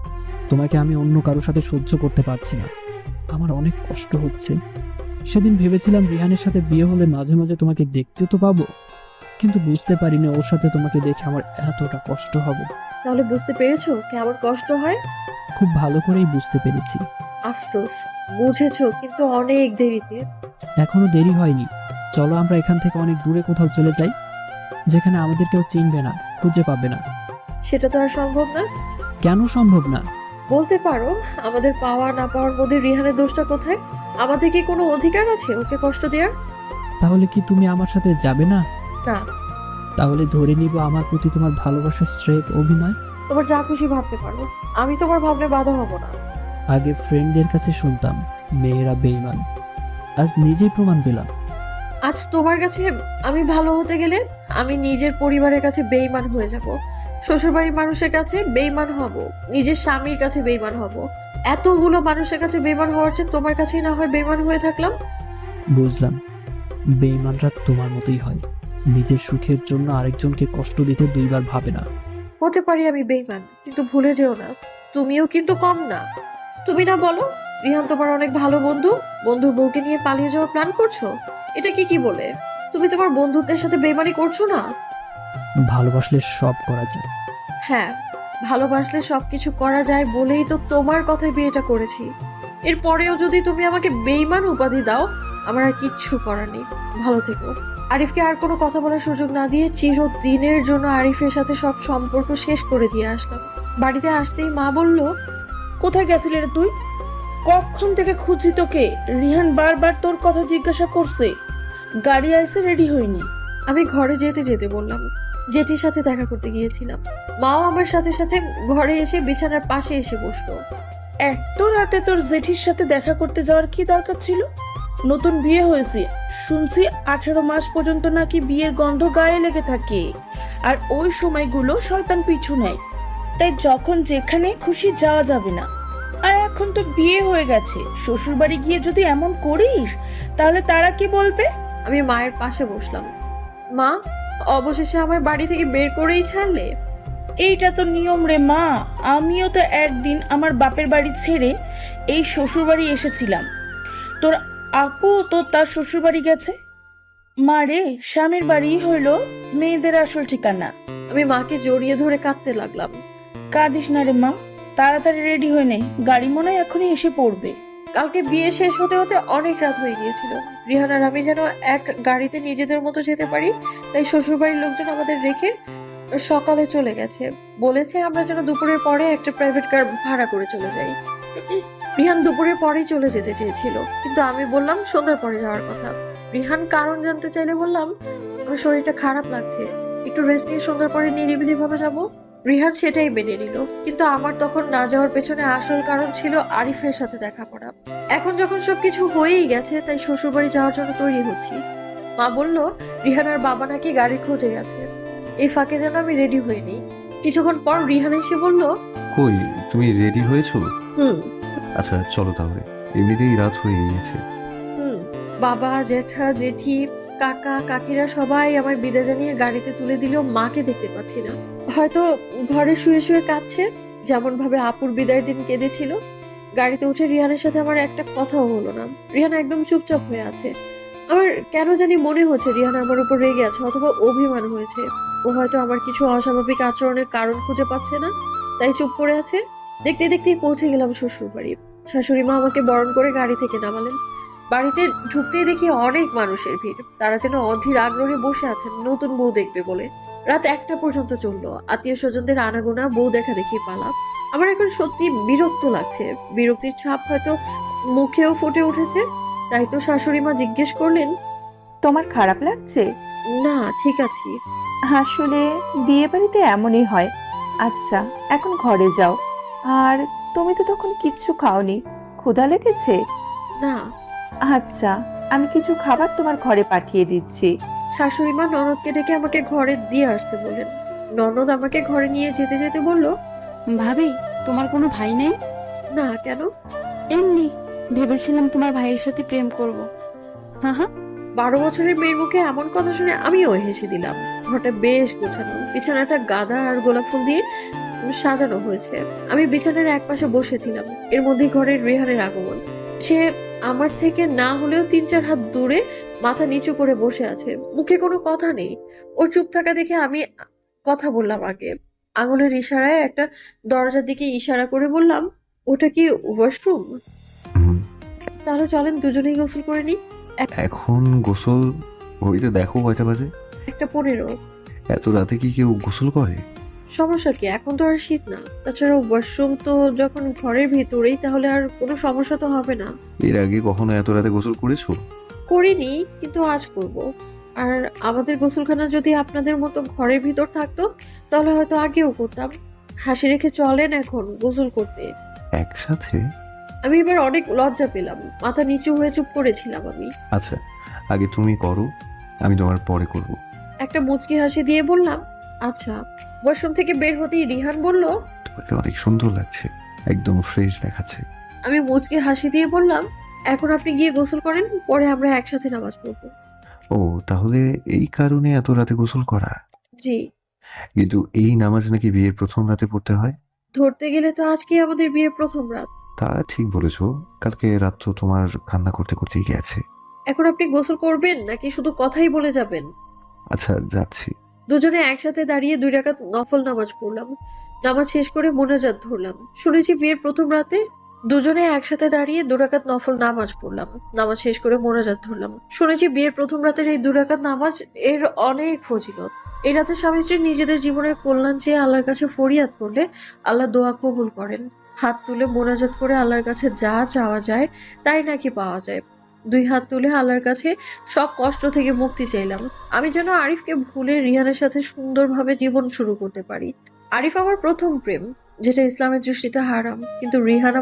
তোমাকে আমি অন্য কারোর সাথে সহ্য করতে পারছি না। আমার অনেক কষ্ট হচ্ছে। সেদিন ভেবেছিলাম রিহানের সাথে বিয়ে হলে মাঝে মাঝে তোমাকে দেখতে তো পাবো, কিন্তু বুঝতে পারিনি ওর সাথে তোমাকে দেখে আমার এতটা কষ্ট হবে। তাহলে বুঝতে পেরেছো কেমন কষ্ট হয়? খুব ভালো করেই বুঝতে পেরেছি। আফসোস, বুঝেছো কিন্তু অনেক দেরিতে। এখনো দেরি হয়নি। চলো আমরা এখান থেকে অনেক দূরে কোথাও চলে যাই, যেখানে আমাদের কেউ চিনবে না, খুঁজে পাবে না। সেটা তো আর সম্ভব না। কেন সম্ভব না? বলতে পারো, আমাদের পাওয়া না পাওয়ার মধ্যে রিহানের দোষটা কোথায়? আমাদের কি কোনো অধিকার আছে ওকে কষ্ট দেওয়ার? তাহলে কি তুমি আমার সাথে যাবে না? না। তাহলে ধরে নিব আমার প্রতি তোমার ভালোবাসার স্রেফ অভিনয়। তোমার যা খুশি ভাবতে পারো, আমি তোমার ভাবলে বাধা হব না। আগে ফ্রেন্ডদের কাছে শুনতাম মেয়েরা বেঈমান, আজ নিজেই প্রমাণ পেলাম। আজ তোমার কাছে আমি ভালো হতে গেলে আমি নিজের পরিবারের কাছে বেঈমান হয়ে যাব, শ্বশুরবাড়ির মানুষের কাছে বেঈমান হব, নিজের স্বামীর কাছে বেঈমান হব। এতগুলো মানুষের কাছে বেঈমান হওয়ার চেয়ে তোমার কাছেই না হয় বেঈমান হয়ে থাকলাম। বুঝলাম, বেঈমানরা তোমার মতোই হয়। নিজের সুখের জন্য আরেকজনকে কষ্ট দিতে দুইবার ভাবে না। হতে পারি আমি বেঈমান, কিন্তু ভুলে যেও না তুমিও কিন্তু কম না। তুমি না বলো রিহান তোমার অনেক ভালো বন্ধু, বন্ধুর বউকে নিয়ে পালিয়ে যাওয়ার প্ল্যান করছো? এটা কি বলে? তুমি তোমার বন্ধুত্বের সাথে বেইমানি করছো না? ভালোবাসলে সব করা যায়। হ্যাঁ, ভালোবাসলে সবকিছু করা যায় বলেই তো তোমার কথায় বিয়েটা করেছি। এরপরেও যদি তুমি আমাকে বেইমান উপাধি দাও, আমার আর কিচ্ছু করার নেই। ভালো থেকো। আরিফকে আর কোনো কথা বলার সুযোগ না দিয়ে চিরদিনের জন্য আরিফের সাথে সব সম্পর্ক শেষ করে দিয়ে আসলাম। বাড়িতে আসতেই মা বলল, কোথায় গেছিলি রে তুই? কখন থেকে খুঁজি তোকে। রিহান বারবার তোর কথা জিজ্ঞাসা করছে। গাড়ি আইসে, রেডি হইনি। আমি ঘরে যেতে যেতে বললাম জেঠির সাথে দেখা করতে গিয়েছিলাম। মাও আমার সাথে সাথে ঘরে এসে বিছানার পাশে এসে বসলো। এত রাতে তোর জেঠির সাথে দেখা করতে যাওয়ার কি দরকার ছিল? নতুন বিয়ে হয়েছে, শুনছি 18 মাস পর্যন্ত নাকি বিয়ের গন্ধ গায়ে লেগে থাকে, আর ওই সময়গুলো শয়তান পিছু নেয়। তাই যখন যেখানে খুশি যাওয়া যাবে না। আর এখন তো বিয়ে হয়ে গেছে, শ্বশুর বাড়ি গিয়ে যদি এমন করিস তাহলে তারা কি বলবে? আমি মায়ের পাশে বসলাম। মা, অবশেষে আমার বাড়ি থেকে বের করেই ছাড়লে? এইটা তো নিয়ম রে মা। আমিও তো একদিন আমার বাপের বাড়ি ছেড়ে এই শ্বশুর বাড়ি এসেছিলাম। তোর আপু তো তার শ্বশুর বাড়ি গেছে। মা রে, স্বামীর বাড়ি হইল মেয়েদের আসল ঠিকানা। আমি মাকে জড়িয়ে ধরে কাঁদতে লাগলাম। কাঁদিস না রে মা, তাড়াতাড়ি রেডি হয়ে নে, গাড়ি মনে হয় এখনই এসে পড়বে। কালকে বিয়ে শেষ হতে হতে অনেক রাত হয়ে গিয়েছিল। রিহান আর আমি যেন এক গাড়িতে নিজেদের মতো যেতে পারি, তাই শ্বশুরবাড়ির লোকজন আমাদের রেখে সকালে চলে গেছে। বলেছে আমরা যেন দুপুরের পরে একটা প্রাইভেট কার ভাড়া করে চলে যাই। রিহান দুপুরের পরেই চলে যেতে চেয়েছিল, কিন্তু আমি বললাম সন্ধ্যার পরে যাওয়ার কথা। রিহান কারণ জানতে চাইলে বললাম আমার শরীরটা খারাপ লাগছে, একটু রেস্ট নিয়ে সন্ধ্যার পরে নিরিবিলি ভাবে যাবো। রিহান সেটাই মেনে নিল, কিন্তু আমার তখন না যাওয়ার পেছনে আসল কারণ ছিল আরিফের সাথে দেখা করা। এখন যখন সবকিছু হয়েই গেছে, তাই শ্বশুরবাড়ি যাওয়ার জন্য তৈরি হচ্ছি। মা বলল রিহানার বাবা নাকি গাড়ির খোঁজে গেছে। এই ফাঁকে যেন আমি রেডি হয়ে নিই। কিছুক্ষণ পর রিহান এসে বলল, কই, তুমি রেডি হয়েছো? হুম আচ্ছা চলো তাহলে, এমনিতেই রাত হয়ে গিয়েছে। হুম বাবা, জেঠা, জেঠি, কাকা, কাকিরা সবাই আমায় বিদায় জানিয়ে গাড়িতে তুলে দিলেও মাকে দেখতে পাচ্ছি না। হয়তো ঘরে শুয়ে শুয়ে কাঁদছে, যেমন ভাবে আপুর বিদায়ের দিন কেঁদেছিল। গাড়িতে উঠে রিহানের সাথে আমার একটা কথাও হলো না। রিহান একদম চুপচাপ হয়ে আছে। আমার কেন জানি মনে হচ্ছে রিহান আমার উপর রেগে আছে অথবা অভিমান হয়েছে। ও হয়তো আমার কিছু অস্বাভাবিক আচরণের কারণ খুঁজে পাচ্ছে না, তাই চুপ করে আছে। দেখতে দেখতেই পৌঁছে গেলাম শ্বশুর বাড়ি। শাশুড়ি মা আমাকে বরণ করে গাড়ি থেকে নামালেন। বাড়িতে ঢুকতেই দেখি অনেক মানুষের ভিড়। তারা যেন অধীর আগ্রহে বসে আছেন নতুন বউ দেখবে বলে। রাত 1টা পর্যন্ত চললো আত্মীয় স্বজনদের আনাগোনা, বউ দেখা দেখি পালা। আমার এখন সত্যি বিরক্ত লাগছে। বিরক্তির ছাপ হয়তো মুখেও ফুটে উঠেছে। তাই তো শাশুড়ি মা জিজ্ঞেস করলেন, তোমার খারাপ লাগছে? না ঠিক আছি। আসলে বিয়ে বাড়িতে এমনই হয়। আচ্ছা এখন ঘরে যাও। আর তুমি তো তখন কিচ্ছু খাওনি, ক্ষুধা লেগেছে? না। আচ্ছা আমি কিছু খাবার তোমার ঘরে পাঠিয়ে দিচ্ছি। শাশুড়ি মা ননদকে ডেকে আমাকে ঘরে দিয়ে আসতে বললেন। ননদ আমাকে ঘরে নিয়ে যেতে যেতে বলল, ভাবি তোমার কোনো ভাই নেই? না কেন? এমনি ভেবেছিলাম তোমার ভাইয়ের সাথে প্রেম করব। হ্যাঁ হ্যাঁ। 12 বছরের মেয়ের মুখে এমন কথা শুনে আমিও হেসে দিলাম। ঘরটা বেশ গোছানো, বিছানাটা গাঁদা আর গোলাপ ফুল দিয়ে সাজানো হয়েছে। আমি বিছানার একপাশে বসেছিলাম। এর মধ্যে ঘরের রিহানের আগমন। সে আমার থেকে না হলেও 3-4 হাত দূরে মাথা নিচু করে বসে আছে। মুখে কোনো কথা নেই। ওর চুপ থাকা দেখে আমি কথা বললাম আগে। আঙুলের ইশারায় একটা দরজার দিকে ইশারা করে বললাম, ওটা কি ওয়াশরুম? হুম, তাহলে চলেন দুজনেই গোসল করে নিই। এখন গোসল? ঘড়িতে দেখো কয়টা বাজে। 1:15। এত রাতে কি কেউ গোসল করে? সমস্যা কি? এখন তো আর শীত না। তাছাড়া ওয়াশরুম তো যখন ঘরের ভিতরেই, তাহলে আর কোনো সমস্যা তো হবে না। এর আগে কখনো এত রাতে গোসল করেছো? করিনি, কিন্তু আজ করব। আর আমাদের গোসলখানা যদি আপনাদের মতো ঘরের ভিতর থাকতো, তাহলে হয়তো আগেও করতাম। হাসি রেখে চলেন এখন গোসল করতে। একসাথে? আমি এবার অনেক লজ্জা পেলাম। মাথা নিচু হয়ে চুপ করেছিলাম আমি। আচ্ছা আগে তুমি করো, আমি তোমার পরে করব। একটা মুচকি হাসি দিয়ে বললাম, আচ্ছা। ওয়াশরুম থেকে বের হতেই রিহান বলল, তোমাকে অনেক সুন্দর লাগছে, একদম ফ্রেশ দেখাচ্ছে। আমি মুচকি হাসি দিয়ে বললাম, এখন আপনি গিয়ে গোসল করেন, পরে আমরা একসাথে নামাজ পড়বো। ও তাহলে এই কারণে এত রাতে গোসল করা? জি। কিন্তু এই নামাজ নাকি বিয়ের প্রথম রাতে পড়তে হয়। ধরতে গেলে তো আজকে আমাদের বিয়ের প্রথম রাত। তা ঠিক বলেছো, কালকে রাত তো তোমার কান্না করতে করতেই গেছে। এখন আপনি গোসল করবেন নাকি শুধু কথাই বলে যাবেন? আচ্ছা যাচ্ছি। দুজনে একসাথে দাঁড়িয়ে 2 রাকাত নফল নামাজ পড়লাম। নামাজ শেষ করে মোনাজাত ধরলাম। শুনেছি বিয়ের প্রথম রাতে দুজনে একসাথে দাঁড়িয়ে 2 রাকাত নফল নামাজ পড়লাম। নামাজ শেষ করে মোনাজাত ধরলাম। শুনেছি বিয়ের প্রথম রাতের এই 2 রাকাত নামাজ এর অনেক ফজিলত। এই রাতে স্বামী স্ত্রী নিজেদের জীবনের কল্যাণ চেয়ে আল্লাহর কাছে ফরিয়াদ করলে আল্লাহ দোয়া কবুল করেন। হাত তুলে মোনাজাত করে আল্লাহর কাছে যা চাওয়া যায় তাই নাকি পাওয়া যায়। 2 হাত তুলে আল্লাহর কাছে সব কষ্ট থেকে মুক্তি চাইলাম। আমি যেন আরিফকে ভুলে রিহানের সাথে সুন্দরভাবে জীবন শুরু করতে পারি। আরিফ আমার প্রথম প্রেম, যেটা ইসলামের দৃষ্টিতে হারাম। কিন্তু রিহান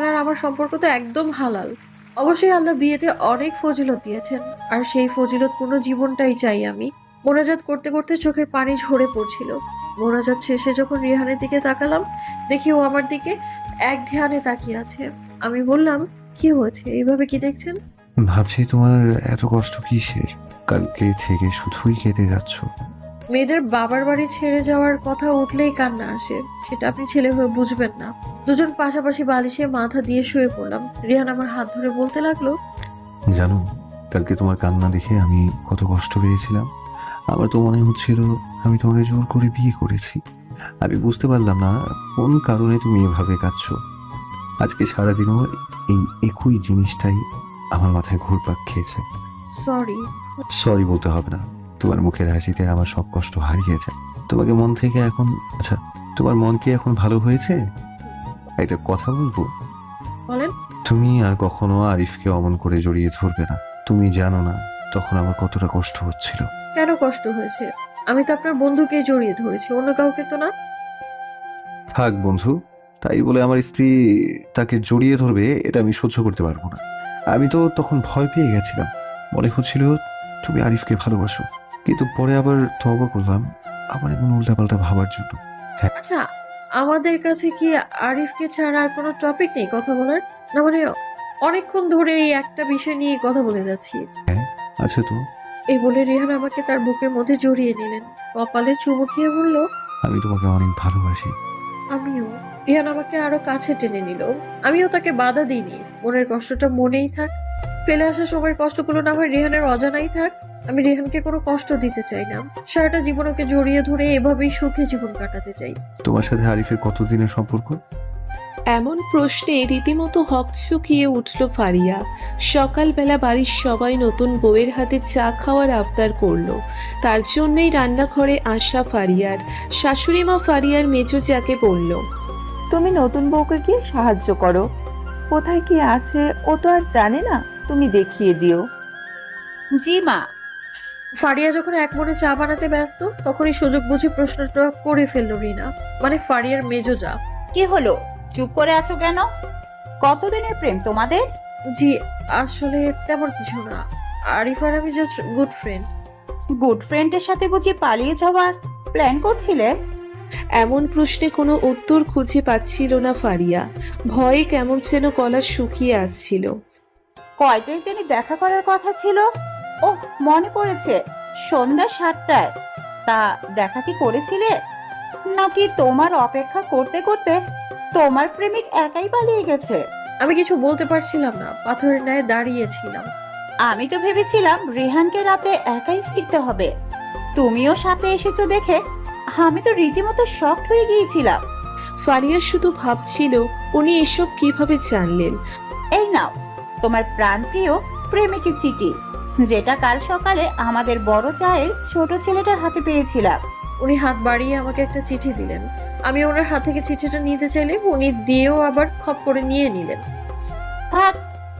আর আমার সম্পর্ক তো একদম হালাল। অবশ্যই আল্লাহ বিয়েতে অনেক ফজিলত দিয়েছেন, আর সেই ফজিলতপূর্ণ জীবনটাই চাই আমি। মোনাজাত করতে করতে চোখের পানি ঝরে পড়ছিল। মোনাজাত শেষে যখন রিহানের দিকে তাকালাম, দেখি ও আমার দিকে এক ধ্যানে তাকিয়ে আছে। আমি বললাম, কি হয়েছে, এইভাবে কি দেখছেন? ভাবছি তোমার এত কষ্ট কিসের, কালকে থেকে শুধুই কেঁদে যাচ্ছ। মেয়েদের বাবার বাড়ি ছেড়ে যাওয়ার কথা উঠলেই কান্না আসে, সেটা আপনি ছেলে হয়ে বুঝবেন না। দুজন পাশাপাশি বালিশে মাথা দিয়ে শুয়ে পড়লাম। রিহান আমার হাত ধরে বলতে লাগলো, জানো কালকে তোমার কান্না দেখে আমি কত কষ্ট পেয়েছিলাম। আমার তো মনে হচ্ছিল আমি তোমাকে জোর করে বিয়ে করেছি। আমি বুঝতে পারলাম না কোন কারণে তুমি এভাবে কাঁদছো। আজকে সারাদিনও এই একই জিনিসটাই আমার মাথায় ঘুরপাক খেয়েছে। সরি বলতে হবে না, তোমার মুখের হাসিতে আমার সব কষ্ট হারিয়ে যায়। তোমাকে মন থেকে এখন, আচ্ছা তোমার মন কি এখন ভালো হয়েছে? একটা কথা বলবো? বলেন। তুমি আর কখনো আরিফকে অমন করে জড়িয়ে ধরবে না। তুমি জানো না তখন আমার কতটা কষ্ট হচ্ছিল। কেন কষ্ট হয়েছে? আমি তো আপনার বন্ধুকে জড়িয়ে ধরেছি, অন্য কাউকে তো না। থাক বন্ধু, তাই বলে আমার স্ত্রী তাকে জড়িয়ে ধরবে এটা আমি সহ্য করতে পারবো না। আমি তো তখন ভয় পেয়ে গেছিলাম, মনে হচ্ছিল তুমি আরিফকে ভালোবাসো, কিন্তু পরে আবার তওবা করলাম আমার এমন উল্টাপাল্টা ভাবার জন্য। আচ্ছা, আমাদের কাছে কি আরিফকে ছাড়া আর কোনো টপিক নেই কথা বলার? না মানে অনেকক্ষণ ধরে এই একটা বিষয় নিয়ে কথা বলে যাচ্ছি। আছে তো। এই বলে রিহান আমাকে তার বুকের মধ্যে জড়িয়ে নিলেন, কপালে চুমু খেয়ে বলল, আমি তোমাকে অনেক ভালোবাসি। আমিও। রিহান আমাকে আরো কাছে টেনে নিল, আমিও তাকে বাধা দিইনি। মনের কষ্টটা মনেই থাক, ফেলে আসা সময়ের কষ্টগুলো না হয় রিহানের অজানাই থাক। আমি রিহানকে কোনো কষ্ট দিতে চাই না, সারাটা জীবন ওকে জড়িয়ে ধরে এভাবেই সুখে জীবন কাটাতে চাই। তোমার সাথে আরিফের কতদিনের সম্পর্ক? এমন প্রশ্নে রীতিমতো হকচকিয়ে উঠল ফারিয়া। সকালবেলা বাড়ির সবাই নতুন বউয়ের হাতে চা খাওয়ার আবদার করলো। তার জন্যই রান্নাঘরে আসা ফারিয়ার শাশুড়ি মা ফারিয়ার মেজো যাকে বলল, তুমি নতুন বউকে গিয়ে সাহায্য করো, কোথায় কি আছে ও তো আর জানে না, তুমি দেখিয়ে দিও। জি মা। ফারিয়া যখন এক মনে চা বানাতে ব্যস্ত, তখনই সুযোগ বুঝে প্রশ্নটা করে ফেললো রিনা, মানে ফারিয়ার মেজো যা। কি হলো, চুপ করে আছো কেন? কতদিনের প্রেম তোমাদের? জি আসলে তেমন কিছু না, আরিফ আর আমি জাস্ট গুড ফ্রেন্ড। গুড ফ্রেন্ডের সাথে বুঝি পালিয়ে যাওয়ার প্ল্যান করছিলে? এমন প্রশ্নে কোনো উত্তর খুঁজে পাচ্ছিল না ফারিয়া। ভয়ে কেমন যেন গলা শুকিয়ে আসছিল। কয়টায় জানি দেখা করার কথা ছিল? ও মনে পড়েছে, সন্ধ্যা 7টায়। তা দেখা কি করেছিলে, নাকি তোমার অপেক্ষা করতে করতে তোমার প্রেমিক একাই পালিয়ে গেছে? আমি কিছু বলতে পারছিলাম না, পাথরের ন্যায় দাঁড়িয়েছিলাম। আমি তো ভেবেছিলাম রেহানকে রাতে একাই ফিরতে হবে, তুমিও সাথে এসেছো দেখে আমি তো রীতিমতো শকড হয়ে গিয়েছিলাম। ফারিয়া শুধু ভাবছিল উনি এসব কিভাবে জানলেন। এই নাও তোমার প্রাণপ্রিয় প্রেমিকের চিঠি, যেটা কাল সকালে আমাদের বড় চায়ের ছোট ছেলেটার হাতে পেয়েছিলাম। উনি হাত বাড়িয়ে আমাকে একটা চিঠি দিলেন, আমি ওনার হাত থেকে চিঠিটা নিতে চাইলে উনি দিয়েও আবার খপ করে নিয়ে নিলেন। থাক,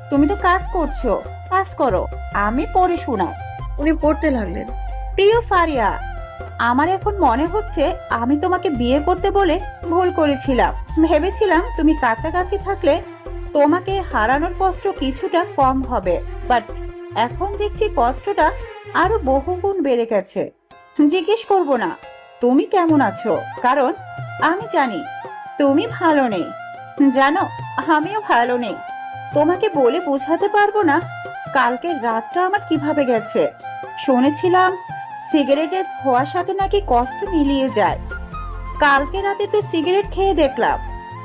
তুমি তো কাজ করছো, কাজ করো, আমি পড়ে শোনাই। উনি পড়তে লাগলেন, প্রিয় ফারিয়া, আমার এখন মনে হচ্ছে আমি তোমাকে বিয়ে করতে বলে ভুল করেছিলাম। ভেবেছিলাম তুমি কাছাকাছি থাকলে তোমাকে হারানোর কষ্ট কিছুটা কম হবে, বাট এখন দেখছি কষ্টটা আরো বহুগুণ বেড়ে গেছে। জিজ্ঞেস করব না তুমি কেমন আছো, কারণ আমি জানি তুমি ভালো নেই। জানো আমিও ভালো নেই, তোমাকে বলে বোঝাতে পারবো না কালকের রাতটা আমার কিভাবে গেছে। শুনেছিলাম সিগারেটের ধোঁয়ার সাথে নাকি কষ্ট মিলিয়ে যায়। কালকে রাতে তো সিগারেট খেয়ে দেখলাম,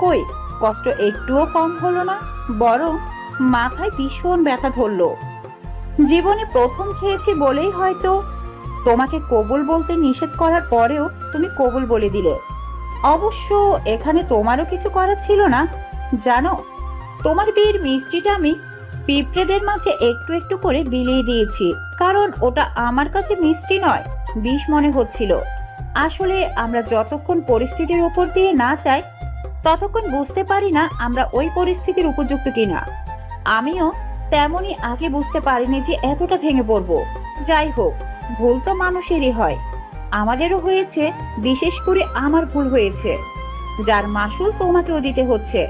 কই কষ্ট একটুও কম হলো না, বরং মাথায় ভীষণ ব্যথা ধরলো। জীবনে প্রথম খেয়েছি বলেই হয়তো তোমাকে কবুল বলতে নিষেধ করার পরেও তুমি কবুল বলে দিলে। অবশ্য এখানে তোমারও কিছু করার ছিল না। জানো, তোমার বিয়ের মিষ্টিটা আমি পিঁপড়েদের মাঝে একটু একটু করে বিলিয়ে দিয়েছি, কারণ ওটা আমার কাছে মিষ্টি নয়, বিষ মনে হচ্ছিল। আসলে আমরা যতক্ষণ পরিস্থিতির উপর দিয়ে না যাই ততক্ষণ বুঝতে পারি না আমরা ওই পরিস্থিতির উপযুক্ত কিনা। আমিও তেমনই আগে বুঝতে পারিনি যে এতটা ভেঙে পড়বো। যাই হোক, ভুল তো মানুষেরই হয়, আমাদেরও হয়েছে, বিশেষ করে আমার ভুল হয়েছে, যার মাসুল তোমাকেও দিতে হচ্ছে।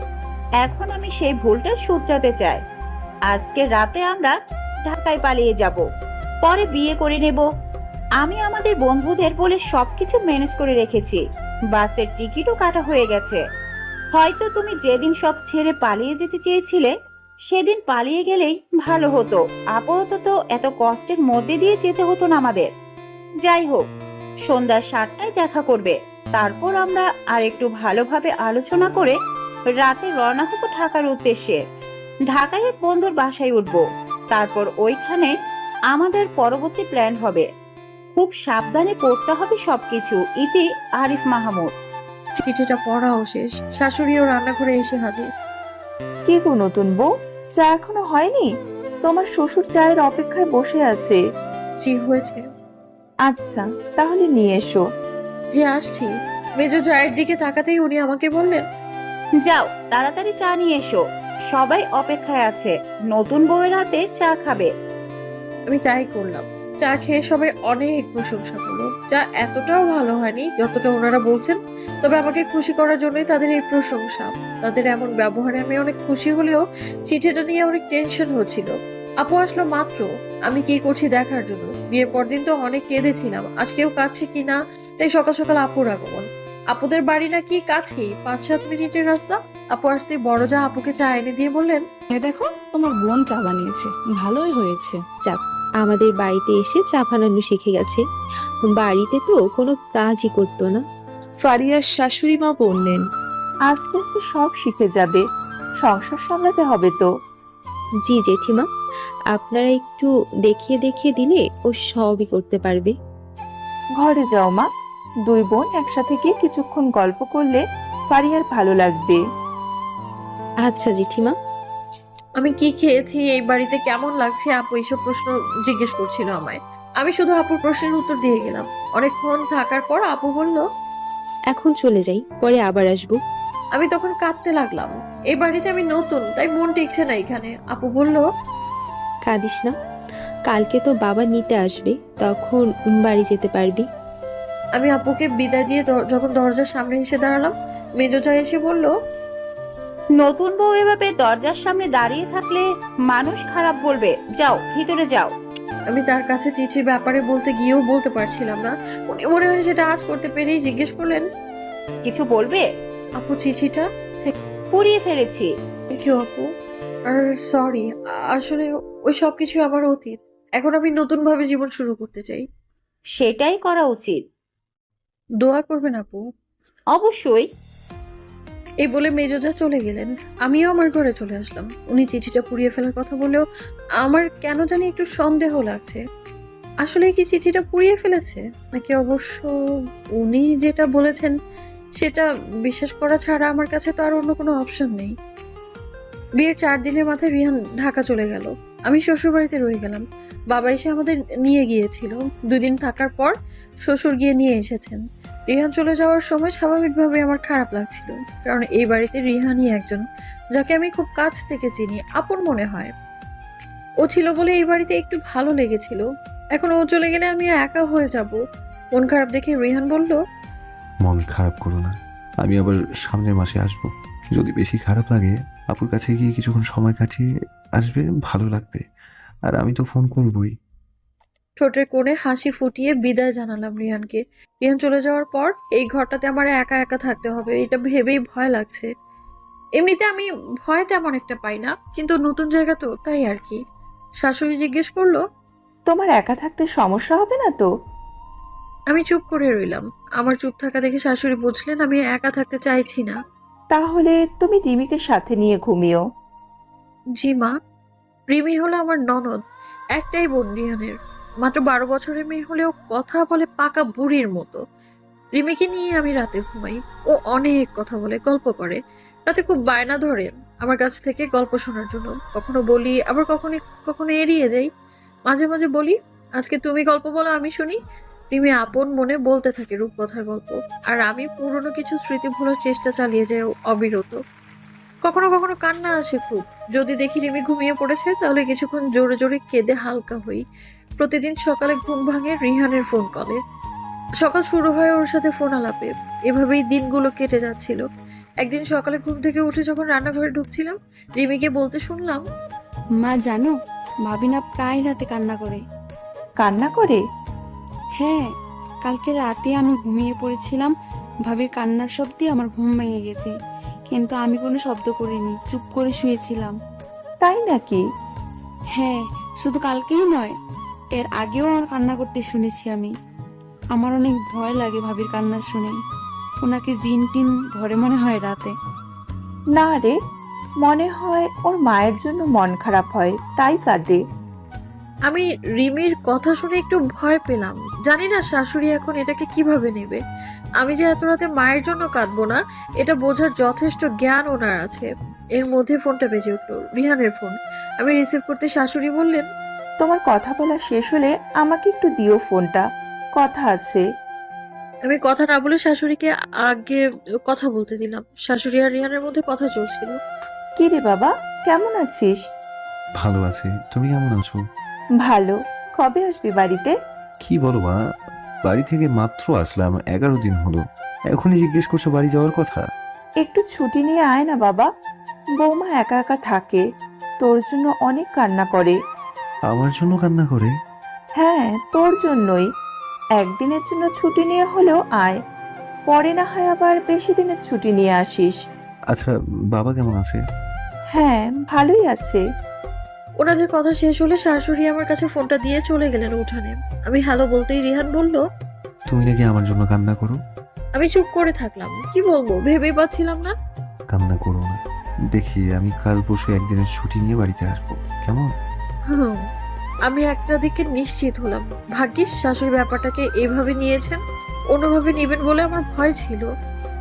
এখন আমি সেই ভুলটা শুধরাতে চাই। আজকে রাতে আমরা ঢাকায় পালিয়ে যাব, পরে বিয়ে করে নেব। আমি আমাদের বন্ধুদের বলে সবকিছু ম্যানেজ করে রেখেছি, বাসের টিকিটও কাটা হয়ে গেছে। হয়তো তুমি যেদিন সব ছেড়ে পালিয়ে যেতে চেয়েছিলে সেদিন পালিয়ে গেলেই ভালো হতো, আপাতত এত কষ্টের মধ্যে দিয়ে যেতে হতো না আমাদের। যাই হোক, সন্ধ্যা 7টায় দেখা করবে, তারপর আমরা আর একটু ভালোভাবে আলোচনা করে রাতে রওনা হবো ঢাকার উদ্দেশ্যে। ঢাকায় এক বন্ধুর বাসায় উঠবো, তারপর ওইখানে আমাদের পরবর্তী প্ল্যান হবে। খুব সাবধানে করতে হবে সবকিছু। ইতি আরিফ মাহমুদ। চিঠিটা পড়াও শেষ, শাশুড়িও রান্নাঘরে এসে হাজির। কি গো নতুন বউ, চা এখনো হয়নি? তোমার শ্বশুর চায়ের অপেক্ষায় বসে আছে। জি হয়েছে। আচ্ছা তাহলে নিয়ে এসো। যে আসছি। মেজো চায়ের দিকে তাকাতেই উনি আমাকে বললেন, যাও তাড়াতাড়ি চা নিয়ে এসো, সবাই অপেক্ষায় আছে, নতুন বউয়ের হাতে চা খাবে। আমি তাই করলাম। চা খেয়ে সবাই অনেক প্রশংসা করলো, যা এতটাও ভালো হয়নি যতটা ওনারা বলছেন। তবে আমাকে খুশি করার জন্যই তাদের এই প্রশংসা। তাদের এমন ব্যবহারে আমি অনেক খুশি হলেও চিঠিটা নিয়ে অনেক টেনশন হচ্ছিল। আপু আসলো মাত্র আমি কি করছি দেখার জন্য। বিয়ের পরদিন তো অনেক কেঁদেছিলাম, আজকেও কাঁদছি কিনা, তাই সকাল সকাল আপুর আগমন। আপুদের বাড়ি নাকি কাছেই, 5-7 মিনিটের রাস্তা। আপু আসতে বড় যা আপুকে চা এনে দিয়ে বললেন, দেখো তোমার বোন চা বানিয়েছে, ভালোই হয়েছে। যাক, আমাদের বাড়িতে এসে চা বানানো শিখে গেছে। বাড়িতে তো কোনো কাজই করতো না। ফারিয়ার শাশুড়ি মা বললেন, আস্তে আস্তে সব শিখে যাবে, সংসার সামলাতে হবে তো। জি জেঠিমা, আপনারা একটু দেখিয়ে দেখিয়ে দিলে ও সবই করতে পারবে। ঘরে যাও মা, দুই বোন একসাথে গিয়ে কিছুক্ষণ গল্প করলে ফারিয়ার ভালো লাগবে। আচ্ছা জেঠিমা। আমি কি খেয়েছি, এই বাড়িতে কেমন লাগছে, আপু এইসব প্রশ্ন জিজ্ঞেস করছিল আমায়। আমি শুধু আপুর প্রশ্নের উত্তর দিয়ে গেলাম। অনেকক্ষণ থাকার পর আপু বলল, এখন চলে যাই, পরে আবার আসবো। আমি তখন কাঁদতে লাগলাম। এই বাড়িতে আমি নতুন, তাই মন টিকছে না এখানে। আপু বলল, কাঁদিস না, কালকে তো বাবা নিতে আসবে, তখন বাড়ি যেতে পারবি। আমি আপুকে বিদায় দিয়ে যখন দরজার সামনে এসে দাঁড়ালাম, মেজোজা এসে বলল, নতুন বউ এভাবে দরজার সামনে দাঁড়িয়ে থাকলে মানুষ খারাপ বলবে, যাও ভিতরে যাও। আমি তার কাছে চিঠির ব্যাপারে বলতে গিয়েও বলতে পারছিলাম না। উনি মনে হয় সেটা আজ করতে পেরেই জিজ্ঞেস করলেন, কিছু বলবে? আপু চিঠিটা? পুড়িয়ে ফেলেছি। থ্যাংক ইউ আপু। আর সরি, আসলে ওই সব কিছু আমার অতীত। এখন আমি নতুন ভাবে জীবন শুরু করতে চাই। সেটাই করা উচিত। দোয়া করবেন আপু। অবশ্যই। এই বলে মেজোজা চলে গেলেন। আমিও আমার ঘরে চলে আসলাম। উনি চিঠিটা পুড়িয়ে ফেলার কথা বলেও আমার কেন জানি একটু সন্দেহ লাগছে। আসলে কি চিঠিটা পুড়িয়ে ফেলেছে, নাকি অবশ্য উনি যেটা বলেছেন সেটা বিশ্বাস করা ছাড়া আমার কাছে তো আর অন্য কোনো অপশন নেই। বিয়ের 4 দিনের মাথায় রিহান ঢাকা চলে গেল। আমি শ্বশুর বাড়িতে রয়ে গেলাম। বাবা এসে আমাদের নিয়ে গিয়েছিল। 2 দিন থাকার পর শ্বশুর গিয়ে নিয়ে এসেছেন। রিহান চলে যাওয়ার সময় স্বাভাবিকভাবে আমার খারাপ লাগছিল, কারণ এই বাড়িতে রিহানই একজন যাকে আমি খুব কাছ থেকে চিনি, আপন মনে হয়। ও ছিল বলে এই বাড়িতে একটু ভালো লেগেছিল। এখন ও চলে গেলে আমি একা হয়ে যাব। মন খারাপ দেখে রিহান বলল, মন খারাপ করো না, আমি আবার সামনের মাসে আসবো। যদি বেশি খারাপ লাগে আপুর কাছে গিয়ে কিছুক্ষণ সময় কাটিয়ে আসবে, ভালো লাগবে। আর আমি তো ফোন করবই। ঠোঁটের কোণে হাসি ফুটিয়ে বিদায় জানালাম রিহানকে। রিহান চলে যাওয়ার পর এই ঘরটাতে আমার একা একা থাকতে হবে, এটা ভেবেই ভয় লাগছে। এমনিতে আমি ভয় তেমন একটা পাই না, কিন্তু নতুন জায়গা তো, তাই আর কি। শাশুড়ি জিজ্ঞেস করলো, তোমার একা থাকতে সমস্যা হবে না তো? আমি চুপ করে রইলাম। আমার চুপ থাকা দেখে শাশুড়ি বুঝলেন আমি একা থাকতে চাইছি না। তাহলে তুমি রিমিকে সাথে নিয়ে ঘুমিও। জি মা। রিমি হলো আমার ননদ, একটাই বোন রিহানের। মাত্র 12 বছরের মেয়ে হলেও কথা বলে পাকা বুড়ির মতো। রিমিকে নিয়ে আমি রাতে ঘুমাই। ও অনেক কথা বলে, গল্প করে। রাতে খুব বায়না ধরে আমার কাছ থেকে গল্প শোনার জন্য। কখনো বলি, আবার কখনো কখনো এড়িয়ে যাই। মাঝে মাঝে বলি, আজকে তুমি গল্প বলো, আমি শুনি। রিমি আপন মনে বলতে থাকে রূপকথার গল্প, আর আমি পুরনো কিছু স্মৃতি ভোলার চেষ্টা চালিয়ে যাই অবিরত। কখনো কখনো কান্না আসে খুব। যদি দেখি রিমি ঘুমিয়ে পড়েছে, তাহলে কিছুক্ষণ জোরে জোরে কেঁদে হালকা হই। প্রতিদিন সকালে ঘুম ভাঙে রিহানের ফোন কলে। সকাল শুরু হয় ওর সাথে ফোন আলাপে। এভাবেই দিনগুলো কেটে যাচ্ছিল। একদিন সকালে ঘুম থেকে উঠে যখন রান্নাঘরে ঢুকছিলাম, রিমিকে বলতে শুনলাম, মা জানো, ভাবি না প্রায় রাতে কান্না করে। কান্না করে? হ্যাঁ, কালকে রাতে আমি ঘুমিয়ে পড়েছিলাম, ভাবির কান্নার শব্দে আমার ঘুম ভেঙে গেছে, কিন্তু আমি কোনো শব্দ করিনি, চুপ করে শুয়েছিলাম। তাই নাকি? হ্যাঁ, শুধু কালকেই নয়, এর আগেও আমার কান্না করতে শুনেছি আমি। আমার অনেক ভয় লাগে ভাবির কান্না শুনে। ওনাকে জিন টিন ধরে মনে হয় রাতে। না রে, মনে হয় ওর মায়ের জন্য মন খারাপ হয়, তাই কাঁদে। আমি রিমির কথা শুনে একটু ভয় পেলাম। জানি না শাশুড়ি এখন এটাকে কিভাবে নেবে। আমি যে এত রাতে মায়ের জন্য কাঁদবো না, এটা বোঝার যথেষ্ট জ্ঞান ওনার আছে। এর মধ্যে ফোনটা বেজে উঠলো, রিহানের ফোন। আমি রিসিভ করতে শাশুড়ি বললেন, তোমার কথা বলা শেষ হলে আমাকে একটু দিও ফোনটা, কথা আছে। আমি কথা না বলে শাশুড়িকে আগে কথা বলতে দিলাম। শাশুড়ি আর রিহানের মধ্যে কথা চলছিল। কি রে বাবা, কেমন আছিস? ভালো আছি, তুমি কেমন আছো? ভালো। কবে আসবি বাড়িতে? কি বলো মা, বাড়ি থেকে মাত্র আসলাম, 11 দিন হলো, এখনই জিজ্ঞেস করছো বাড়ি যাওয়ার কথা? একটু ছুটি নিয়ে আয় না বাবা। বৌমা একা একা থাকে, তোর জন্য অনেক কান্না করে। আমার জন্য কান্না করে? হ্যাঁ, তোর জন্যই। একদিনের জন্য ছুটি নিয়ে হলেও আয়, পরে না হয় আবার বেশি দিনের ছুটি নিয়ে আসিস। আচ্ছা, বাবা কেমন আছে? হ্যাঁ, ভালোই আছে। ওনাদের কথা শেষ হলে শাশুড়ি আমার কাছে ফোনটা দিয়ে চলে গেলেন উঠানে। আমি হ্যালো বলতেই রিহান বলল, তুমি নাকি আমার জন্য কান্না করো? আমি চুপ করে থাকলাম। কি বলবো ভেবেই পাচ্ছিলাম না। কান্না করো না, দেখি আমি কাল পরশু একদিনের ছুটি নিয়ে বাড়িতে আসবো, কেমন? হুম, আমি একটা দিকে নিশ্চিত হলাম। ভাগ্যিস শাশুড়ি ব্যাপারটাকে এভাবে নিয়েছেন, অন্যভাবে নেবেন বলে আমার ভয় ছিল।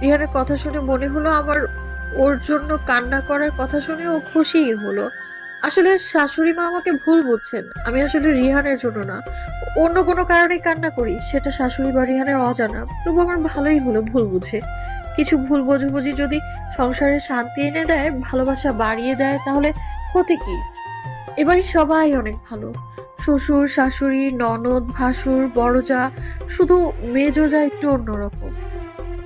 রিহানের কথা শুনে মনে হলো আমার ওর জন্য কান্না করার কথা শুনে ও খুশিই হলো। আসলে শাশুড়ি মা আমাকে ভুল বুঝছেন। আমি আসলে রিহানের জন্য না, অন্য কোনো কারণে কান্না করি, সেটা শাশুড়ি বা রিহানের অজানা। তবু আমার ভালোই হলো ভুল বুঝে। কিছু ভুল বোঝাবুঝি যদি সংসারে শান্তি এনে দেয়, ভালোবাসা বাড়িয়ে দেয়, তাহলে ক্ষতি কি? এবারই সবাই অনেক ভালো। শ্বশুর, শাশুড়ি, ননদ, ভাসুর, বড় যা, শুধু মেজো যা একটু অন্যরকম।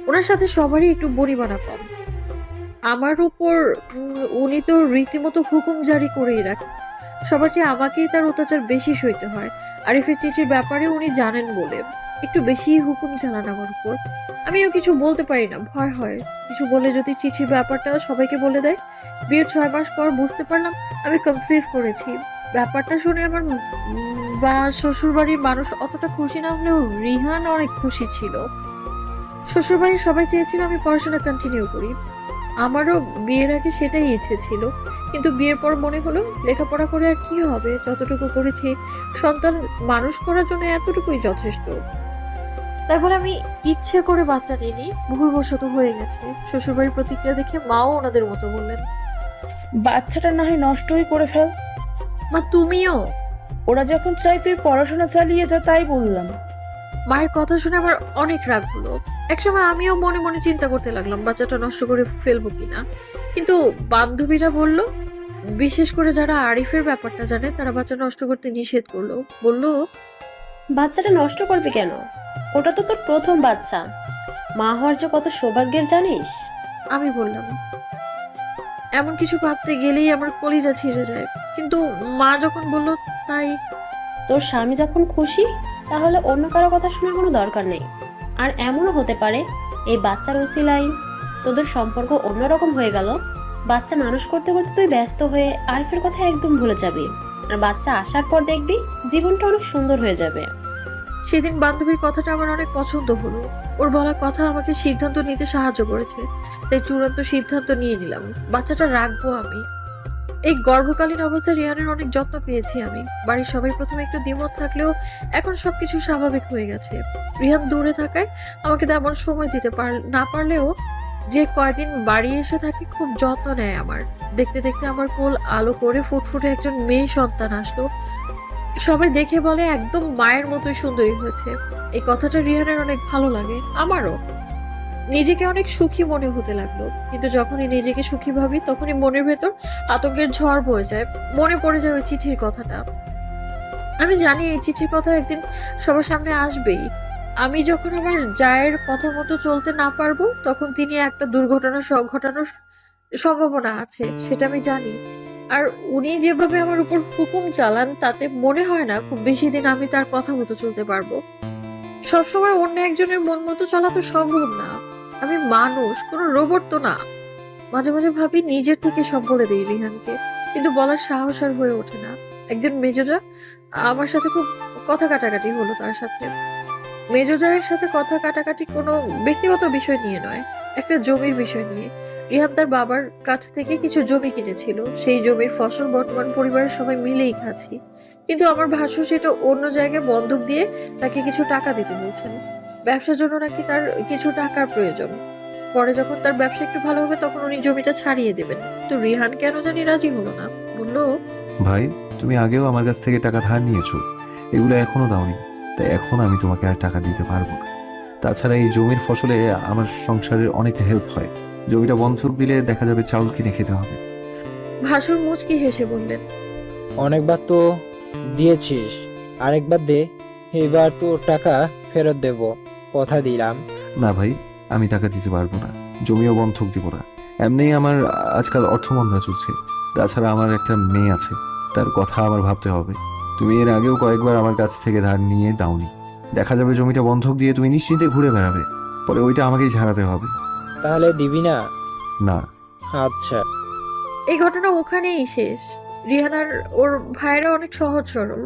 ওনার সাথে সবারই একটু বনিবনা কম। আমার উপর উনি তো রীতিমতো হুকুম জারি করেই রাখেন। সবার চেয়ে আমাকেই তার অত্যাচার বেশি সইতে হয়। আরিফের চিঠির ব্যাপারে উনি জানেন বলে একটু বেশি হুকুম চালান আমার উপর। আমিও কিছু বলতে পারি না, ভয় হয় কিছু বলে যদি চিঠির ব্যাপারটা সবাইকে বলে দেয়। বিয়ের 6 মাস পর বুঝতে পারলাম আমি কনসিভ করেছি। ব্যাপারটা শুনে আমার বা শ্বশুরবাড়ির মানুষ অতটা খুশি না হলেও রিহান অনেক খুশি ছিল। শ্বশুরবাড়ির সবাই চেয়েছিল আমি পড়াশোনা কন্টিনিউ করি। আমারও বিয়ের আগে সেটাই ইচ্ছে ছিল, কিন্তু বিয়ের পর মনে হলো লেখাপড়া করে আর কি হবে, যতটুকু করেছি সন্তান মানুষ করার জন্য এতটুকুই যথেষ্ট। তাই বলে আমি ইচ্ছে করে বাচ্চা নিইনি, ভুলবশত হয়ে গেছে। শ্বশুরবাড়ির প্রতিক্রিয়া দেখে মাও ওনাদের মতো বললেন, বাচ্চাটা না হয় নষ্টই করে ফেল। মা তুমিও? ওরা যখন চাই তুই পড়াশোনা চালিয়ে যা, তাই বললাম। মায়ের কথা শুনে আমার অনেক রাগ হলো। একসময় আমিও মনে মনে চিন্তা করতে লাগলাম বাচ্চাটা নষ্ট করে ফেলবো কিনা, কিন্তু বান্ধবীরা বলল, বিশেষ করে যারা আরিফের ব্যাপারটা জানে, তারা বাচ্চা নষ্ট করতে নিষেধ করলো। বলল, বাচ্চাটা নষ্ট করবে কেন? ওটা তো তোর প্রথম বাচ্চা, মা হওয়ার যে কত সৌভাগ্যের জানিস? আমি বললাম, এমন কিছু ভাবতে গেলেই আমার কলিজা ছিঁড়ে যায়। কিন্তু মা যখন বলল তাই। তোর স্বামী যখন খুশি, তাহলে অন্য কারো কথা শোনার কোনো দরকার নেই। আর এমনও হতে পারে এই বাচ্চার উসিলাই তোদের সম্পর্ক অন্যরকম হয়ে গেল। বাচ্চা মানুষ করতে করতে তুই ব্যস্ত হয়ে আরিফের কথা একদম ভুলে যাবি, আর বাচ্চা আসার পর দেখবি জীবনটা অনেক সুন্দর হয়ে যাবে। সেদিন বান্ধবীর কথাটা আমার অনেক পছন্দ হলো। ওর বলা কথা আমাকে সিদ্ধান্ত নিতে সাহায্য করেছে। তাই চূড়ান্ত সিদ্ধান্ত নিয়ে নিলাম, বাচ্চাটা রাখবো আমি। এই গর্ভকালীন অবস্থায় রিহানের অনেক যত্ন পেয়েছি আমি। বাড়ির সবাই প্রথমে একটু দ্বিমত থাকলেও এখন সবকিছু স্বাভাবিক হয়ে গেছে। রিহান দূরে থাকায় আমাকে তেমন সময় দিতে না পারলেও যে কয়দিন বাড়ি এসে থাকে খুব যত্ন নেয় আমার। দেখতে দেখতে আমার কোল আলো করে ফুটফুটে একজন মেয়ে সন্তান আসলো। সবাই দেখে বলে একদম মায়ের মতোই সুন্দরী হয়েছে। এই কথাটা রিহানের অনেক ভালো লাগে, আমারও। নিজেকে অনেক সুখী মনে হতে লাগলো। কিন্তু যখনই নিজেকে সুখী ভাবি, তখনই মনের ভেতর আতঙ্কের ঝড় বয়ে যায়। মনে পড়ে যায় ওই চিঠির কথাটা। আমি জানি এই চিঠির কথা একদিন সবার সামনে আসবেই। আমি যখন আমার জায়ের কথা মতো চলতে না পারবো, তখন তিনি একটা দুর্ঘটনা ঘটানোর সম্ভাবনা আছে, সেটা আমি জানি। আর উনি যেভাবে আমার উপর হুকুম চালান, তাতে মনে হয় না খুব বেশি দিন আমি তার কথা মতো চলতে পারবো। সবসময় অন্য একজনের মন মতো চলা তো সম্ভব না। আমি মানুষ, কোনো রোবট তো না। মাঝে মাঝে ভাবি নিজের থেকে সব বলে দিই রিহানকে, কিন্তু বলার সাহস আর হয়ে ওঠে না। একদিন মেজোজা আমার সাথে খুব কথা কাটাকাটি হলো। তার সাথে মেজোজায়ের সাথে কথা কাটাকাটি কোনো ব্যক্তিগত বিষয় নিয়ে নয়, একটা জমির বিষয় নিয়ে। রিহান তার বাবার কাছ থেকে কিছু জমি কিনেছিল। সেই জমির ফসল বর্তমান পরিবারের সবাই মিলেই খাচ্ছি, কিন্তু আমার ভাষ্য সেটা অন্য জায়গায় বন্ধক দিয়ে তাকে কিছু টাকা দিতে বলছেন। ব্যবসার জন্য নাকি তার কিছু টাকার প্রয়োজন। পরে যখন তার ব্যবসা একটু ভালো হবে, তখন উনি জমিটা ছাড়িয়ে দেবেন। তো রিহান কেন জানি রাজি হলো না। বলল, ভাই, তুমি আগেও আমার কাছ থেকে টাকা ধার নিয়েছো, এগুলো এখনো দাওনি, তাই এখন আমি তোমাকে আর টাকা দিতে পারবো না। তাছাড়া এই জমির ফসলে আমার সংসারের অনেক হেল্প হয়, জমিটা বন্ধক দিলে দেখা যাবে চাউল কিনে খেতে হবে। ভাসুর মুচকি হেসে বললেন, অনেকবার তো দিয়েছিস, আরেকবার দে, এবার তোর টাকা ফেরত দেব, কথা দিলাম। না ভাই, আমি টাকা দিতে পারবো না, জমিও বন্ধক দিব না। এমনিই আমার আজকাল অর্থমন্দা চলছে, তাছাড়া আমার একটা মেয়ে আছে, তার কথা আমার ভাবতে হবে। তুমি এর আগেও কয়েকবার আমার কাছ থেকে ধার নিয়ে দাওনি, দেখা যাবে জমিটা বন্ধক দিয়ে তুমি নিশ্চিন্তে ঘুরে বেড়াবে, পরে ওইটা আমাকেই ঝাড়াতে হবে। তাহলে দিবি না? না। আচ্ছা। এই ঘটনা ওখানেই শেষ। রিহানার ওর ভাইরা অনেক সহজ সরল,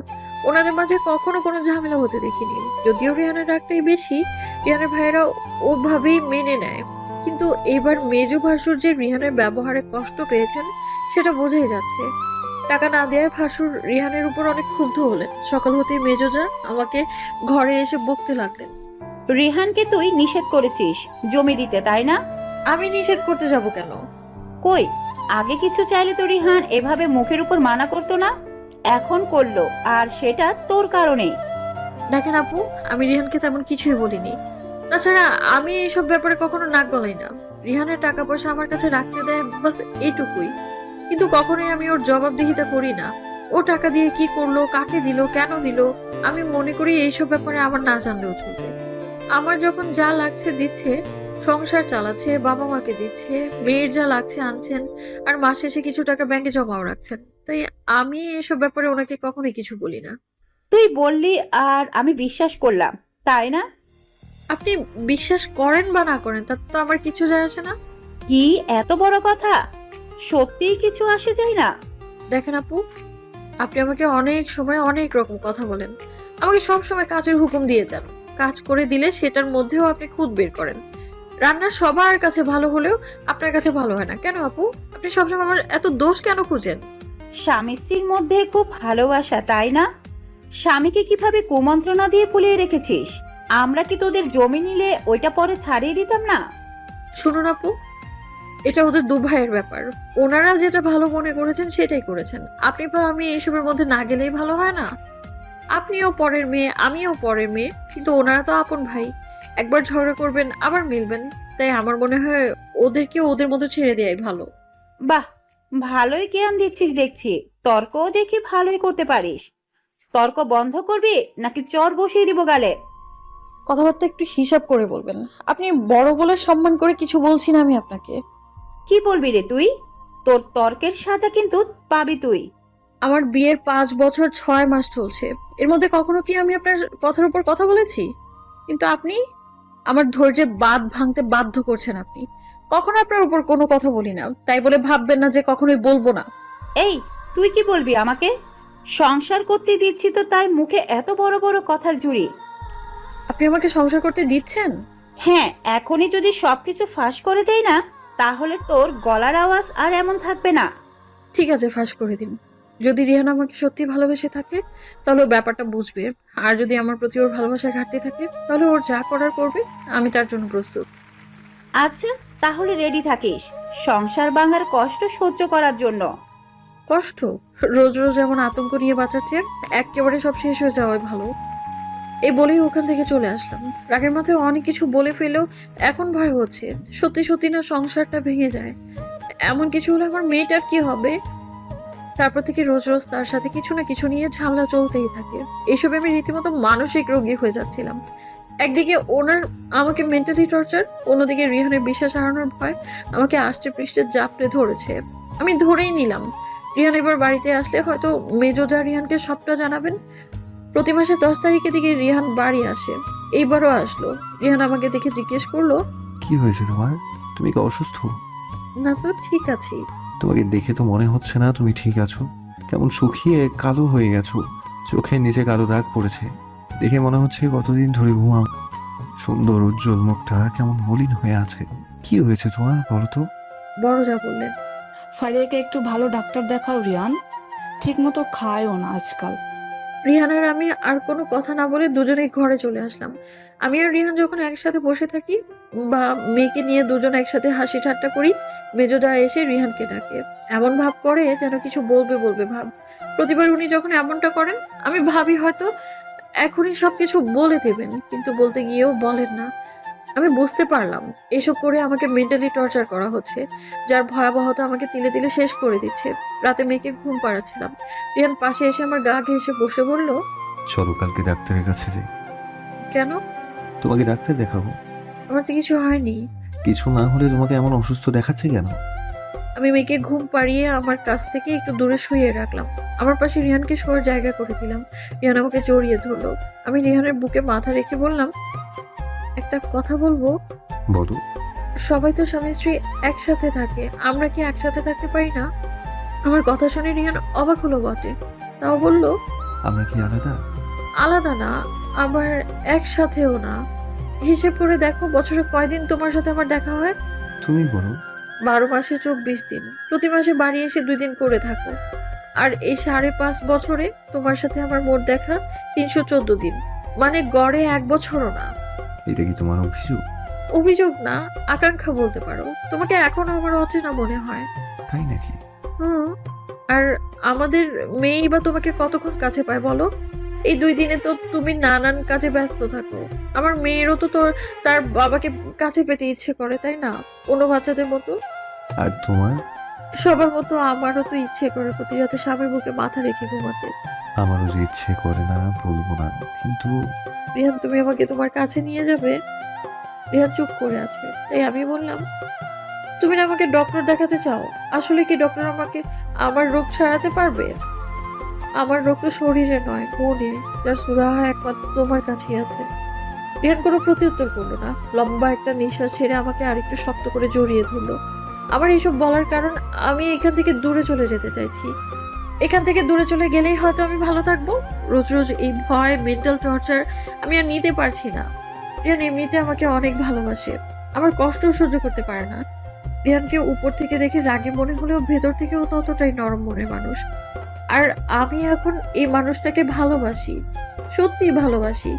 ওনাদের মাঝে কখনো কোনো ঝামেলা হতে দেখিনি। যদিও রিহানার রাগটাই বেশি, রিহানার ভাইরা ওভাবেই মেনে নেয়। কিন্তু এবার মেজো ভাসুর যে রিহানের ব্যবহারে কষ্ট পেয়েছেন সেটা বোঝাই যাচ্ছে। টাকা না দেওয়ায় ভাসুর রিহানের উপর অনেক ক্ষুব্ধ হলেন। সকাল হতেই মেজোজা আমাকে ঘরে এসে বকতে লাগলেন। রিহানকে তুই নিষেধ করেছিস জমি দিতে, তাই না? আমি নিষেধ করতে যাব কেন? কই, আগে কিছু চাইলে তো রিহান এভাবে মুখের উপর মানা করতো না, এখন করলো, আর সেটা তোর কারণেই। দেখেন আপু, আমি রিহানকে তেমন কিছুই বলিনি। তাছাড়া আমি এইসব ব্যাপারে কখনো নাক গলাই না। রিহানের টাকা পয়সা আমার কাছে রাখতে দেয়, বাস এইটুকুই। কিন্তু কখনোই আমি ওর জবাবদিহিতা করি না। ও টাকা দিয়ে কি করলো, কাকে দিল, কেন দিল, আমি মনে করি এইসব ব্যাপারে আমার না জানলেও চলবে। আমার যখন যা লাগছে দিচ্ছে, সংসার চালাচ্ছে, বাবা মাকে দিচ্ছে, মেয়ের যা লাগছে আনছেন, আর মাস শেষে কিছু টাকা ব্যাংকে জমাও রাখছেন। তাই আমি এসব ব্যাপারে ওনাকে কখনোই কিছু বলি না। তুই বললি আর আমি বিশ্বাস করলাম, তাই না? আপনি বিশ্বাস করেন বা না করেন তাতে তো আমার কিছু যায় আসে না। কি এত বড় কথা? সত্যিই কিছু আসে যায় না? দেখেন আপু, আপনি আমাকে অনেক সময় অনেক রকম কথা বলেন, আমাকে সব সময় কাজের হুকুম দিয়ে যান। কাজ করে দিলে সেটার মধ্যেও আপনি খুদ বের করেন। রান্না সবার কাছে ভালো হলেও আপনার কাছে ভালো হয় না কেন আপু? আপনি সবসময় আমার এত দোষ কেন খুঁজেন? স্বামী স্ত্রীর মধ্যে খুব ভালোবাসা, তাই না? স্বামীকে কিভাবে কুমন্ত্রণা দিয়ে ফুলিয়ে রেখেছিস। আমরা কি তোদের জমি নিলে ওইটা পরে ছাড়িয়ে দিতাম না? শুনুন আপু, এটা ওদের দু ভাইয়ের ব্যাপার, ওনারা যেটা ভালো মনে করেছেন সেটাই করেছেন। আপনি বা আমি এইসবের মধ্যে না গেলেই ভালো হয় না? আপনিও পরের মেয়ে, আমিও পরের মেয়ে, কিন্তু ওনারা তো আপন ভাই। একবার ঝগড়া করবেন আবার মিলবেন। তাই আমার মনে হয় ওদেরকে ওদের মতো ছেড়ে দেয়াই ভালো। বাহ, ভালোই জ্ঞান দিচ্ছিস দেখছি। তর্কও দেখি ভালোই করতে পারিস। তর্ক বন্ধ করবি নাকি চর বসিয়ে দিব গালে? কথাবার্তা একটু হিসাব করে বলবেন। আপনি বড় বলে সম্মান করে কিছু বলছি না আমি আপনাকে। কি বলবি রে তুই? তোর তর্কের সাজা কিন্তু পাবি তুই। আমার বিয়ের 5 বছর 6 মাস চলছে, এর মধ্যে কখনো কি আমি আপনার কথার উপর কথা বলেছি? কিন্তু আপনি আমার ধৈর্যের বাঁধ ভাঙতে বাধ্য করছেন। আপনি কখনো আপনার উপর কোনো কথা বলি না, তাই বলে ভাববেন না যে কখনোই বলবো না। এই, তুই কি বলবি আমাকে? সংসার করতে দিচ্ছি তো তাই মুখে এত বড় বড় কথার ঝুড়ি? আপনি আমাকে সংসার করতে দিচ্ছেন? হ্যাঁ, এখনই যদি সবকিছু ফাঁস করে দেই না, তাহলে তোর গলার আওয়াজ আর এমন থাকবে না। ঠিক আছে, ফাঁস করে দিন। যদি রিহানা আমাকে সত্যি ভালোবেসে থাকে তাহলে ও ব্যাপারটা বুঝবে, আর যদি আমার প্রতি ওর ভালোবাসায় ঘাটতি থাকে তাহলে ওর যা করার করবে, আমি তার জন্য প্রস্তুত। আচ্ছা, তাহলে রেডি থাকিস সংসার ভাঙার কষ্ট সহ্য করার জন্য। কষ্ট? রোজ রোজ এমন আতঙ্ক নিয়ে বাঁচার চেয়ে একেবারে সব শেষ হয়ে যাওয়াই ভালো। এই বলেই ওখান থেকে চলে আসলাম। রাগের মাথায় অনেক কিছু বলে ফেলেও এখন ভয় হচ্ছে সত্যি সত্যি না সংসারটা ভেঙে যায়। এমন কিছু হলে আমার মেয়েটার কি হবে? তারপর থেকে রোজ রোজ তার সাথে কিছু না কিছু নিয়ে ঝামেলা চলতেই থাকে। এইসবে আমি রীতিমতো মানসিক রোগী হয়ে যাচ্ছিলাম। একদিকে ওনার আমাকে মেন্টালি টর্চার, অন্যদিকে রিহানের বিশ্বাস হারানোর ভয় আমাকে আষ্টে পৃষ্ঠে জাপড়ে ধরেছে। আমি ধরেই নিলাম রিহান এবার বাড়িতে আসলে হয়তো মেজোজা রিহানকে সবটা জানাবেন। প্রতি মাসে 10 তারিখের দিকে রিহান বাড়ি আসে, এইবারও আসলো। রিহান আমাকে দেখে জিজ্ঞেস করলো, কি হয়েছে তোমার? তুমি কি অসুস্থ? না তো, ঠিক আছি। তোমাকে দেখে তো মনে হচ্ছে না তুমি ঠিক আছো। কেমন শুকিয়ে কালো হয়ে গেছো, চোখের নিচে কালো দাগ পড়েছে। দেখে মনে হচ্ছে কতদিন ধরে ঘুমাও। সুন্দর উজ্জ্বল মুখটা কেমন মলিন হয়ে আছে। কি হয়েছে তোমার বলো তো? বড় যা বললেন। ফারিয়াকে একটু ভালো ডাক্তার দেখাও রিয়ান, ঠিক মতো খায়ও না আজকাল। রিহান আর আমি আর কোনো কথা না বলে দুজনেই ঘরে চলে আসলাম। আমি আর রিহান যখন একসাথে বসে থাকি বা মেয়েকে নিয়ে দুজন একসাথে হাসি ঠাট্টা করি, মেজোদা এসে রিহানকে ডাকে। এমন ভাব করে যেন কিছু বলবে বলবে ভাব। প্রতিবার উনি যখন এমনটা করেন আমি ভাবি হয়তো এখনই সবকিছু বলে দেবেন, কিন্তু বলতে গিয়েও বলেন না। আমি বুঝতে পারলাম এসব করে আমাকে মেন্টালি টর্চার করা হচ্ছে, যার ভয়াবহতা আমাকে তিলে তিলে শেষ করে দিচ্ছে। রাতে মেয়েকে ঘুম পাড়াচ্ছিলাম, রিহান পাশে এসে আমার গা ঘেঁষে বসে বলল, চলো কালকে ডাক্তারের কাছে যাই। কেন? তোমাকে ডাক্তার দেখাবো। আমার তো কিছু হয়নি। কিছু না হলে তোমাকে এমন অসুস্থ দেখাচ্ছে কেন? আমি মেয়েকে ঘুম পাড়িয়ে আমার কাছ থেকে একটু দূরে শুইয়ে রাখলাম। আমার পাশে রিহানকে শোয়ার জায়গা করে দিলাম। রিহান আমাকে জড়িয়ে ধরলো। আমি রিহানের বুকে মাথা রেখে বললাম, একটা কথা বলবো? বলো। সবাই তো স্বামী স্ত্রী একসাথে থাকে, আমরা কি একসাথে থাকতে পারি না? আমার কথা শুনে রিহান অবাক হলো বটে, তাও বলল, আমরা কি আলাদা? আলাদা না, আবার একসাথেও না। হিসেব করে দেখো, বছরে কয়দিন তোমার সাথে আমার দেখা হয়? তুমি বলো। 12 মাসে 24 দিন। প্রতি মাসে বাড়ি এসে 2 দিন করে থাকো। আর এই 5.5 বছরে তোমার সাথে আমার মোট দেখা 314 দিন, মানে গড়ে 1 বছরও না। এটা কি তোমার অভিযোগ? অভিযোগ না, আকাঙ্ক্ষা বলতে পারো। তোমাকে এখনো আমার অচেনা মনে হয়। তাই নাকি? হুম। আর আমাদের মেয়েই বা তোমাকে কতক্ষণ কাছে পায় বলো? এই 2 দিনে তো তুমি নানান কাজে ব্যস্ত থাকো। আমার মেয়েরও তো তার বাবাকে কাছে পেতে ইচ্ছে করে, তাই না? অন্য বাচ্চাদের মতো। আর তোমার? সবার মতো আমারও তো ইচ্ছে করে প্রতি রাতে স্বামীর বুকে মাথা রেখে ঘুমাতে। আমারও যে ইচ্ছে করে না বলবো না, কিন্তু রিহান, তুমি আমাকে তোমার কাছে নিয়ে যাবে? রিহান চুপ করে আছে, তাই আমি বললাম, তুমি না আমাকে ডক্টর দেখাতে চাও? আসলে কি ডক্টর আমাকে আমার রোগ সারাতে পারবে? আমার রোগ তো শরীরে নয়, মনে, যার সুরাহা একমাত্র তোমার কাছেই আছে। রিহান কোনো প্রত্যুত্তর করলো না। লম্বা একটা নিঃশ্বাস ছেড়ে আমাকে আরেকটু শক্ত করে জড়িয়ে ধরলো। আমার এইসব বলার কারণ, আমি এখান থেকে দূরে চলে যেতে চাইছি। এখান থেকে দূরে চলে গেলেই হয়তো আমি ভালো থাকবো। রোজ রোজ এই ভয়, মেন্টাল টর্চার আমি আর নিতে পারছি না। রিহান এমনিতে আমাকে অনেক ভালোবাসে, আমার কষ্টও সহ্য করতে পারে না। রিহানকে উপর থেকে দেখে রাগে মনে হলেও ভেতর থেকেও ততটাই নরম মনের মানুষ। আর আমি এখন এই মানুষটাকে ভালোবাসি, সত্যিই ভালোবাসি।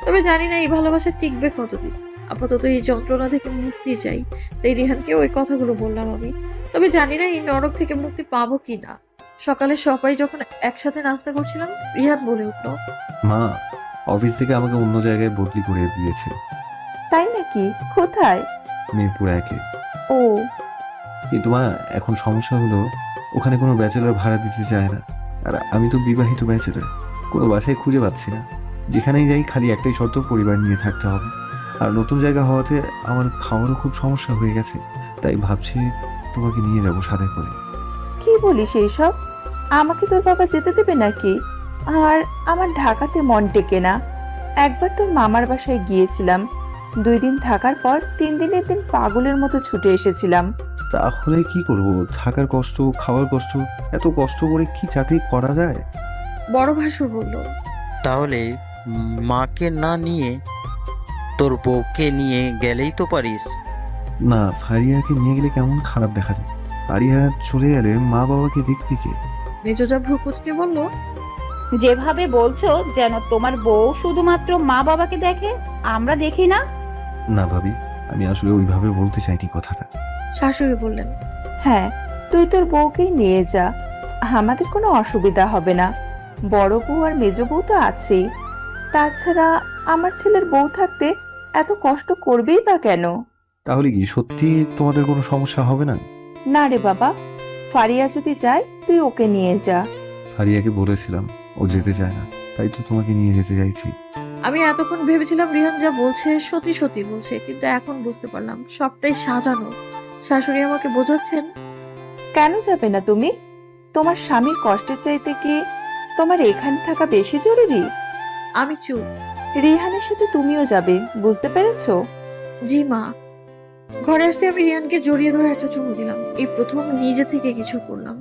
তবে জানি না এই ভালোবাসা টিকবে কতদিন। আপাতত এই যন্ত্রণা থেকে মুক্তি চাই, তাই রিহানকে ওই কথাগুলো বললাম আমি। তবে জানি না এই নরক থেকে মুক্তি পাবো কি না। সকালে সবাই যখন একসাথে নাস্তা করছিলাম, রিহান বলে উঠলো, মা অফিস থেকে আমাকে অন্য জায়গায় বদলি করে দিয়েছে। তাই নাকি? কোথায়? মিরপুর 1-এ। ও, কিন্তু মা এখন সমস্যা হলো, ওখানে কোনো ব্যাচেলর ভাড়া দিতে চায় না। আর আমি তো বিবাহিত ব্যাচেলর, কোনো বাসায় খুঁজে পাচ্ছি না। যেখানেই যাই খালি একটাই শর্ত, পরিবার নিয়ে থাকতে হবে। আর নতুন জায়গা হওয়াতে আমার খাওয়ারও খুব সমস্যা হয়ে গেছে, তাই ভাবছি তোমাকে নিয়ে যাবো সাথে করে। কি বলিস এইসব? আমাকে তোর বাবা যেতে দেবে নাকি? আর আমার ঢাকাতে মন টেকে না। একবার তোর মামার বাসায় গিয়েছিলাম, 2 দিন থাকার পর 3 দিনের দিন পাগলের মতো ছুটে এসেছিলাম। তাহলে কি করব? থাকার কষ্ট, খাওয়ার কষ্ট, এত কষ্ট করে কি চাকরি করা যায়? বড় ভাসুর বলল, তাহলে মাকে না নিয়ে তোর বউকে নিয়ে গেলেই তো পারিস। না, ফারিয়াকে নিয়ে গেলে কেমন খারাপ দেখা যায়। ফারিয়া চলে গেলে মা বাবাকে দেখবি কে? মেজোজা ভ্রুকুচকে বলল, যেভাবে বলছো যেন তোমার বউ শুধুমাত্র মা বাবাকে দেখে, আমরা দেখি না। না ভাবি, আমি আসলে ওইভাবে বলতে চাইনি কথাটা। শাশুড়ি বললেন, হ্যাঁ, তুই তোর বউকেই নিয়ে যা, আমাদের কোনো অসুবিধা হবে না। বড় বউ আর মেজো বউ তো আছেই। তাছাড়া আমার ছেলের বউ থাকতে এত কষ্ট করবেই বা কেন? তাহলে কি সত্যি তোমাদের কোনো সমস্যা হবে না? না রে বাবা, ফারিয়া যদি যায় তুই ওকে নিয়ে যা। ফারিয়াকে বলেছিলাম, ও যেতে চায় না, তাই তো তোমাকে নিয়ে যেতে চাইছি। আমি এতক্ষণ ভেবেছিলাম রিহান যা বলছে সত্যি সত্যি বলছে, কিন্তু এখন বুঝতে পারলাম সবটাই সাজানো। শাশুড়ি আমাকে বোঝাচ্ছেন, কেন যাবে না তুমি? তোমার স্বামীর কষ্টের চাইতে কি তোমার এখানে থাকা বেশি জরুরি? আমি চুপ। রিহানের সাথে তুমিও যাবে, বুঝতে পেরেছো? জি মা। ঘরে আসতে আমি রিহানকে জড়িয়ে ধরে একটা চুমু দিলাম। এই প্রথম নিজে থেকে কিছু করলাম।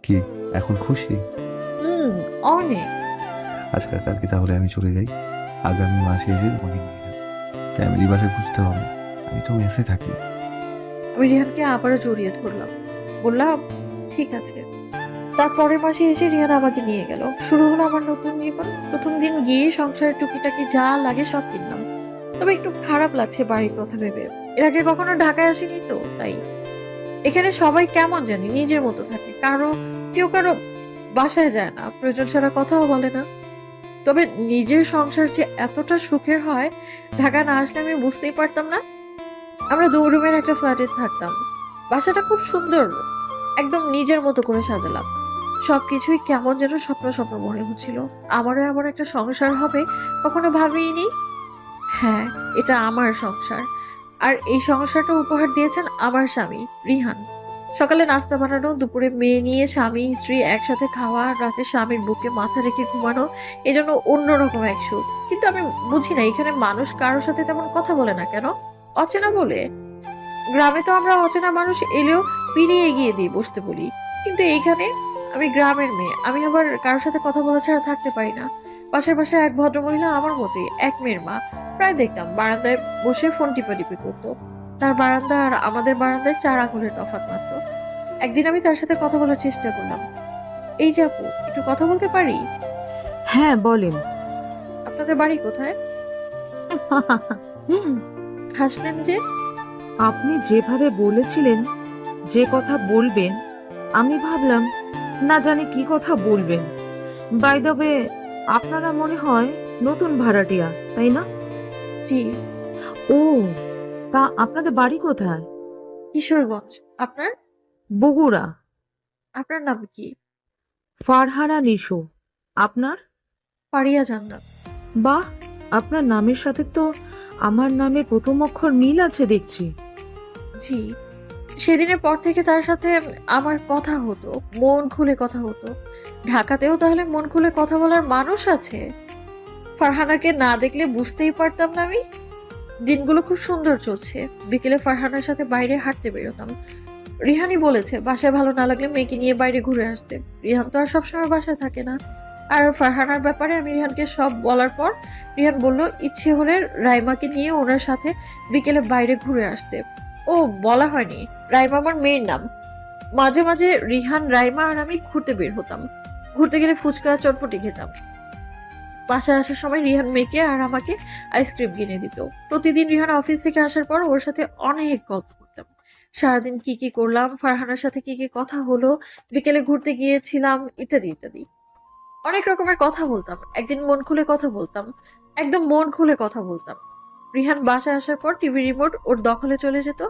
কি এখন খুশি? অনেক। আচ্ছা কালকে তাহলে আমি চলে যাই, আগামী মাসে এসে তোমাকে নিয়ে যাবো। ফ্যামিলি বাসে খুঁজতে হবে, আমি তো মেসে থাকি। আমি রিহানকে আবারও জড়িয়ে ধরলাম, বললাম ঠিক আছে। তার পরের মাসে এসে রিহান আমাকে নিয়ে গেল। শুরু হলো আমার নতুন জীবন। প্রথম দিন গিয়ে সংসারের টুকিটাকি যা লাগে সব কিনলাম। তবে একটু খারাপ লাগছে বাড়ির কথা ভেবে। এর আগে কখনো ঢাকায় আসিনি তো, তাই এখানে সবাই কেমন জানি নিজের মতো থাকে। কেউ কারো বাসায় যায় না, প্রয়োজন ছাড়া কথাও বলে না। তবে নিজের সংসার যে এতটা সুখের হয়, ঢাকা না আসলে আমি বুঝতেই পারতাম না। আমরা 2 রুমের একটা ফ্ল্যাটে থাকতাম। বাসাটা খুব সুন্দর, একদম নিজের মতো করে সাজালাম। সবকিছুই কেমন যেন স্বপ্ন স্বপ্ন মনে হচ্ছিল। আমারও এমন একটা সংসার হবে কখনো ভাবিনি। হ্যাঁ, এটা আমার সংসার, আর এই সংসারটা উপহার দিয়েছেন আমার স্বামী রিহান। সকালে নাস্তা বানানো, দুপুরে মেয়ে নিয়ে স্বামী স্ত্রী একসাথে খাওয়া, আর রাতে স্বামীর বুকে মাথা রেখে ঘুমানো, এই জন্য অন্যরকম এক সুখ। কিন্তু আমি বুঝি না এখানে মানুষ কারোর সাথে তেমন কথা বলে না কেন? অচেনা বলে? গ্রামে তো আমরা অচেনা মানুষ এলেও পেরিয়ে এগিয়ে দিয়ে বসতে বলি, কিন্তু এইখানে আমি গ্রামের মেয়ে, আমি আবার কারোর সাথে কথা বলা ছাড়া থাকতে পারি না। পাশের বাসায় এক ভদ্রমহিলা আমার মতোই, এক মেয়ের মা। প্রায় দেখতাম বারান্দায় বসে ফোন টিপাটিপি করতো। তার বারান্দা আর আমাদের বারান্দায় 4 আঙুলের তফাৎ মাত্র। একদিন আমি তার সাথে কথা বলার চেষ্টা করলাম। এই যে আপু, একটু কথা বলতে পারি? হ্যাঁ বলেন। আপনাদের বাড়ি কোথায়? হাসলেন যে? আপনি যেভাবে বলেছিলেন যে কথা বলবেন, আমি ভাবলাম না জানি কি কথা বলবেন। বাই দ্য ওয়ে, আপনারা মনে হয় নতুন ভাড়াটিয়া, তাই না? জি। ও, তা আপনাদের বাড়ি কোথায়? কিশোরগঞ্জ। আপনার? বগুড়া। আপনার নাম কি? ফারহানা নিশো। আপনার? পারিয়া জান্নাত। বাহ, আপনার নামের সাথে তো আমার নামের প্রথম অক্ষর মিল আছে দেখছি। জি। সেদিনের পর থেকে তার সাথে আমার কথা হতো, মন খুলে কথা হতো। ঢাকাতেও তাহলে মন খুলে কথা বলার মানুষ আছে? ফারহানাকে না দেখলে বুঝতেই পারতাম না আমি। দিনগুলো খুব সুন্দর চলছে। বিকেলে ফারহানার সাথে বাইরে হাঁটতে বেরোতাম। রিহানই বলেছে বাসায় ভালো না লাগলে মেয়েকে নিয়ে বাইরে ঘুরে আসতে। রিহান তো আর সবসময় বাসায় থাকে না। আর ফারহানার ব্যাপারে আমি রিহানকে সব বলার পর রিহান বলল ইচ্ছে হলে রাইমাকে নিয়ে ওনার সাথে বিকেলে বাইরে ঘুরে আসতে। ও, বলা হয়নি, রাইমা আমার মেয়ের নাম। মাঝে মাঝে রিহান, রাইমা আর আমি ঘুরতে বের হতাম। ঘুরতে গেলে ফুচকা চটপটি খেতাম। বাসায় আসার সময় রিহান মেয়েকে আর আমাকে আইসক্রিম কিনে দিত। প্রতিদিন রিহান অফিস থেকে আসার পর ওর সাথে অনেক গল্প করতাম। সারাদিন কি কি করলাম, ফারহানার সাথে কি কি কথা হলো, বিকেলে ঘুরতে গিয়েছিলাম, ইত্যাদি ইত্যাদি। অনেক রকমের কথা বলতাম। একদিন মন খুলে কথা বলতাম, একদম মন খুলে কথা বলতাম। রিহান বাসায় আসার পর টিভি রিমোট ওর দখলে চলে যেত।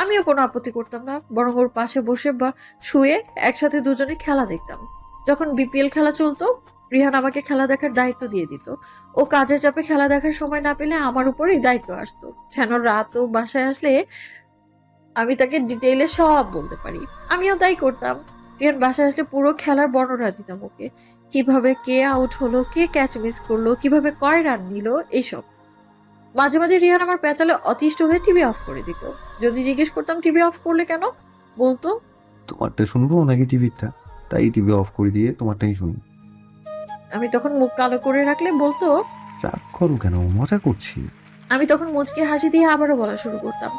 আমিও কোনো আপত্তি করতাম না, বরং ওর পাশে বসে বা শুয়ে একসাথে দুজনে খেলা দেখতাম। যখন বিপিএল খেলা চলতো, রিহান আমাকে খেলা দেখার দায়িত্ব দিয়ে দিত। ও কাজের চাপে খেলা দেখার সময় না পেলে আমার উপরেই দায়িত্ব আসতো, যেন রাতও বাসায় আসলে আমি তাকে ডিটেইলে সব বলতে পারি। আমিও তাই করতাম। রিহান বাসায় আসলে পুরো খেলার বর্ণনা দিতাম ওকে, কিভাবে কে আউট হলো, কে ক্যাচ মিস করলো, কিভাবে কয় রান নিল, এইসব। মাঝে মাঝে রিহান আমার পেঁচালে অতিষ্ঠ হয়ে টিভি অফ করে দিত। যদি জিজ্ঞেস করতাম টিভি অফ করলে কেন, বলতো তোমারটা শুনবো নাকি টিভিটা, তাই টিভি অফ করে দিয়ে তোমারটাই শুনি। আমি তখন মুখ কালো করে রাখলে বলতো রাগ করো কেন, মজা করছি। আমি তখন মুচকে হাসি দিয়ে আবারও বলা শুরু করতাম।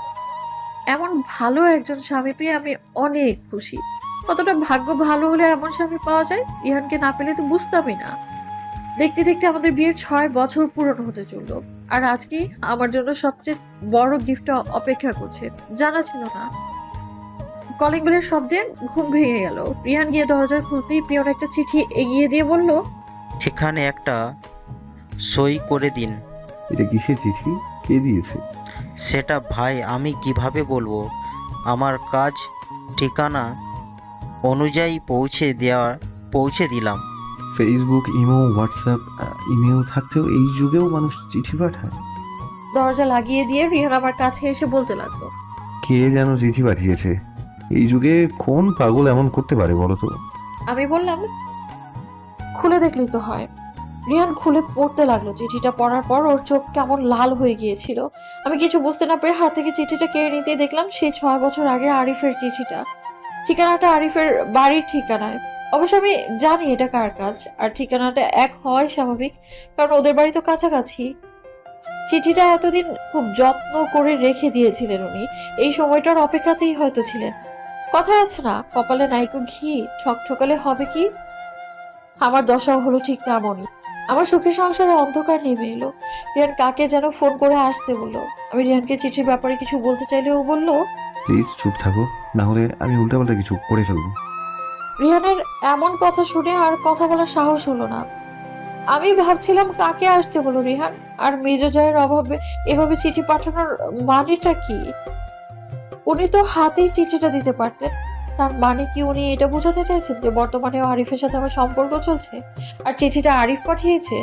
এমন ভালো একজন স্বামী পেয়ে আমি অনেক খুশি। কতটা ভাগ্য ভালো হলে এমন স্বামী পাওয়া যায়, রিহানকে না পেলে তো বুঝতামই না। দেখতে দেখতে আমাদের বিয়ের 6 বছর পূরণ হতে চললো। আর আজকে আমার জন্য সবচেয়ে বড় গিফট অপেক্ষা করছে, জানা ছিল না। কলিং বেলের শব্দে ঘুম ভেঙে গেল। রিহান গিয়ে দরজা খুলতেই পিয়ন একটা চিঠি এগিয়ে দিয়ে বলল, এখানে একটা সই করে দিন। এটা কিসের চিঠি, কে দিয়েছে? সেটা ভাই আমি কিভাবে বলবো? আমার কাজ ঠিকানা অনুযায়ী পৌঁছে দিলাম। ফেসবুক, ইমো, হোয়াটসঅ্যাপ, ইমেল থাকতেও এই যুগেও মানুষ চিঠি পাঠায়? দরজা লাগিয়ে দিয়ে রিহান আমার কাছে এসে বলতে লাগলো, কে যেন চিঠি পাঠিয়েছে? এই যুগে কোন পাগল এমন করতে পারে বলো তো? আমি বললাম, খুলে দেখলেই তো হয়। রিহান খুলে পড়তে লাগলো। চিঠিটা পড়ার পর ওর চোখ কেমন লাল হয়ে গিয়েছিল। আমি কিছু বুঝতে না পেরে হাত থেকে চিঠিটা কেড়ে নিতে দেখলাম সেই 6 বছর আগে আরিফের চিঠিটা। ঠিকানাটা আরিফের বাড়ির ঠিকানায়। অবশ্য আমি জানি এটা কার কাজ, আর ঠিকানাটা এক হওয়াই স্বাভাবিক, কারণ ওদের বাড়ি তো কাছাকাছি। চিঠিটা এতদিন খুব যত্ন করে রেখে দিয়েছিলেন উনি। এই সময়টার অপেক্ষাতেই হয়তো ছিলেন। কথায় আছে না, কপালে নাইকো ঘি, ঠকঠকালে হবে কি? আমার দশাও হলো ঠিক তেমনই। আমার সুখের সংসারে অন্ধকার নেমে এলো। রিহান কাকে যেন ফোন করে আসতে বললো। আমি রিহানকে চিঠির ব্যাপারে কিছু বলতে চাইলে ও বলল, প্লিজ চুপ থাকো, না হলে আমি উল্টাপাল্টা কিছু করে ফেলবো। রিহানের এমন কথা শুনে আর কথা বলার সাহস হলো না। আমি ভাবছিলাম কাকে আসতে বলো রিহান, আর মেজাজের অভাবে এভাবে চিঠি পাঠানোর মানেটা কি? উনি তো হাতেই চিঠিটা দিতে পারতেন। তার মানে কি উনি এটা বোঝাতে চাইছেন যে বর্তমানে আরিফের সাথে আমার সম্পর্ক চলছে আর চিঠিটা আরিফ পাঠিয়েছে?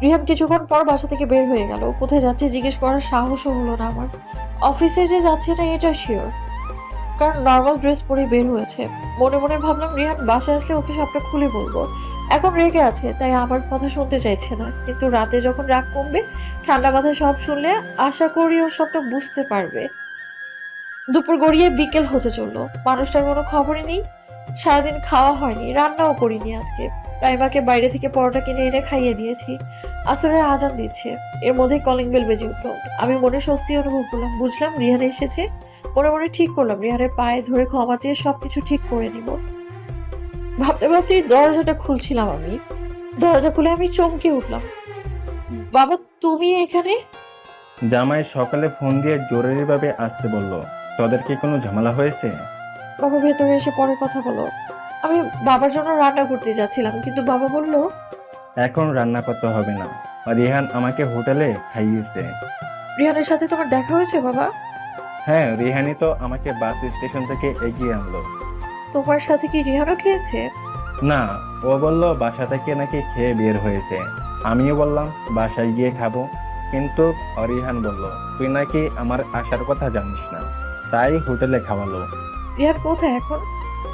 রিহান কিছুক্ষণ পর বাসা থেকে বের হয়ে গেল। কোথায় যাচ্ছে জিজ্ঞেস করার সাহসও হলো না আমার। অফিসে যে যাচ্ছে না এটা শিওর, কারণ নর্মাল ড্রেস পরে বের হয়েছে। মনে মনে ভাবলাম রিহান বাসায় আসলে ওকে সবটা খুলে বলবো। এখন রেগে আছে, তাই আমার কথা শুনতে চাইছে না। কিন্তু রাতে যখন রাগ কমবে, ঠান্ডা মাথায় সব শুনলে আশা করি ও সবটা বুঝতে পারবে। দুপুর গড়িয়ে বিকেল হতে চললো, মানুষটার কোনো খবরই নেই। সারাদিন খাওয়া হয়নি, রান্নাও করিনি আজকে। রাইমাকে বাইরে থেকে পরোটা কিনে এনে খাইয়ে দিয়েছি। আসরের আজান দিচ্ছে, এর মধ্যেই কলিং বেল বেজে উঠলো। আমি মনে স্বস্তি অনুভব করলাম, বুঝলাম রিহান এসেছে। মনে মনে ঠিক করলাম রিহানের পায়ে ধরে ক্ষমা চেয়ে সবকিছু ঠিক করে নিব। ভাবতে ভাবতেই দরজাটা খুলছিলাম আমি। দরজা খুলে আমি চমকে উঠলাম। বাবা, তুমি এখানে? জামাই সকালে ফোন দিয়ে জরুরিভাবে আসতে বললো। তোদের কি কোনো ঝামেলা হয়েছে? বাবা ভেতরে এসে পরে কথা বলো। আমি বাবার জন্য রান্না করতে যাচ্ছিলাম, কিন্তু বাবা বলল এখন রান্না করতে হবে না, রিহান আমাকে হোটেলে খাইয়েছে। রিহানের সাথে তোমার দেখা হয়েছে বাবা? হ্যাঁ, রিহানি তো আমাকে বাস স্টেশন থেকে এগিয়ে আনলো। তোমার সাথে কি রিহানও খেয়েছে? না, ও বললো বাসা থেকে নাকি খেয়ে বের হয়েছে। আমিও বললাম বাসায় গিয়ে খাবো, কিন্তু রিহান বলল তুই নাকি আমার আসার কথা জানিস না, তাই হোটেলে খাওয়ালো। রিহান কোথায় এখন?